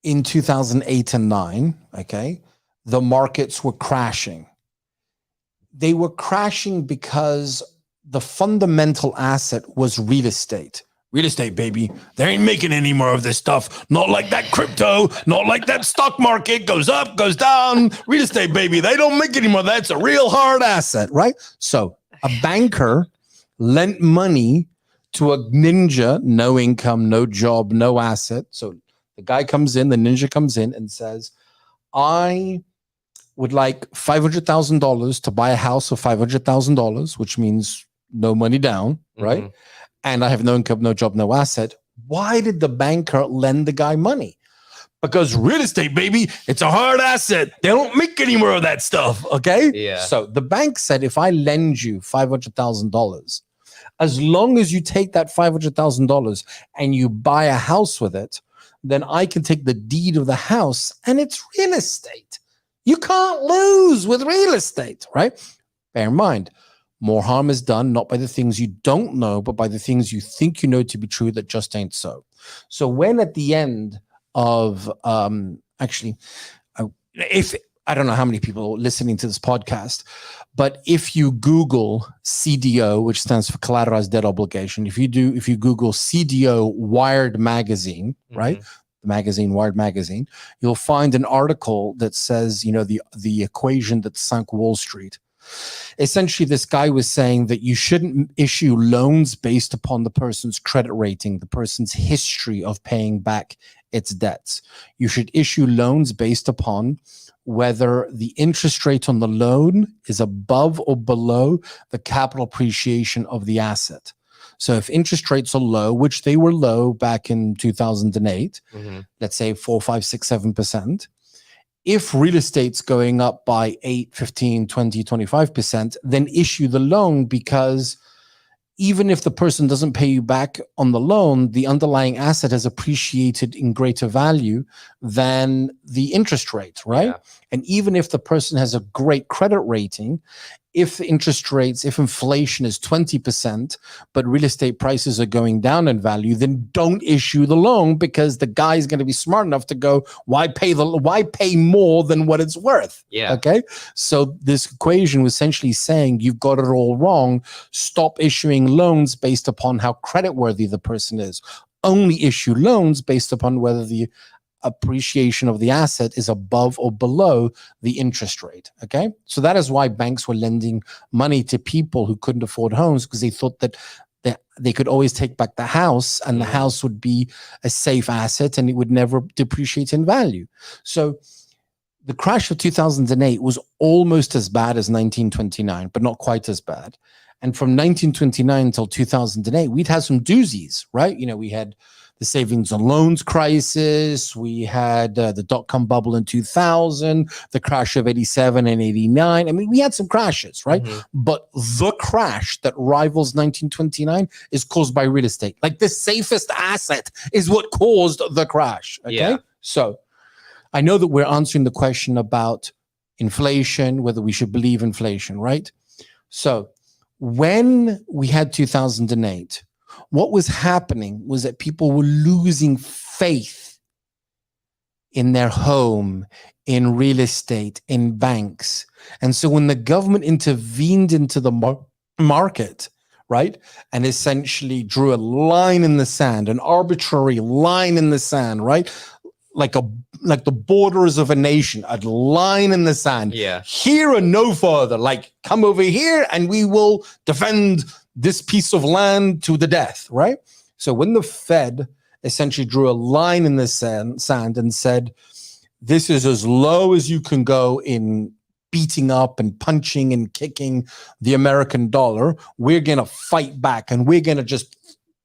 in 2008 and 9, okay, the markets were crashing, they were crashing because the fundamental asset was real estate. Real estate, baby. They ain't making any more of this stuff. Not like that crypto, not like that stock market goes up, goes down. Real estate, baby. They don't make any more of that. It's a real hard asset, right? So a banker lent money to a ninja, no income, no job, no asset. So the guy comes in, the ninja comes in and says, I would like $500,000 to buy a house for $500,000, which means no money down, right? And I have no income, no job, no asset. Why did the banker lend the guy money? Because real estate, baby, it's a hard asset. They don't make any more of that stuff, okay? Yeah. So the bank said, if I lend you $500,000, as long as you take that $500,000 and you buy a house with it, then I can take the deed of the house and it's real estate. You can't lose with real estate, right? Bear in mind, more harm is done not by the things you don't know, but by the things you think you know to be true that just ain't so. So when at the end of if I don't know how many people are listening to this podcast, but if you Google CDO, which stands for collateralized debt obligation, if you Google CDO Wired magazine, right? The magazine, Wired magazine, you'll find an article that says, the equation that sunk Wall Street. Essentially, this guy was saying that you shouldn't issue loans based upon the person's credit rating, the person's history of paying back its debts. You should issue loans based upon whether the interest rate on the loan is above or below the capital appreciation of the asset. So if interest rates are low, which they were low back in 2008, let's say 4, 5, 6, 7%, if real estate's going up by 8, 15, 20, 25%, then issue the loan, because even if the person doesn't pay you back on the loan, the underlying asset has appreciated in greater value than the interest rate, right? Yeah. And even if the person has a great credit rating, if inflation is 20%, but real estate prices are going down in value, then don't issue the loan, because the guy is going to be smart enough to go, why pay more than what it's worth? Yeah. Okay. So this equation was essentially saying you've got it all wrong. Stop issuing loans based upon how creditworthy the person is. Only issue loans based upon whether the appreciation of the asset is above or below the interest rate. Okay. So that is why banks were lending money to people who couldn't afford homes, because they thought that they could always take back the house, and the house would be a safe asset and it would never depreciate in value. So the crash of 2008 was almost as bad as 1929, but not quite as bad. And from 1929 until 2008, we'd had some doozies, right? We had the savings and loans crisis. We had the dot-com bubble in 2000, the crash of 87 and 89. I mean, we had some crashes, right? But the crash that rivals 1929 is caused by real estate. Like, the safest asset is what caused the crash, okay? Yeah. So I know that we're answering the question about inflation, whether we should believe inflation, right? So when we had 2008, what was happening was that people were losing faith in their home, in real estate, in banks. And so when the government intervened into the market, right, and essentially drew a line in the sand, an arbitrary line in the sand, right, like the borders of a nation, a line in the sand. Yeah. Here and no further. Like, come over here and we will defend this piece of land to the death, right? So when the Fed essentially drew a line in the sand and said, this is as low as you can go in beating up and punching and kicking the American dollar, we're going to fight back and we're going to just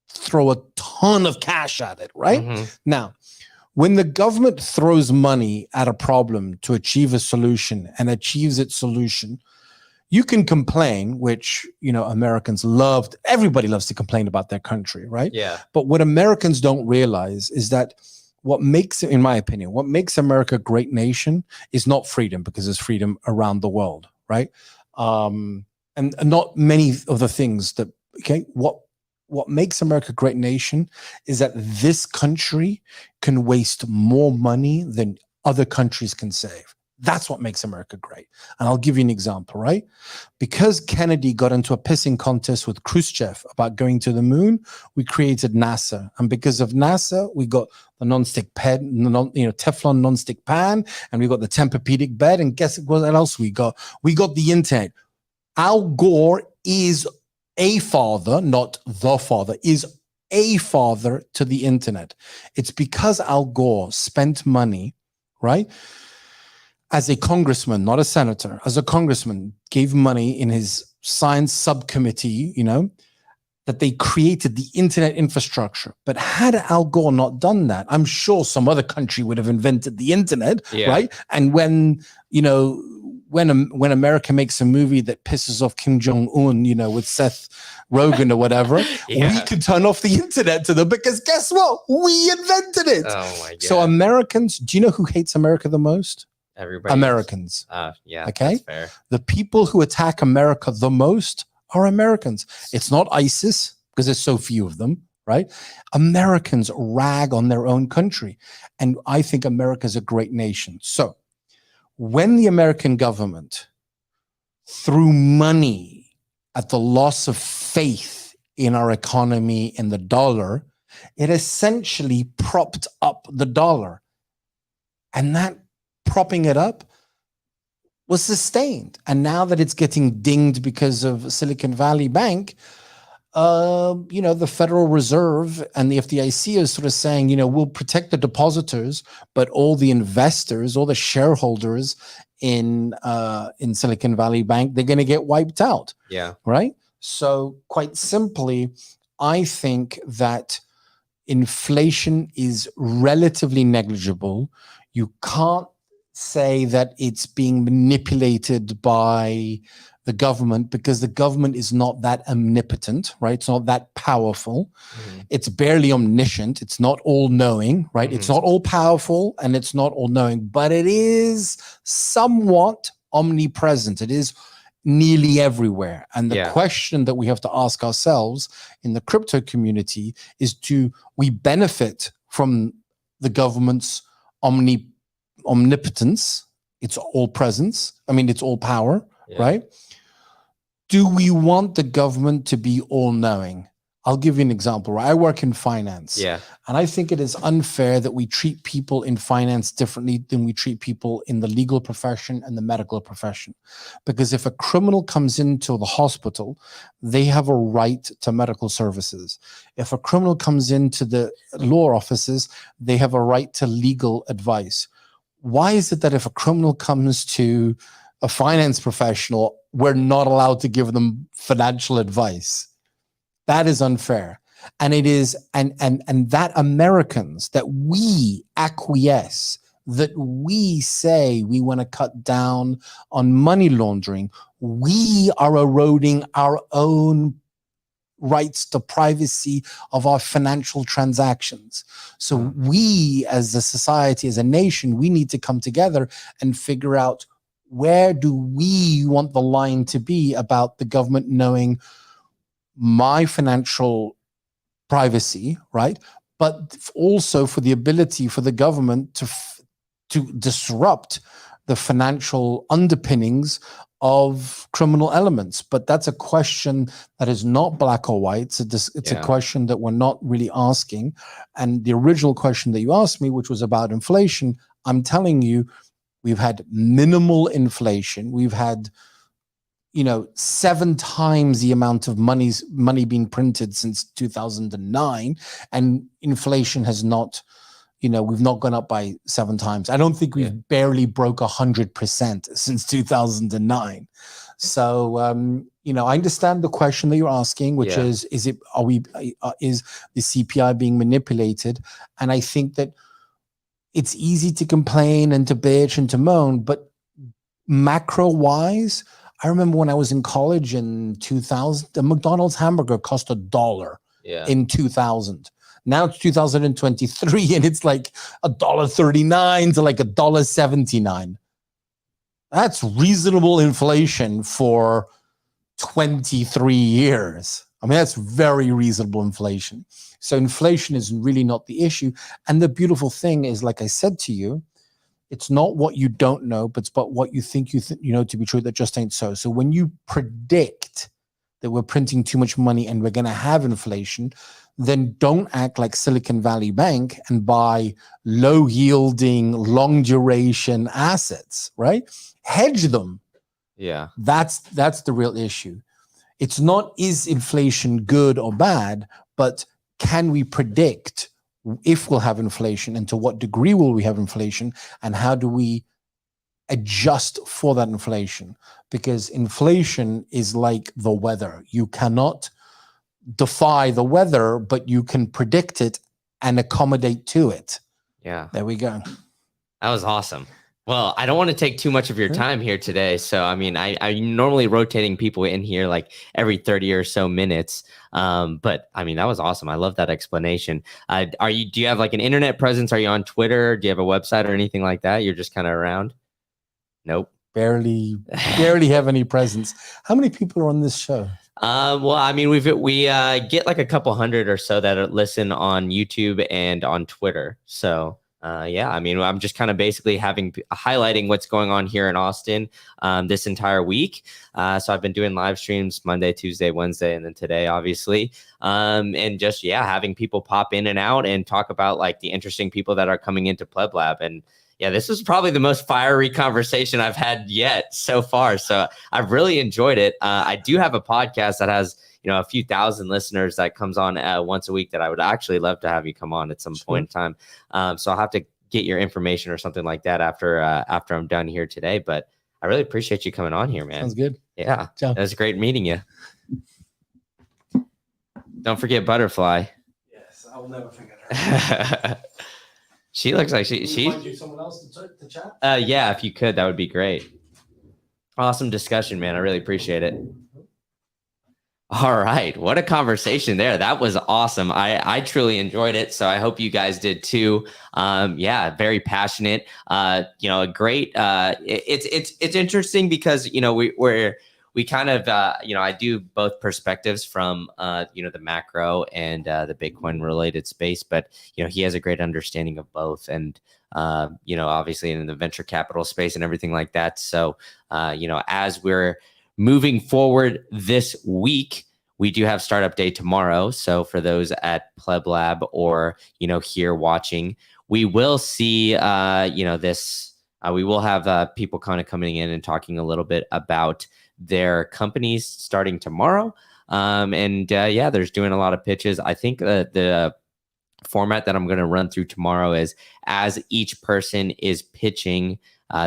throw a ton of cash at it, right? Now, when the government throws money at a problem to achieve a solution and achieves its solution, you can complain, which, Americans loved. Everybody loves to complain about their country, right? Yeah. But what Americans don't realize is that in my opinion, what makes America a great nation is not freedom, because there's freedom around the world, right? And not many of the things that, okay, what makes America a great nation is that this country can waste more money than other countries can save. That's what makes America great. And I'll give you an example, right? Because Kennedy got into a pissing contest with Khrushchev about going to the moon, we created NASA. And because of NASA, we got the non-stick pan, Teflon non-stick pan, and we got the Tempur-Pedic bed. And guess what else we got? We got the internet. Al Gore is a father, not the father, is a father to the internet. It's because Al Gore spent money, right? As a congressman, not a senator, as a congressman, gave money in his science subcommittee, that they created the internet infrastructure. But had Al Gore not done that, I'm sure some other country would have invented the internet, right? And when America makes a movie that pisses off Kim Jong-un, with Seth Rogen or whatever, we could turn off the internet to them, because guess what? We invented it. Oh my God. So Americans, do you know who hates America the most? Everybody Americans. Yeah. Okay. That's fair. The people who attack America the most are Americans. It's not ISIS because there's so few of them, right? Americans rag on their own country. And I think America's a great nation. So when the American government threw money at the loss of faith in our economy and the dollar, it essentially propped up the dollar. And that propping it up was sustained. And now that it's getting dinged because of Silicon Valley Bank, the Federal Reserve and the FDIC is sort of saying, we'll protect the depositors, but all the investors, all the shareholders in Silicon Valley Bank, they're going to get wiped out. Yeah. Right. So quite simply, I think that inflation is relatively negligible. You can't say that it's being manipulated by the government because the government is not that omnipotent, right? It's not that powerful. Mm-hmm. It's barely omniscient. It's not all knowing, right? Mm-hmm. It's not all powerful and it's not all knowing, but it is somewhat omnipresent. It is nearly everywhere. And the question that we have to ask ourselves in the crypto community is, do we benefit from the government's omnipotence? It's all presence. I mean, it's all power, right? Do we want the government to be all knowing? I'll give you an example, right? I work in finance. Yeah. And I think it is unfair that we treat people in finance differently than we treat people in the legal profession and the medical profession. Because if a criminal comes into the hospital, they have a right to medical services. If a criminal comes into the law offices, they have a right to legal advice. Why is it that if a criminal comes to a finance professional, we're not allowed to give them financial advice? That is unfair. And it is, and that Americans, that we acquiesce, that we say we want to cut down on money laundering, we are eroding our own rights to privacy of our financial transactions. So we as a society, as a nation, we need to come together and figure out, where do we want the line to be about the government knowing my financial privacy, right? But also for the ability for the government to disrupt the financial underpinnings of criminal elements. But that's a question that is not black or white. It's a question that we're not really asking. And the original question that you asked me, which was about inflation, I'm telling you, we've had minimal inflation. We've had 7 times the amount of money being printed since 2009, and inflation has not, we've not gone up by 7 times. I don't think we've barely broke 100% since 2009. So, I understand the question that you're asking, which is the CPI being manipulated? And I think that it's easy to complain and to bitch and to moan, but macro wise, I remember when I was in college in 2000, the McDonald's hamburger cost $1 in 2000. Now it's 2023 and it's like $1.39 to like $1.79. That's reasonable inflation for 23 years. I mean, that's very reasonable inflation. So inflation is really not the issue. And the beautiful thing is, like I said to you, it's not what you don't know, but it's about what you think you know to be true that just ain't so. So when you predict that we're printing too much money and we're going to have inflation, then don't act like Silicon Valley Bank and buy low-yielding, long-duration assets, right? Hedge them. Yeah. That's the real issue. It's not, is inflation good or bad, but can we predict if we'll have inflation and to what degree will we have inflation, and how do we adjust for that inflation? Because inflation is like the weather. You cannot defy the weather, but you can predict it and accommodate to it. Yeah. There we go. That was awesome. Well, I don't want to take too much of your time here today. So, I mean, I'm normally rotating people in here like every 30 or so minutes. But I mean, that was awesome. I love that explanation. Do you have like an internet presence? Are you on Twitter? Do you have a website or anything like that? You're just kind of around? Nope. Barely have any presence. How many people are on this show? Well, I mean, we get like a couple hundred or so that listen on YouTube and on Twitter. So yeah, I mean, I'm just kind of basically highlighting what's going on here in Austin this entire week. So I've been doing live streams Monday, Tuesday, Wednesday, and then today, obviously. And just, yeah, having people pop in and out and talk about like the interesting people that are coming into PlebLab. And yeah, this is probably the most fiery conversation I've had yet so far. So I've really enjoyed it. I do have a podcast that has, a few thousand listeners that comes on once a week that I would actually love to have you come on at some point in time. So I'll have to get your information or something like that after I'm done here today. But I really appreciate you coming on here, man. Sounds good. Yeah, it was great meeting you. Don't forget Butterfly. Yes, I will never forget her. She looks like she. Find you someone else to chat? Yeah, if you could, that would be great. Awesome discussion, man. I really appreciate it. All right. What a conversation there. That was awesome. I truly enjoyed it. So I hope you guys did too. Yeah, very passionate. A great it's interesting because we kind of I do both perspectives from the macro and the Bitcoin related space, but he has a great understanding of both, and obviously in the venture capital space and everything like that. So as we're moving forward this week, we do have Startup Day tomorrow. So for those at PlebLab or, here watching, we will see, this, we will have people kind of coming in and talking a little bit about their companies starting tomorrow. There's doing a lot of pitches. I think the format that I'm going to run through tomorrow is as each person is pitching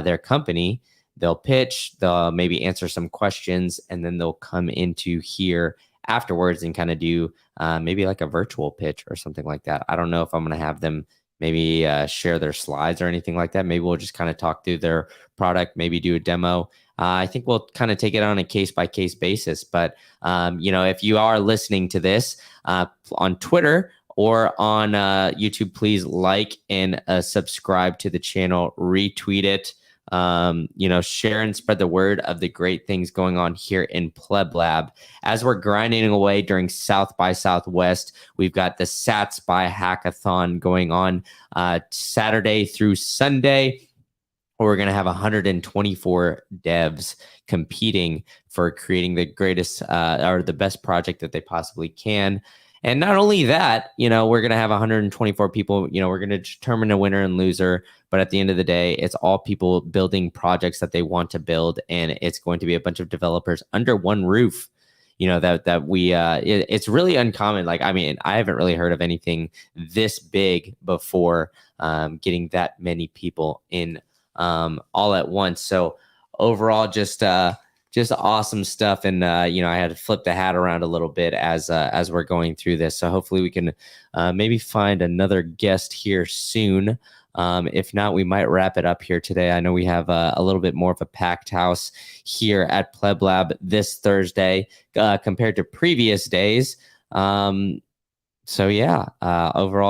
their company, they'll pitch, they'll maybe answer some questions, and then they'll come into here afterwards and kind of do maybe like a virtual pitch or something like that. I don't know if I'm going to have them maybe share their slides or anything like that. Maybe we'll just kind of talk through their product, maybe do a demo. I think we'll kind of take it on a case-by-case basis. But, if you are listening to this on Twitter or on YouTube, please like and subscribe to the channel, retweet it. Share and spread the word of the great things going on here in PlebLab. As we're grinding away during South by Southwest, we've got the Sats by Hackathon going on Saturday through Sunday. We're going to have 124 devs competing for creating the greatest or the best project that they possibly can. And not only that, we're going to have 124 people, we're going to determine a winner and loser. But at the end of the day, it's all people building projects that they want to build. And it's going to be a bunch of developers under one roof, it's really uncommon. Like, I mean, I haven't really heard of anything this big before getting that many people in all at once. So overall, just awesome stuff. And, I had to flip the hat around a little bit as we're going through this. So hopefully we can maybe find another guest here soon. If not, we might wrap it up here today. I know we have a little bit more of a packed house here at PlebLab this Thursday compared to previous days. Overall,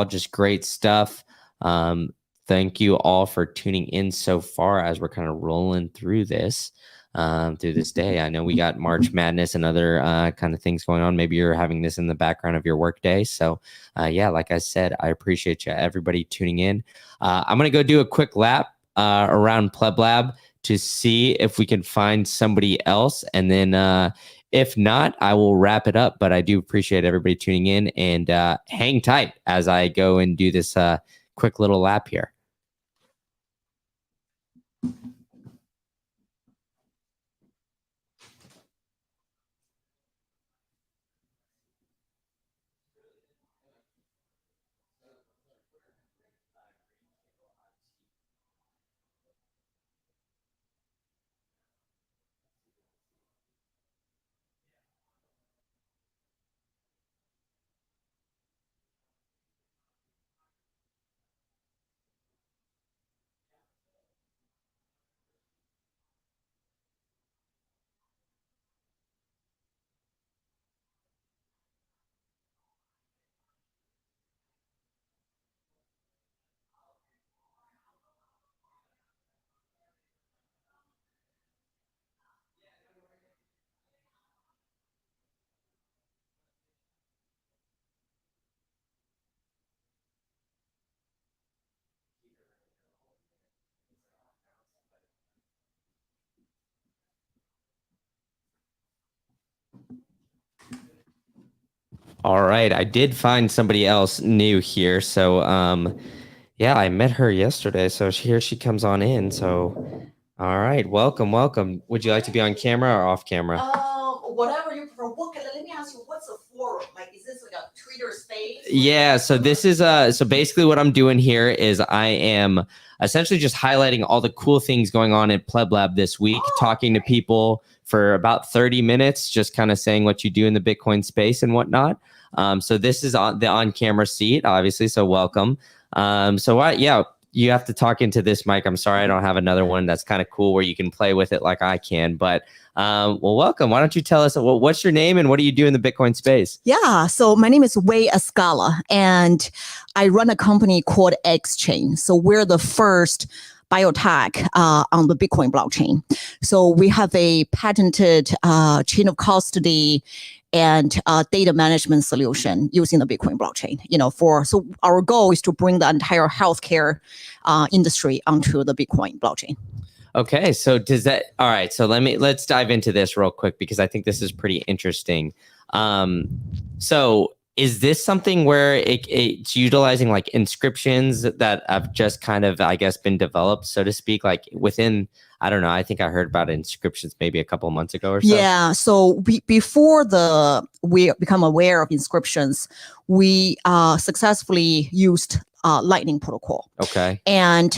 just great stuff. Thank you all for tuning in so far as we're kind of rolling through this. Through this day. I know we got March Madness and other kind of things going on. Maybe you're having this in the background of your workday. So like I said, I appreciate you, everybody tuning in. I'm going to go do a quick lap around PlebLab to see if we can find somebody else. And then if not, I will wrap it up. But I do appreciate everybody tuning in, and hang tight as I go and do this quick little lap here. All right. I did find somebody else new here. So, yeah, I met her yesterday. So here she comes on in. So, all right. Welcome. Welcome. Would you like to be on camera or off camera? Whatever you prefer. Let me ask you, what's a forum? Like, is this like a Twitter space? Yeah. So this is, so basically what I'm doing here is I am essentially just highlighting all the cool things going on at PlebLab this week, talking to people for about 30 minutes, just kind of saying what you do in the Bitcoin space and whatnot. So this is on the on-camera seat, obviously. So welcome. Yeah, you have to talk into this mic. I'm sorry, I don't have another one that's kind of cool where you can play with it like I can. But well, welcome. Why don't you tell us what's your name and what do you do in the Bitcoin space? Yeah, so my name is Wei Escala, and I run a company called XChain. So we're the first biotech on the Bitcoin blockchain. So we have a patented chain of custody and data management solution using the Bitcoin blockchain. So our goal is to bring the entire healthcare industry onto the Bitcoin blockchain. Okay, so does that? All right, so let's dive into this real quick because I think this is pretty interesting. So is this something where it's utilizing like inscriptions that have just kind of, I guess, been developed, so to speak, like within, I don't know, I think I heard about inscriptions maybe a couple of months ago or so. Yeah, so before we become aware of inscriptions, we successfully used Lightning protocol. Okay. And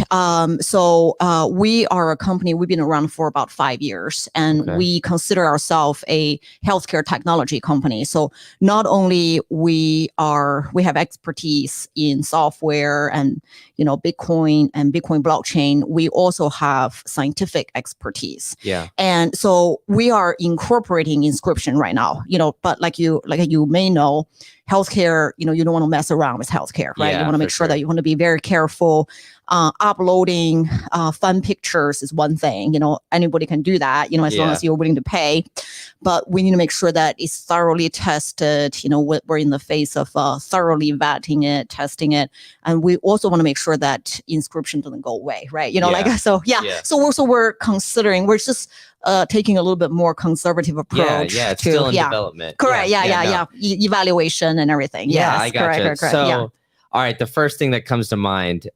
we are a company, we've been around for about 5 years, and we consider ourselves a healthcare technology company. So not only we have expertise in software and, Bitcoin and Bitcoin blockchain, we also have scientific expertise. Yeah. And so we are incorporating inscription right now, but like you may know, healthcare, you don't want to mess around with healthcare, right? Yeah, you want to make sure that you want to be very careful. Uploading fun pictures is one thing, anybody can do that, as long as you're willing to pay. But we need to make sure that it's thoroughly tested. We're in the phase of thoroughly vetting it, testing it. And we also want to make sure that inscription doesn't go away, right? So we're considering, we're just taking a little bit more conservative approach. Yeah, it's still in development. Correct. Yeah. Evaluation and everything. Yeah, yes, I got you. Correct. So, all right, the first thing that comes to mind,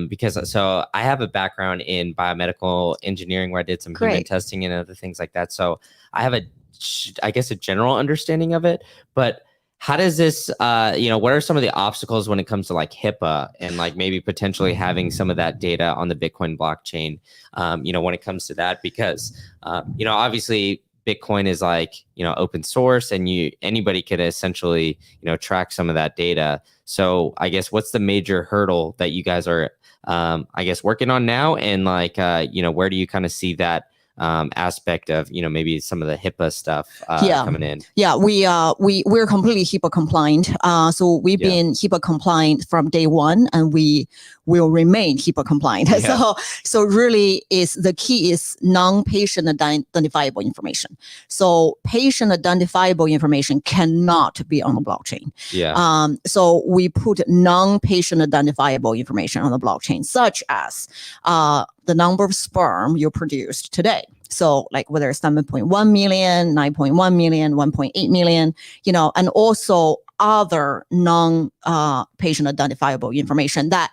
because I have a background in biomedical engineering where I did some human testing and other things like that. So I have I guess a general understanding of it, but how does this, what are some of the obstacles when it comes to like HIPAA and like maybe potentially having some of that data on the Bitcoin blockchain, when it comes to that? Because, obviously Bitcoin is like, open source and anybody could essentially, track some of that data. So I guess what's the major hurdle that you guys are, working on now? And like, where do you kind of see that aspect of maybe some of the HIPAA stuff coming in? Yeah, we're completely HIPAA compliant. So we've been HIPAA compliant from day one, and we will remain HIPAA compliant. So really the key is non-patient identifiable information. So patient identifiable information cannot be on the blockchain. So we put non-patient identifiable information on the blockchain, such as the number of sperm you produced today. So like whether it's 7.1 million, 9.1 million, 1.8 million, and also other non-patient identifiable information that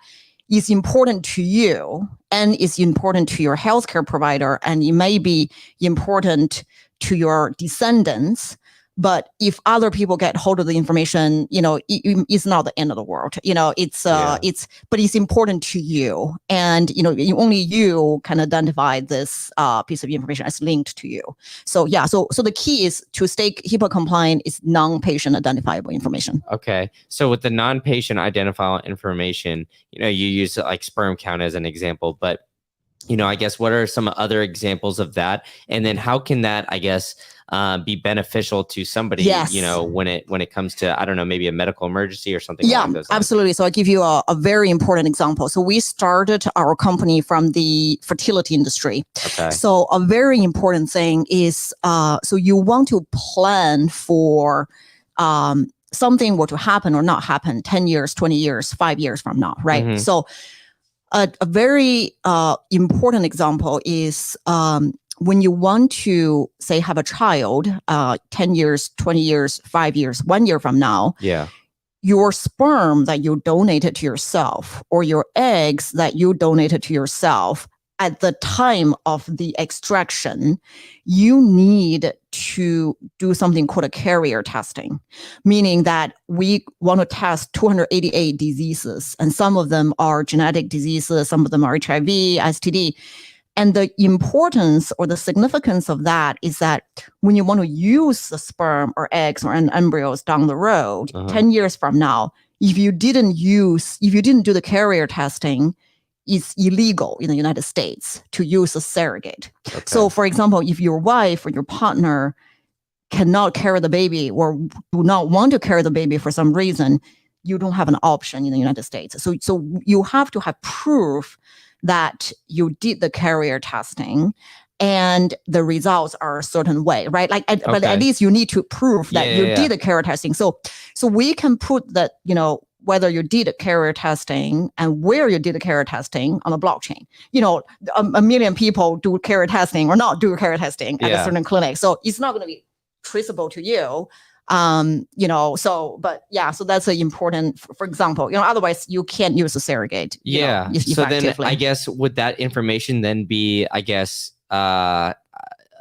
is important to you and is important to your healthcare provider, and it may be important to your descendants. But if other people get hold of the information, it's not the end of the world. But it's important to you, and only you can identify this piece of information as linked to you. So so the key is to stay HIPAA compliant is non-patient identifiable information. Okay, so with the non-patient identifiable information, you use like sperm count as an example, but I guess what are some other examples of that, and then how can that, I guess, be beneficial to somebody, when it comes to, I don't know, maybe a medical emergency or something along those lines? Absolutely. So I'll give you a very important example. So we started our company from the fertility industry. Okay. So a very important thing is, so you want to plan for something were to happen or not happen 10 years, 20 years, 5 years from now, right? Mm-hmm. So a very important example is when you want to say have a child, 10 years, 20 years, 5 years, 1 year from now, your sperm that you donated to yourself or your eggs that you donated to yourself at the time of the extraction, you need to do something called a carrier testing, meaning that we want to test 288 diseases, and some of them are genetic diseases, some of them are HIV, STD. And the importance or the significance of that is that when you want to use the sperm or eggs or embryos down the road, 10 years from now, if you didn't do the carrier testing, it's illegal in the United States to use a surrogate. Okay. So, for example, if your wife or your partner cannot carry the baby or do not want to carry the baby for some reason, you don't have an option in the United States. So you have to have proof that you did the carrier testing and the results are a certain way, right? But at least you need to prove that you did the carrier testing. So we can put that, whether you did a carrier testing and where you did the carrier testing on the blockchain. A million people do carrier testing or not do carrier testing at a certain clinic. So it's not going to be traceable to you. So that's an important, for example, otherwise you can't use a surrogate. So then I guess would that information then be,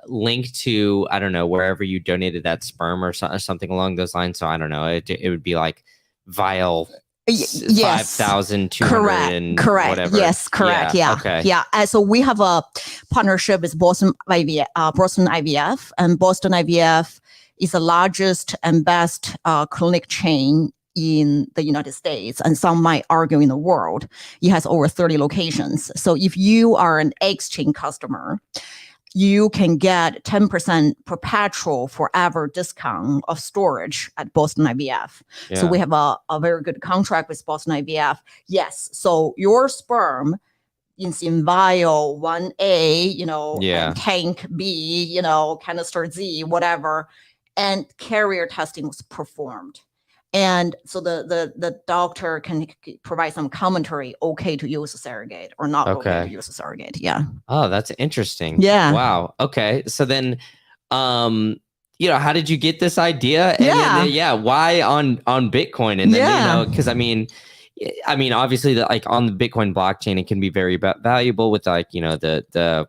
linked to, I don't know, wherever you donated that sperm or something along those lines. So I don't know, it would be like vial 5,200 correct. Whatever. Yes, correct. Yeah. Okay. Yeah. So we have a partnership with Boston IVF, and Boston IVF is the largest and best clinic chain in the United States, and some might argue in the world. It has over 30 locations. So if you are an exchange customer, you can get 10% perpetual forever discount of storage at Boston IVF. So we have a very good contract with Boston IVF. Yes. So your sperm is in vial 1A, and tank B, canister Z, whatever, and carrier testing was performed. And so the doctor can provide some commentary, okay to use a surrogate or not okay to use a surrogate. Yeah. Oh, that's interesting. Yeah. Wow. Okay. So then, how did you get this idea? And then, why on Bitcoin? And then, because I mean, obviously on the Bitcoin blockchain, it can be very valuable with the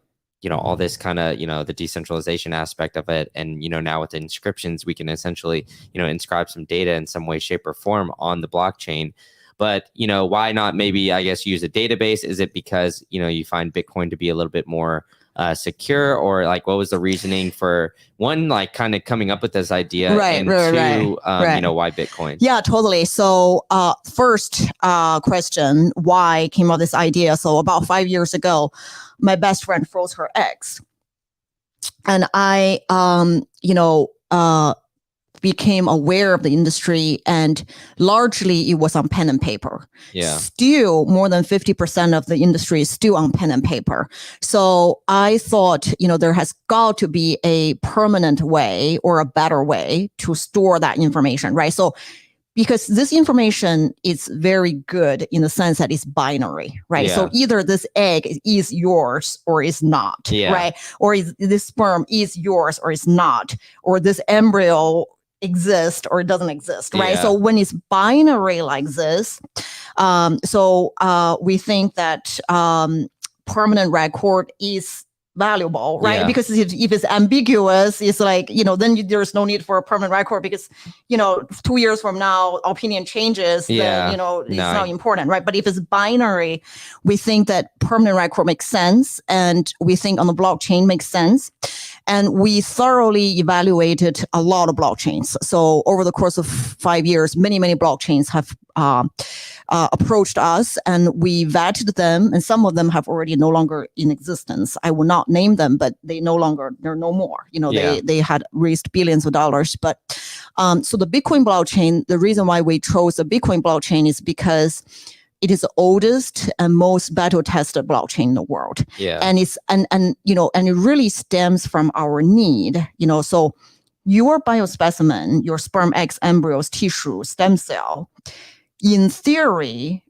all this kind of, the decentralization aspect of it. And, now with the inscriptions, we can essentially, inscribe some data in some way, shape or form on the blockchain. But, why not maybe, I guess, use a database? Is it because, you find Bitcoin to be a little bit more secure, or what was the reasoning for one, kind of coming up with this idea, and two, why Bitcoin? Yeah, totally. So first question, why came up with this idea? So about 5 years ago, my best friend froze her eggs, and I, became aware of the industry, and largely it was on pen and paper. Yeah. Still, more than 50% of the industry is still on pen and paper. So I thought, there has got to be a permanent way or a better way to store that information, right? So because this information is very good in the sense that it's binary, right? So either this egg is yours or is not, right? Or this sperm is yours or is not, or this embryo exist or it doesn't exist, right? So when it's binary like this, we think that permanent record is valuable, right? Because if it's ambiguous, it's then there's no need for a permanent record, because 2 years from now opinion changes, then it's not important, right? But if it's binary, we think that permanent record makes sense, and we think on the blockchain makes sense. And we thoroughly evaluated a lot of blockchains. So over the course of 5 years, many blockchains have approached us, and we vetted them, and some of them have already no longer in existence. I will not name them, but they're no more. They had raised billions of dollars. But so the Bitcoin blockchain, the reason why we chose the Bitcoin blockchain is because it is the oldest and most battle tested blockchain in the world. And it's and it really stems from our need. So your biospecimen, your sperm, eggs, embryos, tissue, stem cell, in theory,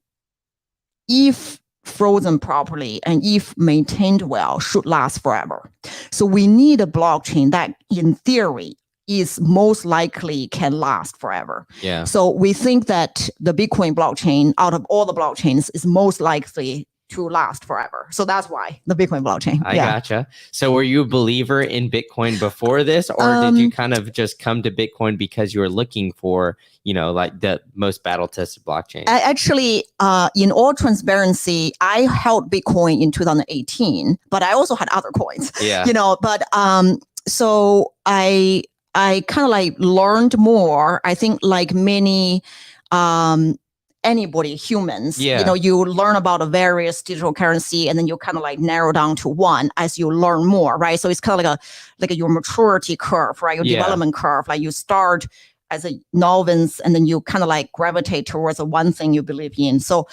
if frozen properly and if maintained well should last forever. So we need a blockchain that in theory is most likely can last forever. Yeah. So we think that the Bitcoin blockchain out of all the blockchains is most likely to last forever. So that's why the Bitcoin blockchain. I gotcha. So were you a believer in Bitcoin before this, or did you kind of just come to Bitcoin because you were looking for, you know, like the most battle tested blockchain? Actually, in all transparency, I held Bitcoin in 2018, but I also had other coins. Yeah. You know, but so I kind of like learned more. I think like many anybody, humans, you know, you learn about a various digital currency and then you kind of like narrow down to one as you learn more, right? So it's kind of like your maturity curve, right? Your development curve. Like you start as a novice and then you kind of like gravitate towards the one thing you believe in. So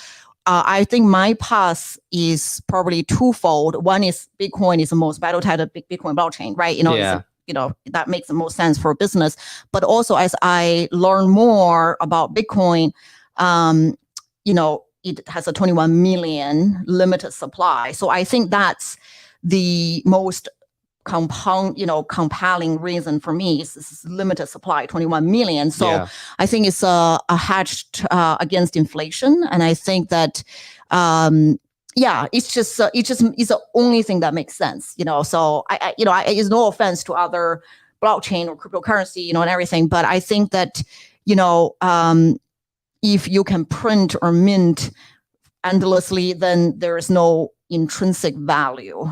I think my path is probably twofold. One is Bitcoin is the most battle-tested Bitcoin blockchain, right? You know, you know, that makes the most sense for business. But also as I learn more about Bitcoin, you know, it has a 21 million limited supply. So I think that's the most compelling reason for me is this limited supply, 21 million. So I think it's a hedged against inflation. And I think that, it's the only thing that makes sense, you know. So I it's no offense to other blockchain or cryptocurrency, you know, and everything, but I think that, you know, if you can print or mint endlessly, then there is no intrinsic value,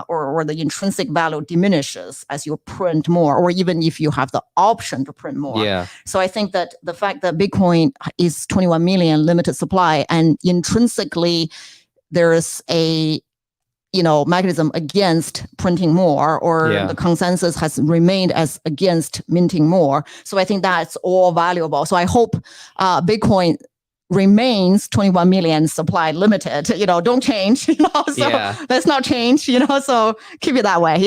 or the intrinsic value diminishes as you print more, or even if you have the option to print more. Yeah. So I think that the fact that Bitcoin is 21 million limited supply and intrinsically there is a, you know, mechanism against printing more, or the consensus has remained as against minting more. So I think that's all valuable. So I hope Bitcoin remains 21 million supply limited, you know, don't change, you know, so let's not change, you know, so keep it that way.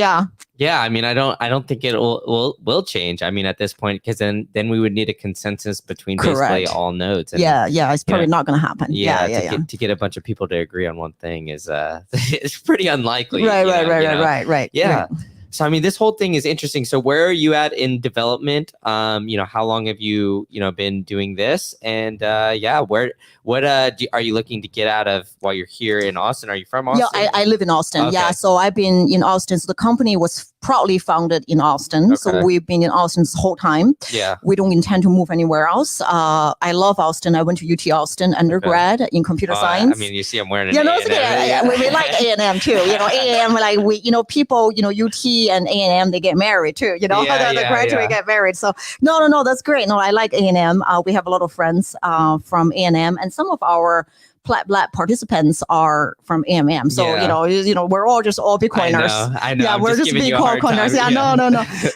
Yeah, I mean, I don't think it will change. I mean, at this point, because then we would need a consensus between basically all nodes. And, it's probably not going to happen. To get a bunch of people to agree on one thing is it's pretty unlikely. Right. Yeah. So I mean, this whole thing is interesting. So where are you at in development? You know, how long have you been doing this? And what are you looking to get out of while you're here in Austin? Are you from Austin? Yeah, I live in Austin. Okay. Yeah, so I've been in Austin. So the company was proudly founded in Austin. Okay. So we've been in Austin this whole time. Yeah. We don't intend to move anywhere else. I love Austin. I went to UT Austin undergrad in computer science. I mean, you see I'm wearing an A&M. We like A&M too. You know, A&M, like people, you know, UT and A&M, they get married too. You know, the graduate get married. So no, that's great. No, I like A&M. We have a lot of friends from A&M, and some of our PlebLab participants are from AMM. So, you know, we're all Bitcoiners. I know. Yeah, we're just Bitcoiners. Yeah,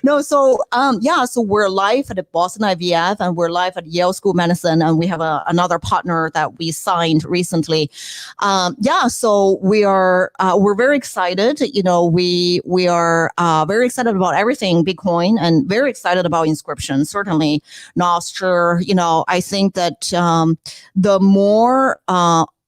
no. So, so we're live at the Boston IVF and we're live at Yale School of Medicine. And we have another partner that we signed recently. So we're very excited. You know, we are very excited about everything Bitcoin and very excited about Inscription. Certainly, Nostr, you know, I think that the more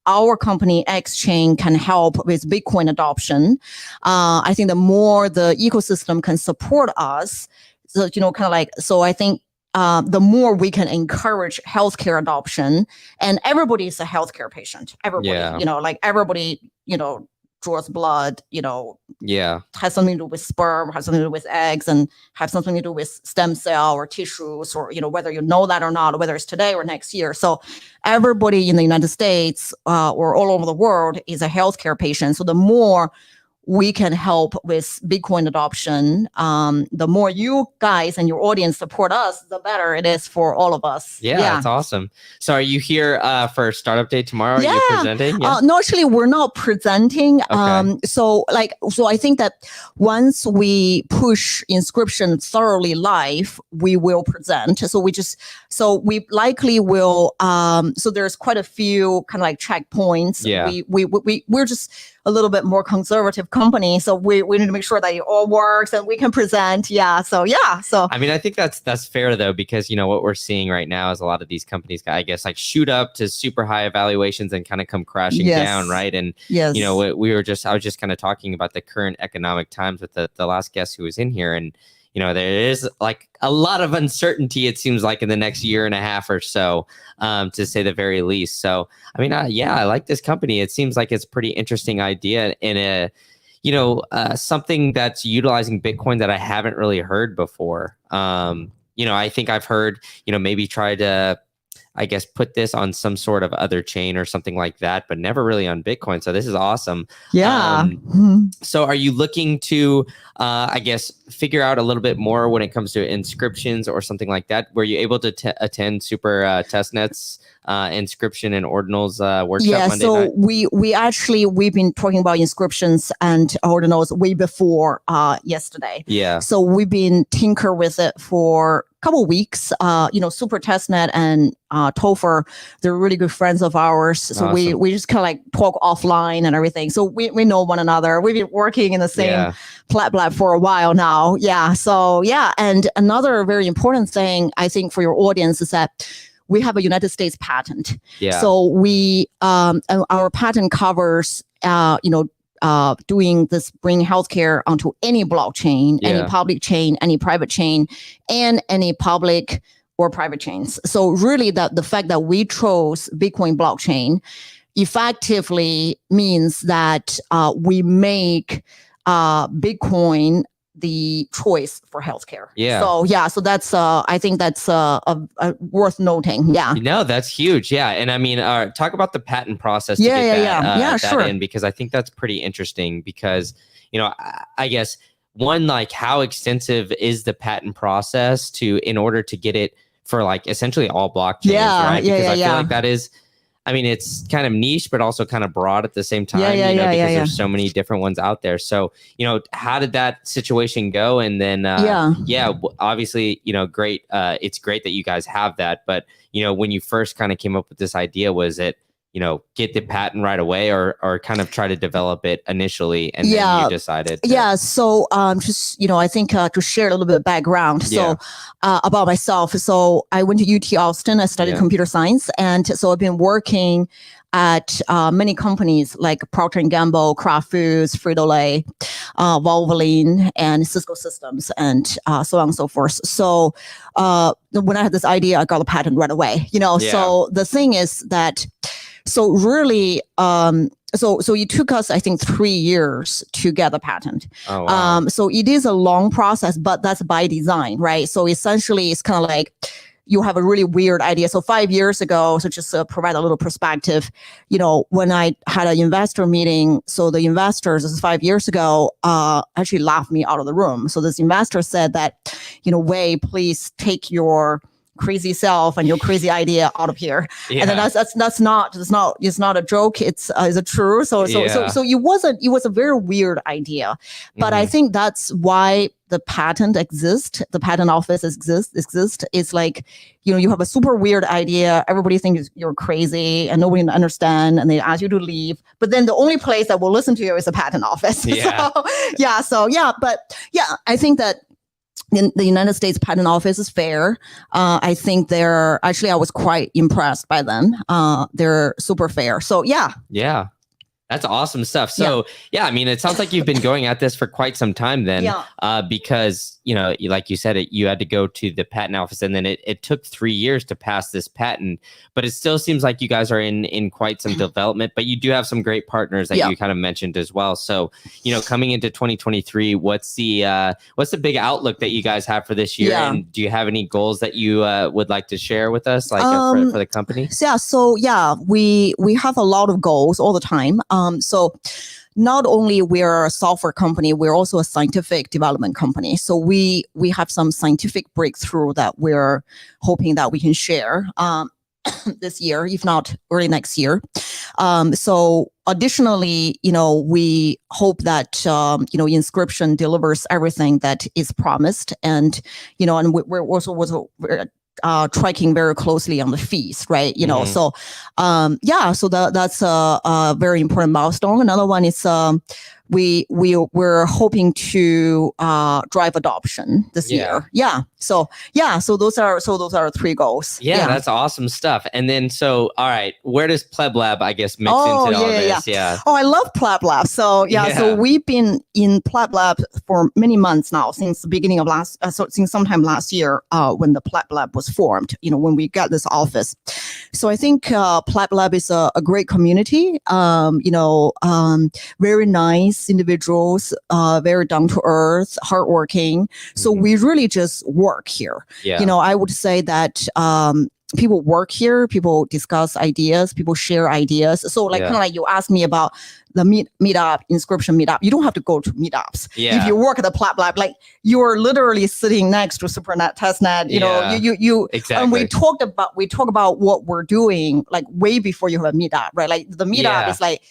our company XChain can help with Bitcoin adoption, I think the more the ecosystem can support us, so, you know, kind of like, so I think the more we can encourage healthcare adoption, and everybody is a healthcare patient. Everybody, you know, like everybody, you know, draws blood, you know, has something to do with sperm, has something to do with eggs, and have something to do with stem cell or tissues, or, you know, whether you know that or not, or whether it's today or next year. So everybody in the United States or all over the world is a healthcare patient. So the more we can help with Bitcoin adoption, the more you guys and your audience support us, the better it is for all of us. Yeah, that's awesome. So are you here for Startup Day tomorrow? Are you presenting? No, actually, we're not presenting. Okay. So I think that once we push Inscription thoroughly live, we will present. So we likely will, so there's quite a few kind of like checkpoints. Yeah. We're just, a little bit more conservative company. So we need to make sure that it all works and we can present. Yeah. So I mean, I think that's fair though, because what we're seeing right now is a lot of these companies, I guess, like shoot up to super high evaluations and kind of come crashing down, right? And I was just kind of talking about the current economic times with the last guest who was in here, and there is like a lot of uncertainty, it seems like, in the next year and a half or so, to say the very least. So, I mean, I like this company. It seems like it's a pretty interesting idea in something that's utilizing Bitcoin that I haven't really heard before. I think I've heard, maybe try to, I guess, put this on some sort of other chain or something like that, but never really on Bitcoin. So this is awesome. Yeah. So are you looking to, I guess, figure out a little bit more when it comes to inscriptions or something like that? Were you able to attend Super Testnet's inscription and ordinals workshop Monday night? We've been talking about inscriptions and ordinals way before yesterday. Yeah. So we've been tinker with it for couple of weeks. Super Testnet and Topher, they're really good friends of ours. So awesome. we just kind of like talk offline and everything. So we know one another. We've been working in the same PlebLab for a while now. Yeah. So and another very important thing I think for your audience is that we have a United States patent. Yeah. So our patent covers doing this, bring healthcare onto any blockchain, any public chain, any private chain, and any public or private chains. So really the fact that we chose Bitcoin blockchain effectively means that we make Bitcoin the choice for healthcare. Yeah. So that's I think that's worth noting. Yeah. No, that's huge. Yeah. And I mean, talk about the patent process. Sure. In, because I think that's pretty interesting because, I guess one, like how extensive is the patent process in order to get it for like essentially all blockchains, right? Because I feel like that is, I mean, it's kind of niche, but also kind of broad at the same time, because there's so many different ones out there. So, how did that situation go? And then, obviously, great. It's great that you guys have that. But, when you first kind of came up with this idea, was it, get the patent right away or kind of try to develop it initially and then you decided? So, just, I think to share a little bit of background. So about myself. So I went to UT Austin. I studied computer science. And so I've been working at many companies like Procter & Gamble, Kraft Foods, Frito-Lay, Valvoline, and Cisco Systems, and so on and so forth. So when I had this idea, I got a patent right away. So the thing is that, so really, so it took us, I think, 3 years to get the patent. Oh, wow. So it is a long process, but that's by design, right? So essentially, it's kind of like you have a really weird idea. So 5 years ago, so just to provide a little perspective, when I had an investor meeting, so the investors, this is 5 years ago, actually laughed me out of the room. So this investor said that, Wei, please take your crazy self and your crazy idea out of here. And then that's not a joke. It's a true. So it was a very weird idea, but I think that's why the patent exists. The patent office exists. It's like, you have a super weird idea. Everybody thinks you're crazy and nobody understand. And they ask you to leave. But then the only place that will listen to you is the patent office. I think that in the United States Patent Office is fair. I think I was quite impressed by them. They're super fair. So yeah, that's awesome stuff. So I mean, it sounds like you've been going at this for quite some time then, because like you said, you had to go to the patent office, and then it took 3 years to pass this patent. But it still seems like you guys are in quite some development. But you do have some great partners that you kind of mentioned as well. So coming into 2023, what's the big outlook that you guys have for this year? And do you have any goals that you would like to share with us, like for the company? We have a lot of goals all the time. So not only we're a software company, we're also a scientific development company. So we have some scientific breakthrough that we're hoping that we can share this year, if not early next year. So additionally, we hope that, Inscription delivers everything that is promised. And, and we're also tracking very closely on the fees, right? So that's a very important milestone. Another one is we're hoping to drive adoption this year. So those are 3 goals. That's awesome stuff. And then all right, where does PlebLab, I guess, mix into all this? Oh, I love PlebLab. So we've been in PlebLab for many months now, since the beginning of since sometime last year, when the PlebLab was formed, when we got this office. So I think PlebLab is a great community, very nice individuals, very down to earth, hardworking. So we really just work here. I would say that people work here, people discuss ideas, people share ideas. So kind of like you asked me about the meetup, inscription meetup. You don't have to go to meetups. If you work at the PlebLab, like you're literally sitting next to SuperNet, TestNet, you exactly. And we talk about what we're doing like way before you have a meetup, right? Like the meetup is like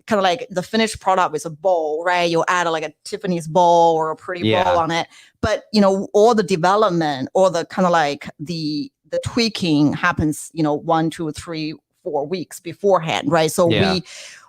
kind of like the finished product is a bowl, right? You'll add like a Tiffany's bowl or a pretty bowl on it. But, all the development or the kind of like the tweaking happens, 1, 2, 3, 4 weeks beforehand, right? So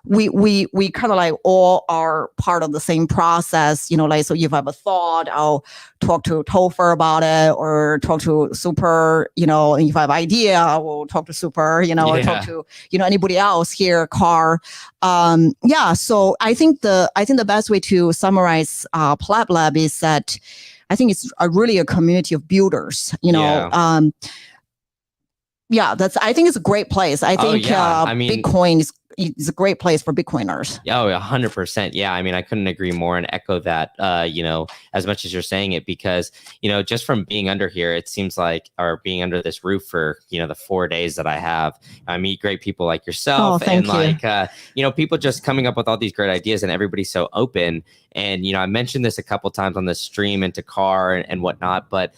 we kind of like all are part of the same process, so if I have a thought, I'll talk to Topher about it, or talk to Super, and if I have idea, I will talk to Super, or talk to, anybody else here, Car. So I think the best way to summarize PlebLab is that I think it's really a community of builders, I think it's a great place. I think Bitcoin is a great place for Bitcoiners. Oh, 100%. Yeah. I mean, I couldn't agree more and echo that, as much as you're saying it, because, just from being under here, it seems like, or being under this roof for, the 4 days that I have, I meet great people like yourself people just coming up with all these great ideas, and everybody's so open. And, I mentioned this a couple times on the stream and to Car and whatnot, but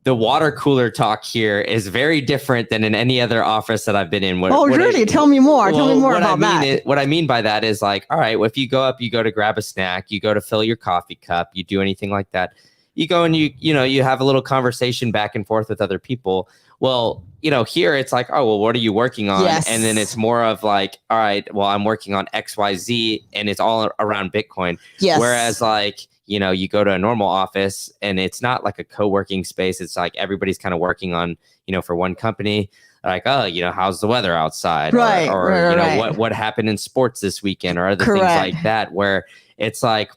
the water cooler talk here is very different than in any other office that I've been in. Really? Tell me more. Tell me more about that. What I mean by that is like, all right, well, if you go up, you go to grab a snack, you go to fill your coffee cup, you do anything like that, you go and you have a little conversation back and forth with other people. Well, here it's like, oh, well, what are you working on? Yes. And then it's more of like, all right, well, I'm working on XYZ, and it's all around Bitcoin. Yes. Whereas like, you go to a normal office and it's not like a co-working space. It's like everybody's kind of working on, for one company, like, oh, how's the weather outside? Right. Or what happened in sports this weekend, or other things like that, where it's like,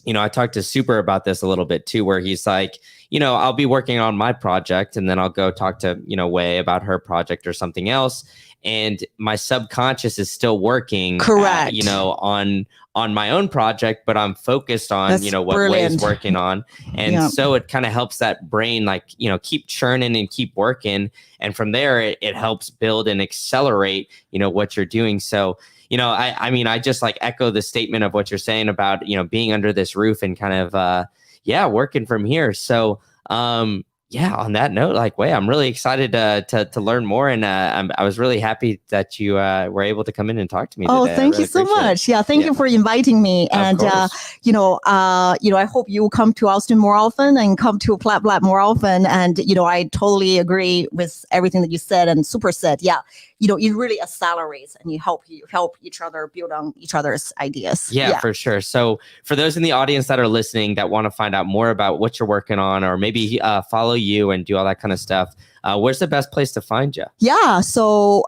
I talked to Super about this a little bit too, where he's like, I'll be working on my project, and then I'll go talk to, Wei about her project or something else. And my subconscious is still working, on my own project, but I'm focused on, what Wei's working on. And so it kind of helps that brain, like, keep churning and keep working. And from there, it helps build and accelerate, what you're doing. So, I just like echo the statement of what you're saying about, being under this roof and kind of, working from here. So, on that note, like, Wei, I'm really excited to learn more, and I was really happy that you were able to come in and talk to me today. Oh, thank you so much. Yeah, thank you for inviting me. And I hope you come to Austin more often and come to PlebLab more often. And I totally agree with everything that you said and Super said. Yeah, it really accelerates, and you help each other build on each other's ideas. Yeah, for sure. So for those in the audience that are listening that want to find out more about what you're working on, or maybe follow you and do all that kind of stuff, where's the best place to find you? Yeah, so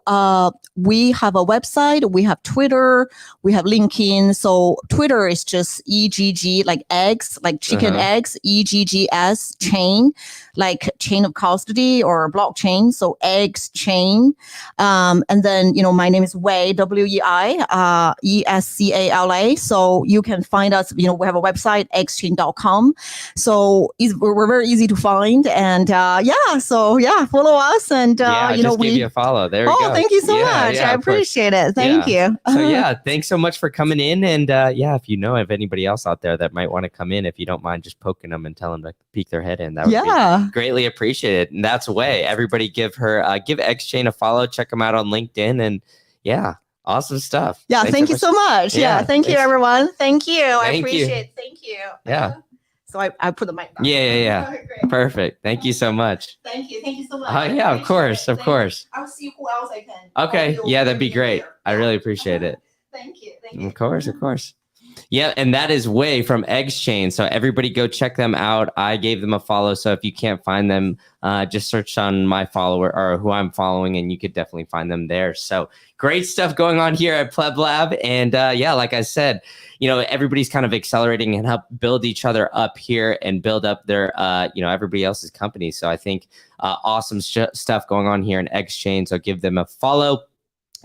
we have a website, we have Twitter, we have LinkedIn. So Twitter is just EGG, like eggs, like chicken eggs, EGGS chain, like chain of custody or blockchain. So eggs chain. And then, my name is Wei, WEI, ESCALA. So you can find us, we have a website, eggschain.com. So we're very easy to find. And follow us. And, just give you a follow. There you go. Oh, thank you so much. I appreciate it. Thank you. So thanks so much for coming in. And if you know of anybody else out there that might want to come in, if you don't mind just poking them and telling them to peek their head in, that would be greatly appreciated. And that's Wei. Everybody give XChain a follow. Check them out on LinkedIn. And awesome stuff. Yeah, thank you so much. Yeah, thank you, everyone. Thank you. I appreciate it. Thank you. Yeah. So I put the mic down. Yeah. Great. Perfect. Thank you so much. Thank you so much. Oh yeah, of course. I'll see who else I can. Okay, yeah, that'd be great. I really appreciate it. Thank you. Of course. Yeah, and that is Way from Eggs Chain. So everybody go check them out. I gave them a follow. So if you can't find them, just search on my follower or who I'm following, and you could definitely find them there. So great stuff going on here at PlebLab. And yeah, like I said, everybody's kind of accelerating and help build each other up here and build up their, everybody else's company. So I think awesome stuff going on here in Eggs Chain. So give them a follow.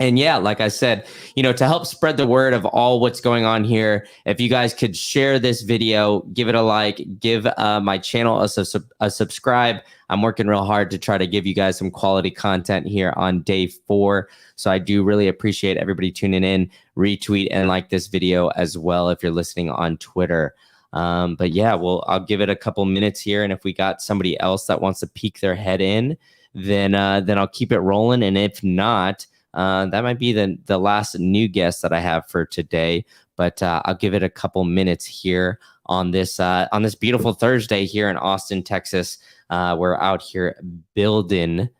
And yeah, like I said, to help spread the word of all what's going on here, if you guys could share this video, give it a like, give my channel a subscribe. I'm working real hard to try to give you guys some quality content here on day 4. So I do really appreciate everybody tuning in, retweet and like this video as well if you're listening on Twitter. But yeah, I'll give it a couple minutes here. And if we got somebody else that wants to peek their head in, then I'll keep it rolling. And if not, that might be the last new guest that I have for today, but I'll give it a couple minutes here on this beautiful Thursday here in Austin, Texas. We're out here building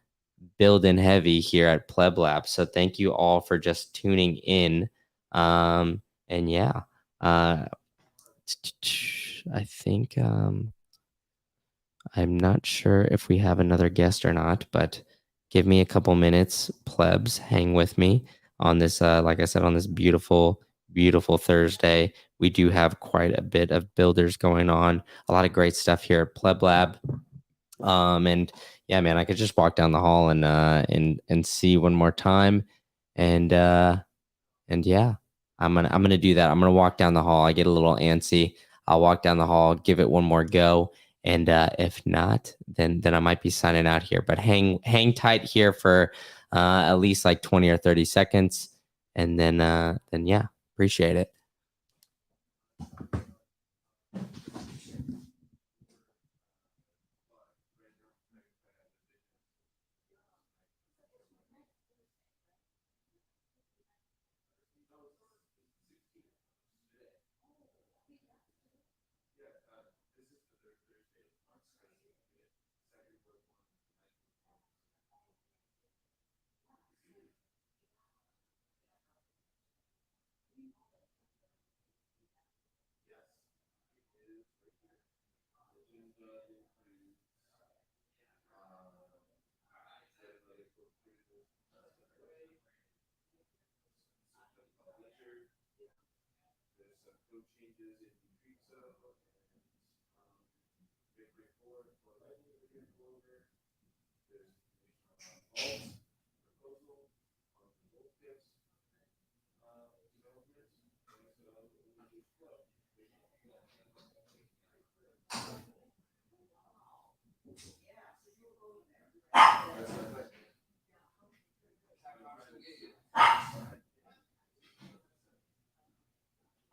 heavy here at PlebLab. So thank you all for just tuning in. And yeah, I think I'm not sure if we have another guest or not, but give me a couple minutes, plebs. Hang with me on this, like I said, on this beautiful, beautiful Thursday. We do have quite a bit of builders going on. A lot of great stuff here at PlebLab. And yeah, man, I could just walk down the hall and see one more time. And yeah, I'm gonna do that. I'm gonna walk down the hall. I get a little antsy. I'll walk down the hall, give it one more go. And if not, then I might be signing out here. But hang tight here for at least like 20 or 30 seconds. And then yeah, appreciate it.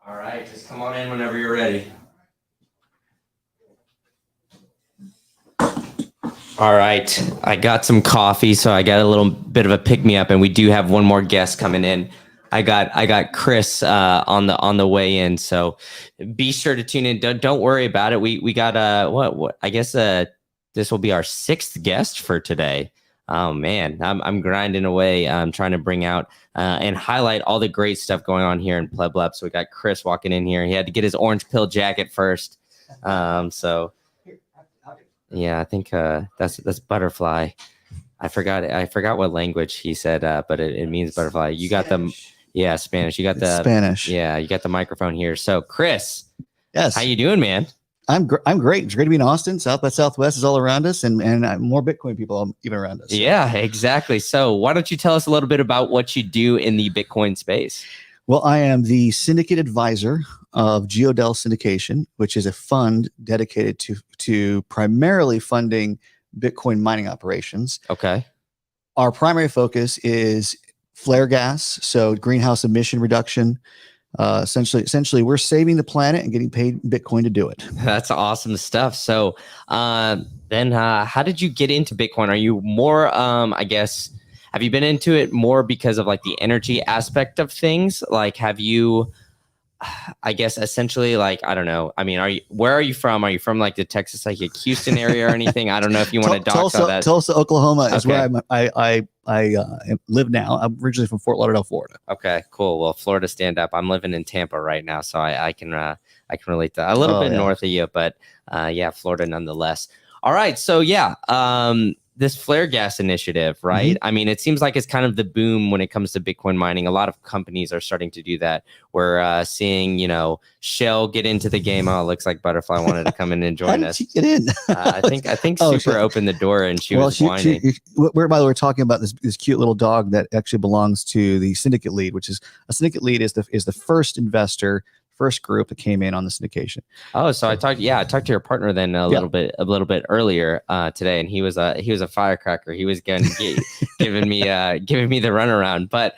All right, just come on in whenever you're ready. All right, I got some coffee, so I got a little bit of a pick-me-up, and we do have one more guest coming in. I got Chris on the way in, so be sure to tune in. Don't worry about it. We got what I guess this will be our 6th guest for today. Oh man, I'm grinding away. I'm trying to bring out and highlight all the great stuff going on here in PlebLab. So we got Chris walking in here. He had to get his orange pill jacket first. So yeah, I think that's butterfly. I forgot what language he said, but it means butterfly. You got the Spanish. You got the Spanish. Yeah, you got the microphone here. So Chris, yes, how you doing, man? I'm great. It's great to be in Austin. South by Southwest is all around us, and more Bitcoin people even around us. So. Yeah, exactly. So why don't you tell us a little bit about what you do in the Bitcoin space? Well, I am the syndicate advisor of Geodel Syndication, which is a fund dedicated to primarily funding Bitcoin mining operations. Okay. Our primary focus is flare gas, so greenhouse emission reduction. Essentially, we're saving the planet and getting paid Bitcoin to do it. That's awesome stuff. So then how did you get into Bitcoin? Are you more, I guess, have you been into it more because of like the energy aspect of things? Like, have you, I guess essentially, like, I don't know. I mean, where are you from? Are you from like the Texas, like Houston area or anything? I don't know if you want to dox all that. Tulsa, Oklahoma is where I live now. I'm originally from Fort Lauderdale, Florida. Okay, cool. Well, Florida stand up. I'm living in Tampa right now, so I can relate to that. A little bit north of you, but yeah, Florida nonetheless. All right, so yeah, this flare gas initiative, right? I mean, it seems like it's kind of the boom when it comes to Bitcoin mining. A lot of companies are starting to do that. We're seeing, Shell get into the game. Oh, it looks like Butterfly wanted to come in and join us. Get in. I think Super opened the door and she was whining. By the way, we're talking about this cute little dog that actually belongs to the syndicate lead, which is a syndicate lead is the first investor. First group that came in on the syndication. Oh, so I talked to your partner then a little bit earlier today, and he was a firecracker. He was giving me the runaround. But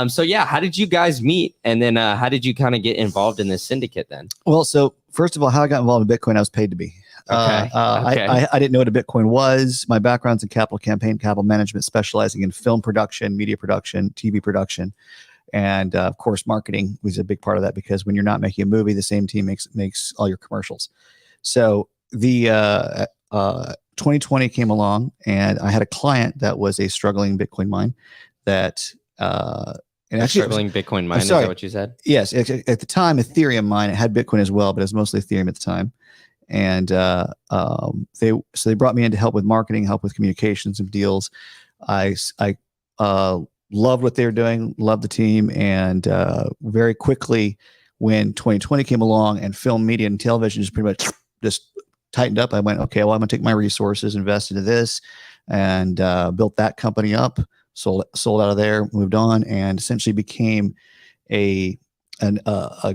so yeah, how did you guys meet, and then how did you kind of get involved in this syndicate then? Well, so first of all, how I got involved in Bitcoin, I was paid to be. Okay. I didn't know what a Bitcoin was. My background's in capital management, specializing in film production, media production, TV production. And of course, marketing was a big part of that, because when you're not making a movie, the same team makes all your commercials. So the 2020 came along, and I had a client that was a struggling Bitcoin mine. Bitcoin mine. Is that what you said? Yes, at the time, Ethereum mine. It had Bitcoin as well, but it was mostly Ethereum at the time. And they brought me in to help with marketing, help with communications and deals. I loved what they were doing, loved the team, and very quickly, when 2020 came along and film, media, and television just pretty much just tightened up, I went, okay, well, I'm gonna take my resources, invest into this, and built that company up, sold out of there, moved on, and essentially became a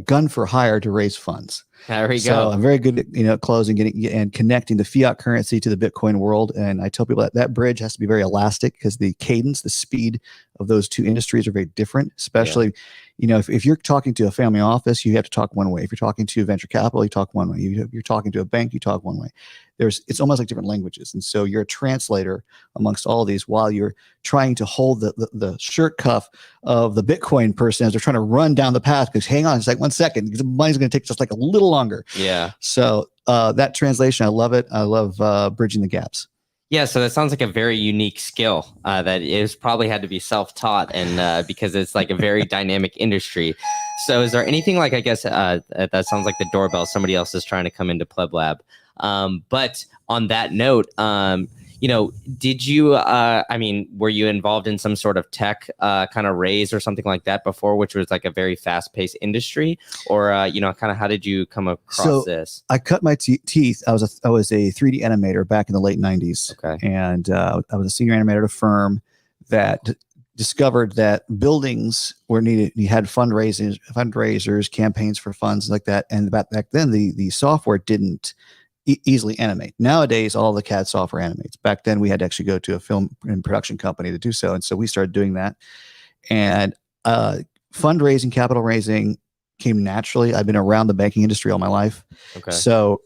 gun for hire to raise funds. There we go. So I'm very good at, closing, getting and connecting the fiat currency to the Bitcoin world. And I tell people that bridge has to be very elastic, because the cadence, the speed of those two industries are very different. Especially, if you're talking to a family office, you have to talk one way. If you're talking to venture capital, you talk one way. You're talking to a bank, you talk one way. It's almost like different languages. And so you're a translator amongst all of these, while you're trying to hold the shirt cuff of the Bitcoin person as they're trying to run down the path, because hang on, it's like 1 second, because the money's going to take just like a little longer. Yeah. So that translation, I love it. I love bridging the gaps. Yeah, so that sounds like a very unique skill that is probably had to be self-taught, and because it's like a very dynamic industry. So is there anything like, I guess that sounds like the doorbell, somebody else is trying to come into PlebLab. But on that note, did you, were you involved in some sort of tech kind of raise or something like that before, which was like a very fast-paced industry, or, kind of how did you come across this? I cut my teeth. I was a 3D animator back in the late 90s. Okay. And I was a senior animator at a firm that discovered that buildings were needed. You had fundraisers, campaigns for funds like that. And back then, the software didn't easily animate. Nowadays, all the CAD software animates. Back then, we had to actually go to a film and production company to do so. And so we started doing that. And fundraising, capital raising came naturally. I've been around the banking industry all my life. Okay. So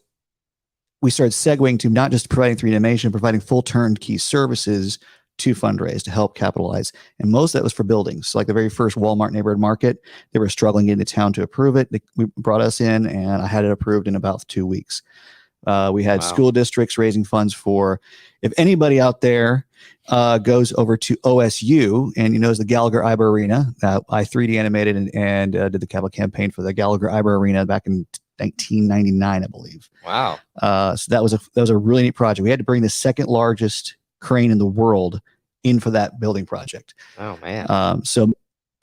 we started segueing to not just providing 3D animation, providing full turnkey services to fundraise, to help capitalize. And most of that was for buildings. So like the very first Walmart neighborhood market, they were struggling getting the town to approve it. We brought us in, and I had it approved in about 2 weeks. We had school districts raising funds for, if anybody out there goes over to OSU and knows the Gallagher Iber Arena, I 3D animated and did the capital campaign for the Gallagher Iber Arena back in 1999, I believe. Wow. So that was a really neat project. We had to bring the second largest crane in the world in for that building project. Oh man. So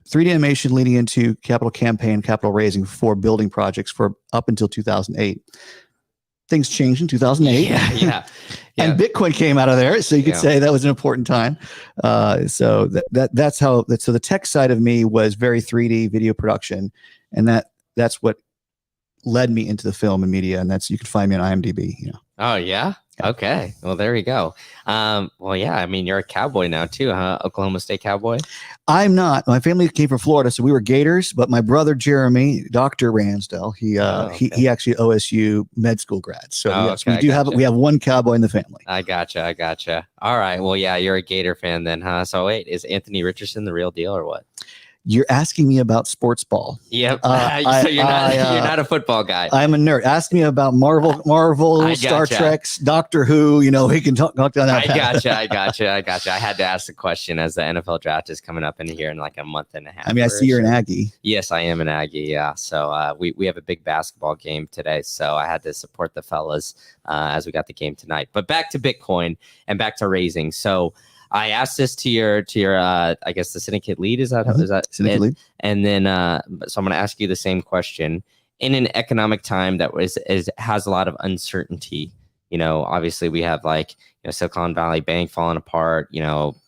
3D animation leading into capital campaign, capital raising for building projects for up until 2008. Things changed in 2008. Yeah. And Bitcoin came out of there. So you could say that was an important time. So that's how, so the tech side of me was very 3D video production. And that's what led me into the film and media. And you can find me on IMDb, Oh yeah. Okay. Well, there you go. Well, yeah, I mean, you're a cowboy now too, huh? Oklahoma State cowboy. I'm not. My family came from Florida, so we were Gators. But my brother Jeremy, Dr. Ransdell, he actually OSU med school grad. So yes, we have one cowboy in the family. I gotcha. All right. Well, yeah, you're a Gator fan then, huh? So wait, is Anthony Richardson the real deal or what? You're asking me about sports ball. Yep. So you're not a football guy. I'm a nerd. Ask me about Marvel, Star Trek, Doctor Who. We can talk down that path. I gotcha. I had to ask the question as the NFL draft is coming up in here in like a month and a half. I mean, I see you're an Aggie. Yes, I am an Aggie. Yeah. So we have a big basketball game today, so I had to support the fellas as we got the game tonight. But back to Bitcoin and back to raising. So I asked this to your I guess the syndicate lead is that syndicate lead, and then so I'm going to ask you the same question in an economic time that has a lot of uncertainty. Obviously we have Silicon Valley Bank falling apart.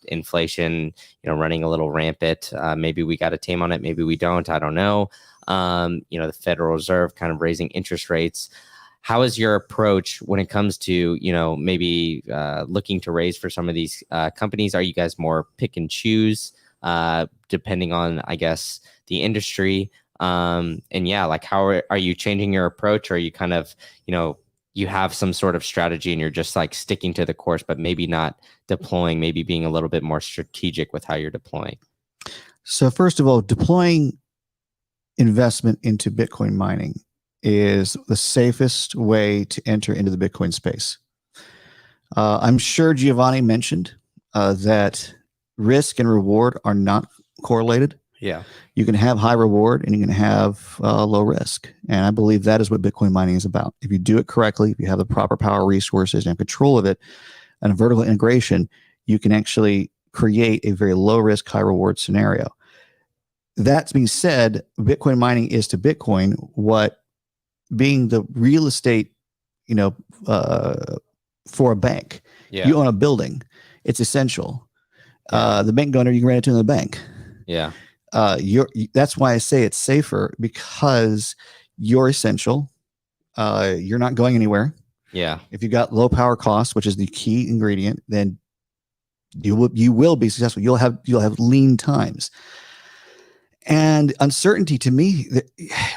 Inflation running a little rampant. Maybe we got a tame on it. Maybe we don't. I don't know. The Federal Reserve kind of raising interest rates. How is your approach when it comes to, maybe looking to raise for some of these companies? Are you guys more pick and choose depending on, I guess, the industry? And yeah, how are you changing your approach? Or are you kind of, you have some sort of strategy and you're just sticking to the course, but maybe not deploying, maybe being a little bit more strategic with how you're deploying? So first of all, deploying investment into Bitcoin mining is the safest way to enter into the Bitcoin space. I'm sure Giovanni mentioned that risk and reward are not correlated. Yeah. You can have high reward and you can have low risk. And I believe that is what Bitcoin mining is about. If you do it correctly, if you have the proper power resources and control of it and a vertical integration, you can actually create a very low risk, high reward scenario. That being said, Bitcoin mining is to Bitcoin what being the real estate, for a bank. Yeah. You own a building. It's essential. The bank owner, you can rent it to the bank. Yeah. That's why I say it's safer, because you're essential. You're not going anywhere. Yeah. If you got low power costs, which is the key ingredient, then you will be successful. You'll have lean times. And uncertainty, to me,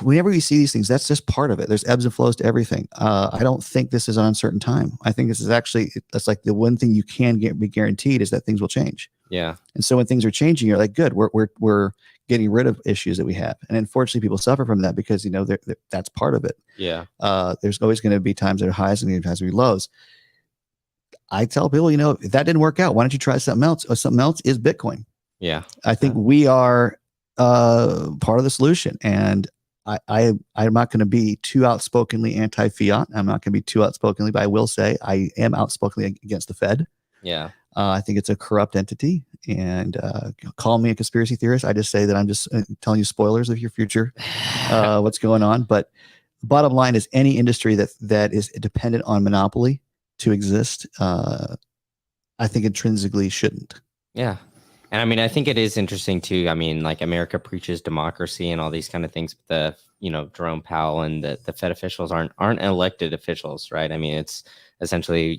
whenever we see these things, that's just part of it. There's ebbs and flows to everything. I don't think this is an uncertain time. I think this is actually, that's like the one thing you can be guaranteed is that things will change. Yeah. And so when things are changing, you're like, good, we're getting rid of issues that we have. And unfortunately, people suffer from that because, that's part of it. Yeah. There's always going to be times that are highs and times that be lows. I tell people, if that didn't work out, why don't you try something else? Or something else is Bitcoin. Yeah. I think we are part of the solution. And I'm not going to be too outspokenly anti-fiat. I'm not going to be too outspokenly, but I will say I am outspokenly against the Fed. Yeah. I think it's a corrupt entity, and call me a conspiracy theorist. I just say that I'm just telling you spoilers of your future, what's going on. But the bottom line is any industry that is dependent on monopoly to exist, I think intrinsically shouldn't. Yeah. And I mean, I think it is interesting too. I mean, America preaches democracy and all these kind of things, but Jerome Powell and the Fed officials aren't elected officials, right? I mean, it's essentially,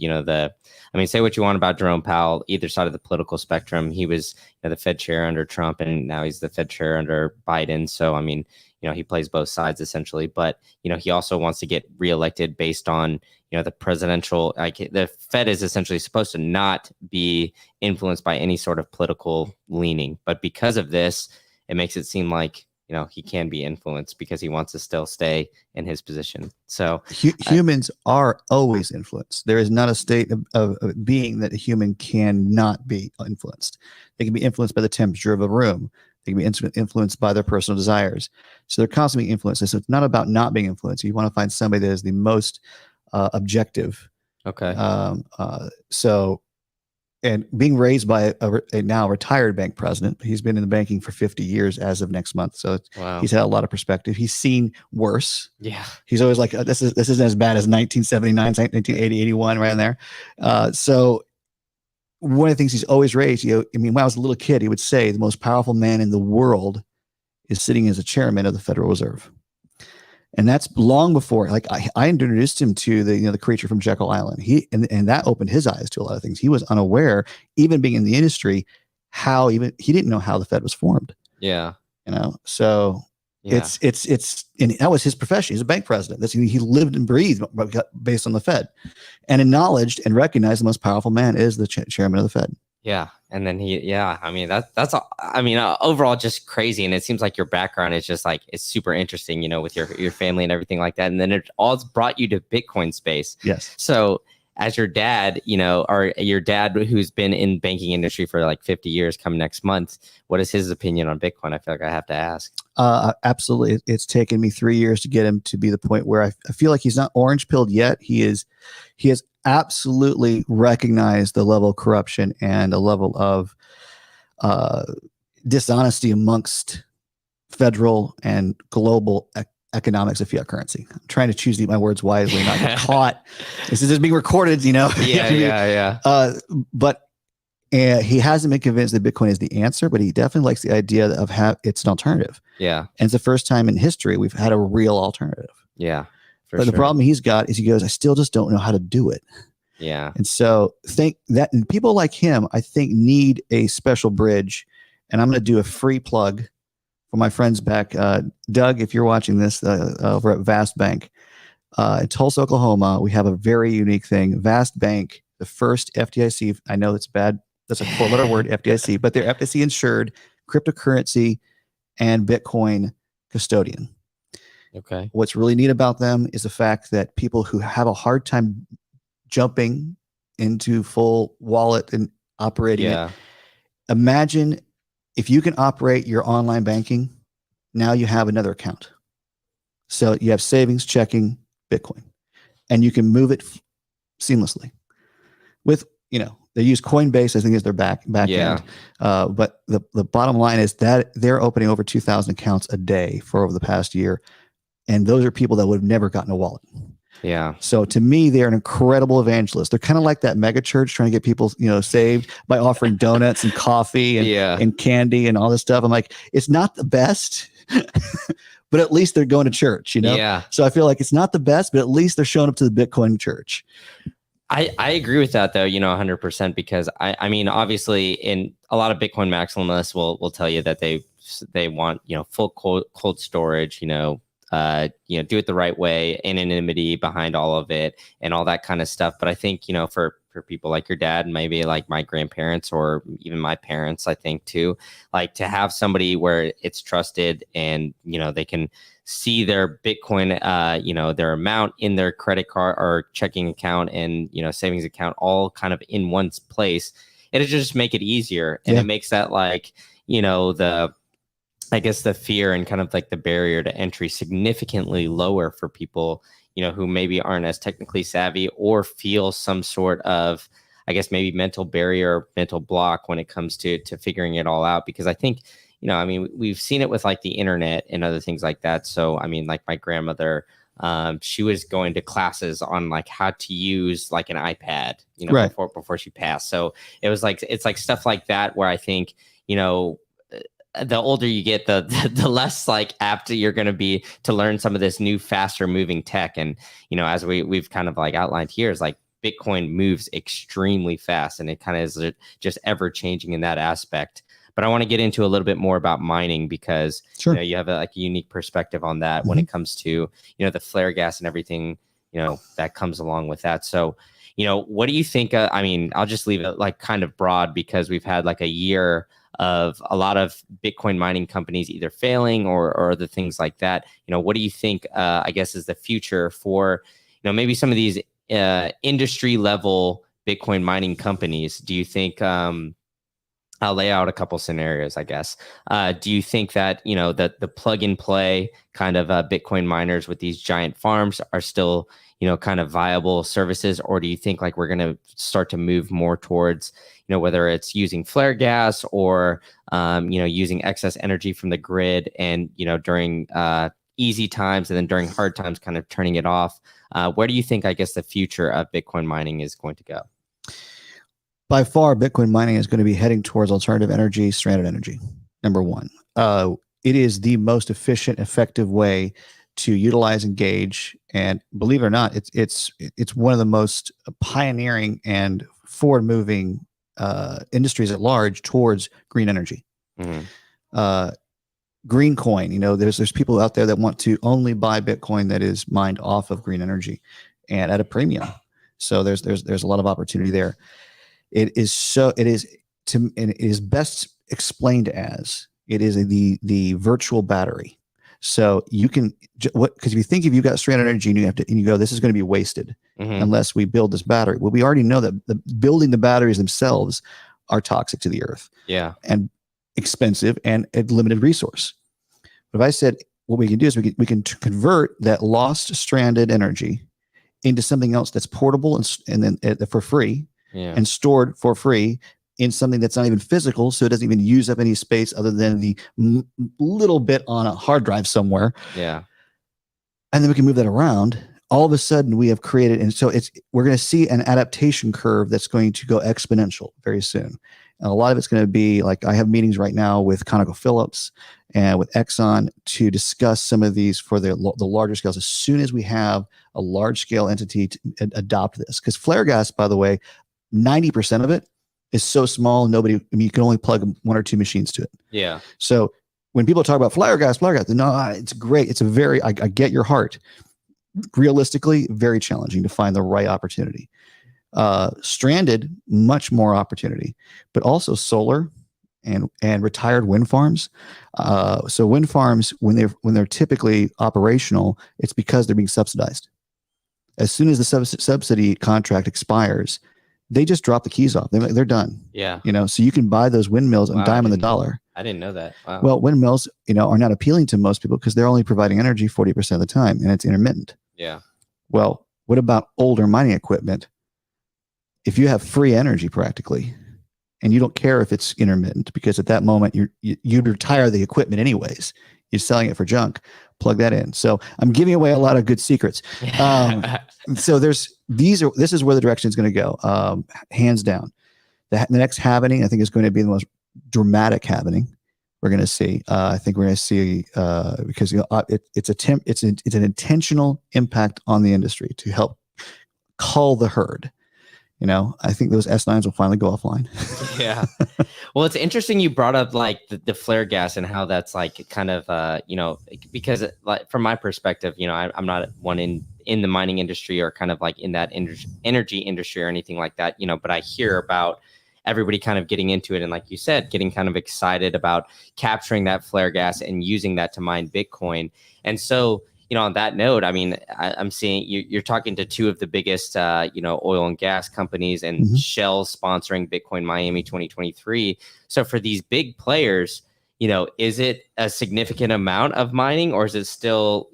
say what you want about Jerome Powell, either side of the political spectrum. He was the Fed chair under Trump, and now he's the Fed chair under Biden. So, I mean, he plays both sides essentially, but, he also wants to get reelected based on, the presidential, the Fed is essentially supposed to not be influenced by any sort of political leaning. But because of this, it makes it seem like, he can be influenced because he wants to still stay in his position. So humans are always influenced. There is not a state of being that a human cannot be influenced. They can be influenced by the temperature of a room. They can be influenced by their personal desires. So they're constantly influenced. So it's not about not being influenced. You want to find somebody that is the most objective. Okay. And being raised by a now retired bank president, he's been in the banking for 50 years as of next month. So wow. He's had a lot of perspective. He's seen worse. Yeah. He's always like, this isn't as bad as 1979, 1980, 81, right in there. So one of the things he's always raised, when I was a little kid, he would say the most powerful man in the world is sitting as a chairman of the Federal Reserve. And that's long before, I introduced him to the creature from Jekyll Island. And that opened his eyes to a lot of things. He was unaware, even being in the industry, he didn't know how the Fed was formed. Yeah. So yeah. It's and that was his profession. He's a bank president. He lived and breathed based on the Fed, and acknowledged and recognized the most powerful man is the chairman of the Fed. Yeah. And then I mean, that's all, I mean, overall just crazy. And it seems like your background is just like, it's super interesting, with your family and everything like that. And then it all brought you to Bitcoin space. Yes. So as your dad, or your dad who's been in banking industry for like 50 years come next month, what is his opinion on Bitcoin? I feel like I have to ask. Absolutely. It's taken me 3 years to get him to be the point where I feel like he's not orange pilled yet. He has absolutely recognized the level of corruption and a level of dishonesty amongst federal and global economics of fiat currency. I'm trying to choose my words wisely and not get caught. This is just being recorded, Yeah. But he hasn't been convinced that Bitcoin is the answer, but he definitely likes the idea of it's an alternative. Yeah. And it's the first time in history we've had a real alternative. Yeah. But the problem he's got is he goes, I still just don't know how to do it. Yeah. And so and people like him, I think, need a special bridge. And I'm going to do a free plug for my friends back. Doug, if you're watching this, over at Vast Bank in Tulsa, Oklahoma, we have a very unique thing. Vast Bank, the first FDIC, I know that's bad. That's a 4-letter word, FDIC, but they're FDIC insured cryptocurrency and Bitcoin custodian. Okay. What's really neat about them is the fact that people who have a hard time jumping into full wallet and operating it, imagine if you can operate your online banking, now you have another account. So you have savings, checking, Bitcoin, and you can move it seamlessly with, they use Coinbase, I think, is their back end. But the bottom line is that they're opening over 2,000 accounts a day for over the past year. And those are people that would have never gotten a wallet. Yeah. So to me, they're an incredible evangelist. They're kind of like that mega church trying to get people, saved by offering donuts and coffee and candy and all this stuff. I'm like, it's not the best, but at least they're going to church, Yeah. So I feel like it's not the best, but at least they're showing up to the Bitcoin church. I agree with that though, 100%, because I mean, obviously in a lot of Bitcoin maximalists will tell you that they want, full cold storage, do it the right way, anonymity behind all of it and all that kind of stuff. But I think, for people like your dad and maybe like my grandparents or even my parents, I think too, like to have somebody where it's trusted and, they can see their Bitcoin, their amount in their credit card or checking account and, savings account all kind of in one place. It'll just make it easier. And it makes that like, I guess the fear and kind of like the barrier to entry significantly lower for people, who maybe aren't as technically savvy or feel some sort of, I guess, maybe mental barrier, mental block when it comes to figuring it all out. Because I think, I mean, we've seen it with like the internet and other things like that. So, I mean, like my grandmother, she was going to classes on like how to use like an iPad, before she passed. So it was like, it's like stuff like that where I think, the older you get, the less like apt you're going to be to learn some of this new, faster moving tech. And, as we've kind of like outlined here, is like Bitcoin moves extremely fast and it kind of is just ever changing in that aspect. But I want to get into a little bit more about mining because you have a unique perspective on that when it comes to, the flare gas and everything, that comes along with that. So, what do you think? I mean, I'll just leave it like kind of broad because we've had like a year of a lot of Bitcoin mining companies either failing or other things like that. What do you think, I guess, is the future for, maybe some of these industry level Bitcoin mining companies? Do you think, I'll lay out a couple scenarios, I guess. Do you think that, that the plug and play kind of Bitcoin miners with these giant farms are still, kind of viable services? Or do you think like we're going to start to move more towards, whether it's using flare gas or, using excess energy from the grid and, during easy times and then during hard times, kind of turning it off? Where do you think, I guess, the future of Bitcoin mining is going to go? By far, Bitcoin mining is going to be heading towards alternative energy, stranded energy. Number one, it is the most efficient, effective way to utilize, engage, and believe it or not, it's one of the most pioneering and forward-moving industries at large towards green energy. Green coin, there's people out there that want to only buy Bitcoin that is mined off of green energy and at a premium. So there's a lot of opportunity there. It is and it is best explained as it is the virtual battery. So you can because if you think if you've got stranded energy and you go, this is going to be wasted unless we build this battery. Well, we already know that building the batteries themselves are toxic to the earth. Yeah. And expensive and a limited resource. But if I said what we can do is we can convert that lost stranded energy into something else that's portable and then for free and stored for free in something that's not even physical, so it doesn't even use up any space other than the little bit on a hard drive somewhere. Yeah. And then we can move that around. All of a sudden we have created, and so we're going to see an adaptation curve that's going to go exponential very soon. And a lot of it's going to be like, I have meetings right now with ConocoPhillips and with Exxon to discuss some of these for the larger scales. As soon as we have a large scale entity to adopt this, because flare gas, by the way, 90% of it is so small, you can only plug 1 or 2 machines to it. Yeah. So when people talk about flare gas, no, it's great. It's I get your heart. Realistically, very challenging to find the right opportunity. Stranded, much more opportunity, but also solar and retired wind farms. So wind farms, when they're typically operational, it's because they're being subsidized. As soon as the subsidy contract expires, they just drop the keys off. They're done. Yeah. So you can buy those windmills on dime on the dollar. I didn't know that. Wow. Well, windmills, are not appealing to most people because they're only providing energy 40% of the time, and it's intermittent. Yeah. Well, what about older mining equipment? If you have free energy practically, and you don't care if it's intermittent, because at that moment you'd retire the equipment anyways. You're selling it for junk. Plug that in. So I'm giving away a lot of good secrets. So this is where the direction is going to go, hands down. The next halvening, I think, is going to be the most dramatic halvening we're going to see. I think we're going to see because it's an intentional impact on the industry to help cull the herd. I think those S9s will finally go offline. Yeah. Well, it's interesting you brought up like the flare gas and how that's like kind of, because like from my perspective, I'm not one in the mining industry or kind of like in that energy industry or anything like that, but I hear about everybody kind of getting into it. And like you said, getting kind of excited about capturing that flare gas and using that to mine Bitcoin. And so, on that note, I mean, I'm seeing you're talking to 2 of the biggest, oil and gas companies, and Shell sponsoring Bitcoin Miami 2023. So for these big players, is it a significant amount of mining, or is it still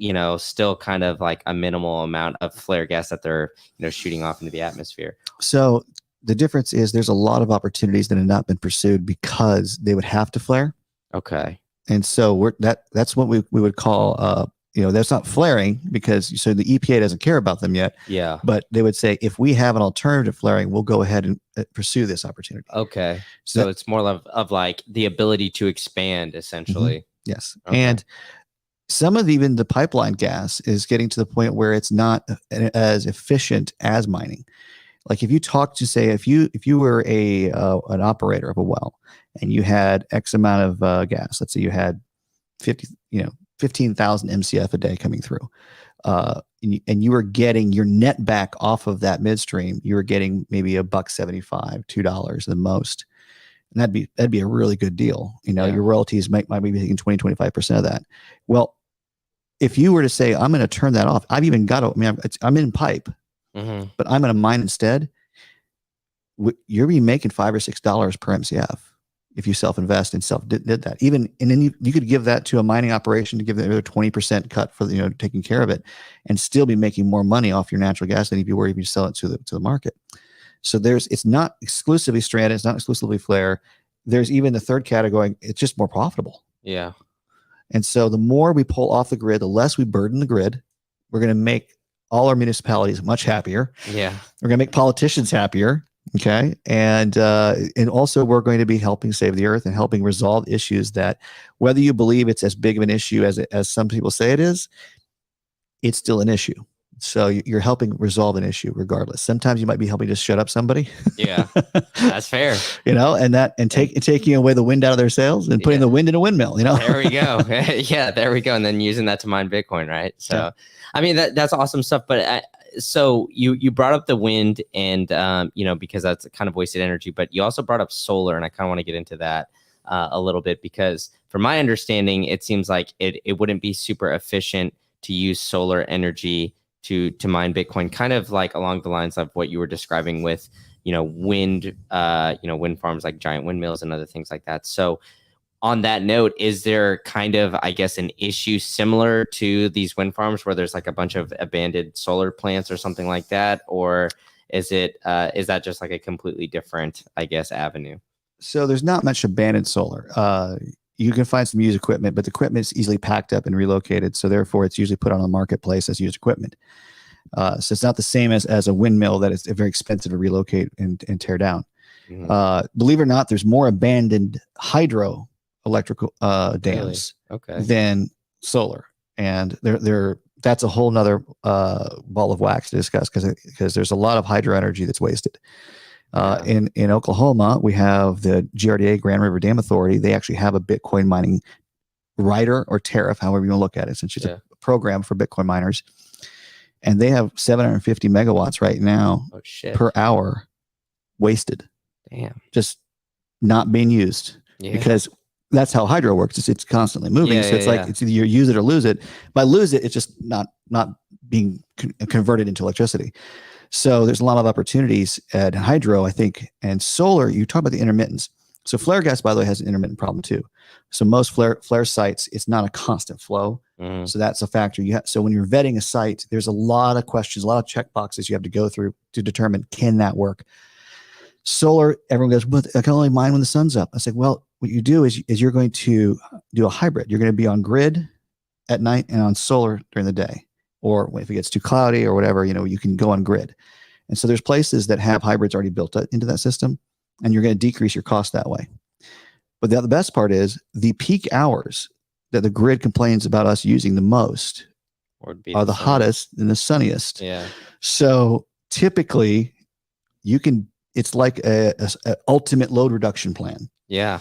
kind of like a minimal amount of flare gas that they're, shooting off into the atmosphere? So the difference is there's a lot of opportunities that have not been pursued because they would have to flare. Okay. And so that's what we would call that's not flaring, because the EPA doesn't care about them yet. Yeah. But they would say, if we have an alternative flaring, we'll go ahead and pursue this opportunity. Okay. So it's more of like the ability to expand, essentially. Yes. Okay. And some of even the pipeline gas is getting to the point where it's not as efficient as mining. Like if you talk to, say, if you were an operator of a well and you had X amount of gas, let's say you had 15,000 MCF a day coming through, and you were getting your net back off of that midstream, you were getting maybe $1.75, $2 the most. And that'd be a really good deal. Your royalties might be taking 20-25% of that. Well, if you were to say, I'm going to turn that off, I'm in pipe, but I'm going to mine instead, you're be making $5 or $6 per MCF. If you self-invest and did that, and then you could give that to a mining operation to give them a 20% cut for taking care of it, and still be making more money off your natural gas than if you were even to sell it to the market. So it's not exclusively stranded, it's not exclusively flare. There's even the third category. It's just more profitable. Yeah. And so the more we pull off the grid, the less we burden the grid. We're going to make all our municipalities much happier. Yeah. We're going to make politicians happier. Okay. And also we're going to be helping save the earth and helping resolve issues that, whether you believe it's as big of an issue as some people say it is, it's still an issue. So you're helping resolve an issue regardless. Sometimes you might be helping to shut up somebody. Yeah, that's fair. and taking away the wind out of their sails and putting the wind in a windmill, There we go. Yeah, there we go. And then using that to mine Bitcoin, right? So, I mean, that's awesome stuff. But so you brought up the wind and because that's kind of wasted energy, but you also brought up solar, and I kind of want to get into that a little bit, because from my understanding, it seems like it wouldn't be super efficient to use solar energy to mine Bitcoin, kind of like along the lines of what you were describing with wind wind farms, like giant windmills and other things like that. So on that note, is there kind of, I guess, an issue similar to these wind farms where there's like a bunch of abandoned solar plants or something like that? Or is that just like a completely different, I guess, avenue? So there's not much abandoned solar. You can find some used equipment, but the equipment is easily packed up and relocated. So therefore, it's usually put on a marketplace as used equipment. So it's not the same as a windmill that is very expensive to relocate and tear down. Mm-hmm. Believe it or not, there's more abandoned hydro electrical dams than solar, and that's a whole nother ball of wax to discuss, because there's a lot of hydro energy that's wasted. In Oklahoma, we have the GRDA, Grand River Dam Authority. They actually have a Bitcoin mining rider or tariff, however you want to look at it, since it's a program for Bitcoin miners, and they have 750 megawatts right now per hour wasted. Damn, just not being used because that's how hydro works. It's constantly moving. So it's like it's either you use it or lose it. By lose it, it's just not being converted into electricity. So there's a lot of opportunities at hydro, I think, and solar. You talk about the intermittence. So flare gas, by the way, has an intermittent problem too. So most flare sites, it's not a constant flow. So that's a factor. So when you're vetting a site, there's a lot of questions, a lot of check boxes you have to go through to determine, can that work? Solar, everyone goes, well, I can only mine when the sun's up. I said, well, what you do is you're going to do a hybrid. You're going to be on grid at night and on solar during the day. Or if it gets too cloudy or whatever, you can go on grid. And so there's places that have hybrids already built into that system, and you're going to decrease your cost that way. But the best part is the peak hours that the grid complains about us using the most are the hottest and the sunniest. Yeah. So typically it's like a ultimate load reduction plan. Yeah.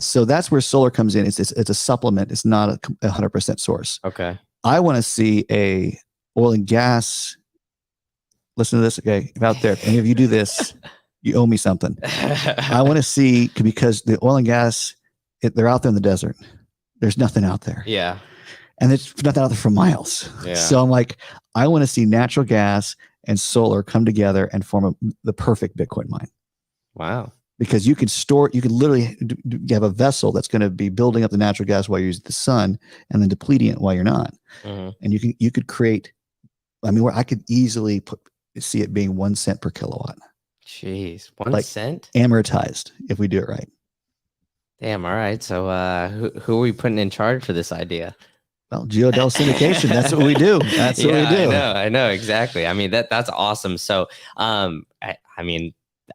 So that's where solar comes in. It's a supplement. It's not a 100% source. Okay. I want to see a oil and gas. Listen to this, okay? If out there, if any of you do this, you owe me something. I want to see, because the oil and gas, they're out there in the desert. There's nothing out there. Yeah. And there's nothing out there for miles. Yeah. So I'm like, I want to see natural gas and solar come together and form the perfect Bitcoin mine. Wow. Because you can literally have a vessel that's going to be building up the natural gas while you're using the sun, and then depleting it while you're not. Mm-hmm. And you could create, where I could easily see it being 1 cent per kilowatt. Jeez, 1 cent? Amortized, if we do it right. Damn, all right. So who are we putting in charge for this idea? Well, Geodel syndication. That's what we do. That's what we do. I know exactly. That's awesome. So,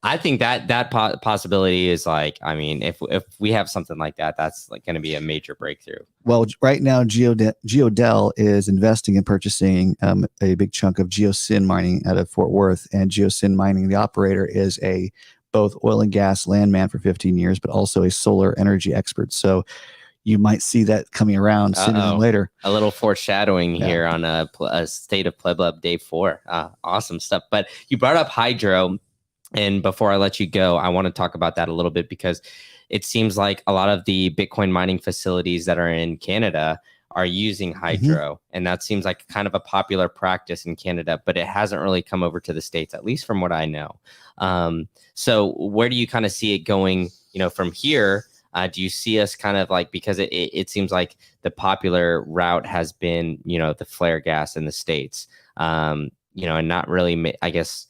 I think that possibility is like, if we have something like that, that's like going to be a major breakthrough. Well, right now, Geodel is investing in purchasing a big chunk of Geosyn mining out of Fort Worth, and Geosyn mining, the operator, is both oil and gas landman for 15 years, but also a solar energy expert. So you might see that coming around sooner than later. A little foreshadowing here on a State of PlebLab Day 4. Awesome stuff. But you brought up hydro. And before I let you go, I want to talk about that a little bit, because it seems like a lot of the Bitcoin mining facilities that are in Canada are using hydro. Mm-hmm. And that seems like kind of a popular practice in Canada, but it hasn't really come over to the States, at least from what I know. So where do you kind of see it going, from here? Do you see us kind of like, because it seems like the popular route has been, the flare gas in the States, and not really, I guess,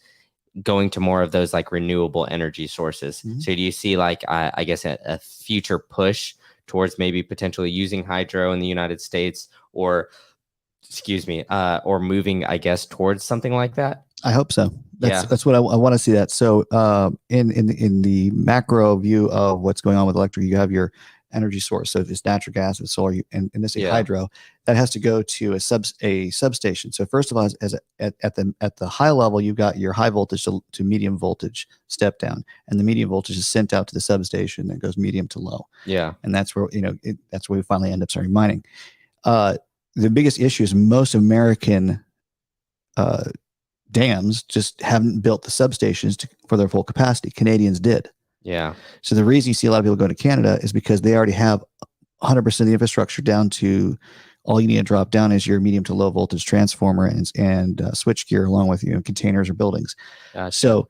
going to more of those like renewable energy sources. Mm-hmm. So do you see like, I guess, a future push towards maybe potentially using hydro in the United States, or moving, I guess, towards something like that? I hope so. That's what I want to see that. So in the macro view of what's going on with electric, you have your energy source. So if it's natural gas, it's solar, and this is hydro, that has to go to a substation. So first of all, at the high level, you've got your high voltage to medium voltage step down, and the medium voltage is sent out to the substation that goes medium to low. Yeah, and that's where that's where we finally end up starting mining. The biggest issue is most American dams just haven't built the substations for their full capacity. Canadians did. Yeah. So the reason you see a lot of people go to Canada is because they already have 100% of the infrastructure down to all you need to drop down is your medium to low voltage transformer and switch gear along with containers or buildings. Gotcha. So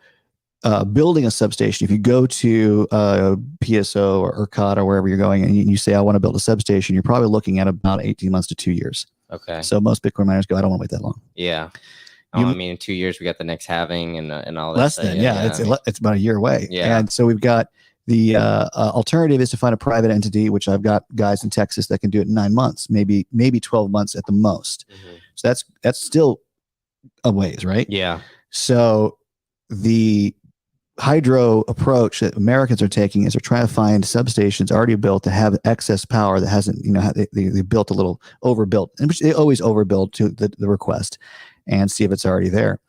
building a substation, if you go to PSO or ERCOT or wherever you're going and you say, I want to build a substation, you're probably looking at about 18 months to 2 years. Okay. So most Bitcoin miners go, I don't want to wait that long. Yeah. I mean, in 2 years we got the next halving and all that. Less than, it's about a year away. Yeah. And so we've got the alternative is to find a private entity, which I've got guys in Texas that can do it in 9 months, maybe 12 months at the most. Mm-hmm. So that's still a ways, right? Yeah. So the hydro approach that Americans are taking is they're trying to find substations already built to have excess power that hasn't, they built a little overbuilt, and which they always overbuild to the request, and see if it's already there.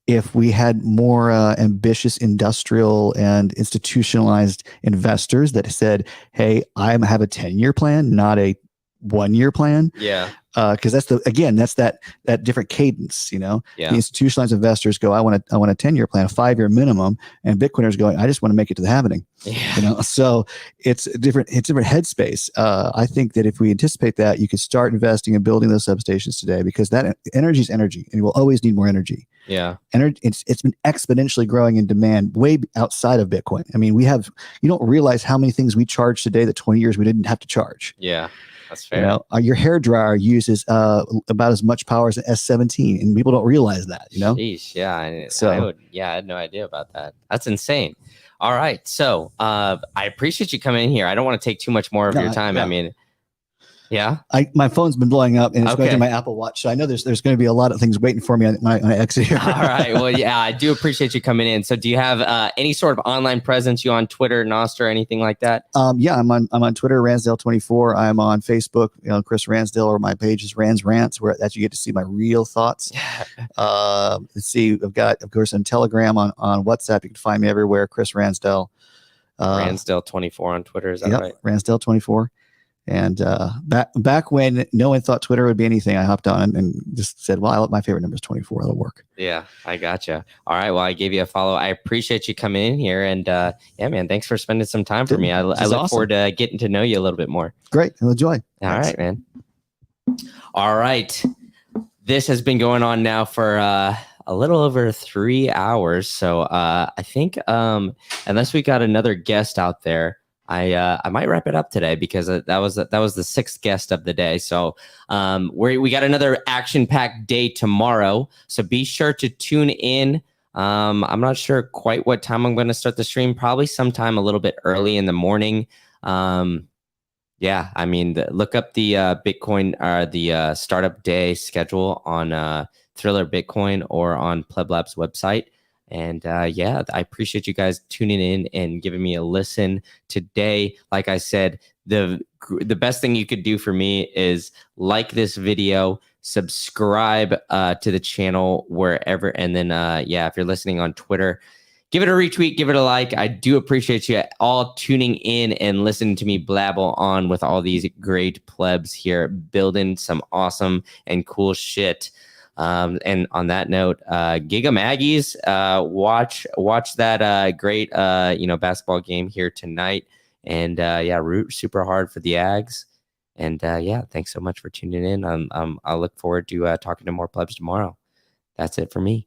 If we had more ambitious industrial and institutionalized investors that said, hey, I have a 10-year plan, not a 1-year plan. Yeah. Because that's that different cadence, Yeah. The institutionalized investors go, I want a 10-year plan, a 5-year minimum, and Bitcoiners going, I just want to make it to the halvening. Yeah. So it's a different headspace. I think that if we anticipate that, you can start investing in building those substations today, because that energy is energy, and you will always need more energy. Yeah. Energy, it's been exponentially growing in demand way outside of Bitcoin. I mean, you don't realize how many things we charge today that 20 years we didn't have to charge. Yeah. That's fair. Your hair dryer uses about as much power as an S17, and people don't realize that. Sheesh, yeah. I had no idea about that. That's insane. All right, so I appreciate you coming in here. I don't want to take too much more of your time. Yeah. My phone's been blowing up, and it's going to my Apple Watch, so I know there's going to be a lot of things waiting for me when I exit here. All right. Well, yeah, I do appreciate you coming in. So, do you have any sort of online presence? You on Twitter, Nostr, anything like that? Yeah, I'm on Twitter, Ransdale24. I'm on Facebook, Chris Ransdale, or my page is Rans Rants, where that you get to see my real thoughts. Let's see, I've got, of course, on Telegram, on WhatsApp. You can find me everywhere, Chris Ransdale. Ransdale24 on Twitter, is that right? Ransdale24. And back when no one thought Twitter would be anything, I hopped on and just said, well, my favorite number is 24. That'll work. Yeah, I gotcha. All right. Well, I gave you a follow. I appreciate you coming in here. And yeah, man, thanks for spending some time for me. I look forward to getting to know you a little bit more. Great. I'll enjoy. All right, man. All right. This has been going on now for a little over 3 hours. So I think unless we got another guest out there, I might wrap it up today, because that was the 6th guest of the day. So we got another action-packed day tomorrow. So be sure to tune in. I'm not sure quite what time I'm going to start the stream. Probably sometime a little bit early in the morning. Yeah, I mean, look up the Bitcoin or the startup day schedule on Thriller Bitcoin or on PlebLab's website. And yeah, I appreciate you guys tuning in and giving me a listen today. Like I said, the best thing you could do for me is like this video, subscribe to the channel wherever, and then yeah, if you're listening on Twitter, give it a retweet, give it a like. I do appreciate you all tuning in and listening to me blabble on with all these great plebs here, building some awesome and cool shit. And on that note, Giga Maggies, watch that great basketball game here tonight, and yeah, root super hard for the Ags. And yeah, thanks so much for tuning in. I look forward to talking to more plebs tomorrow. That's it for me.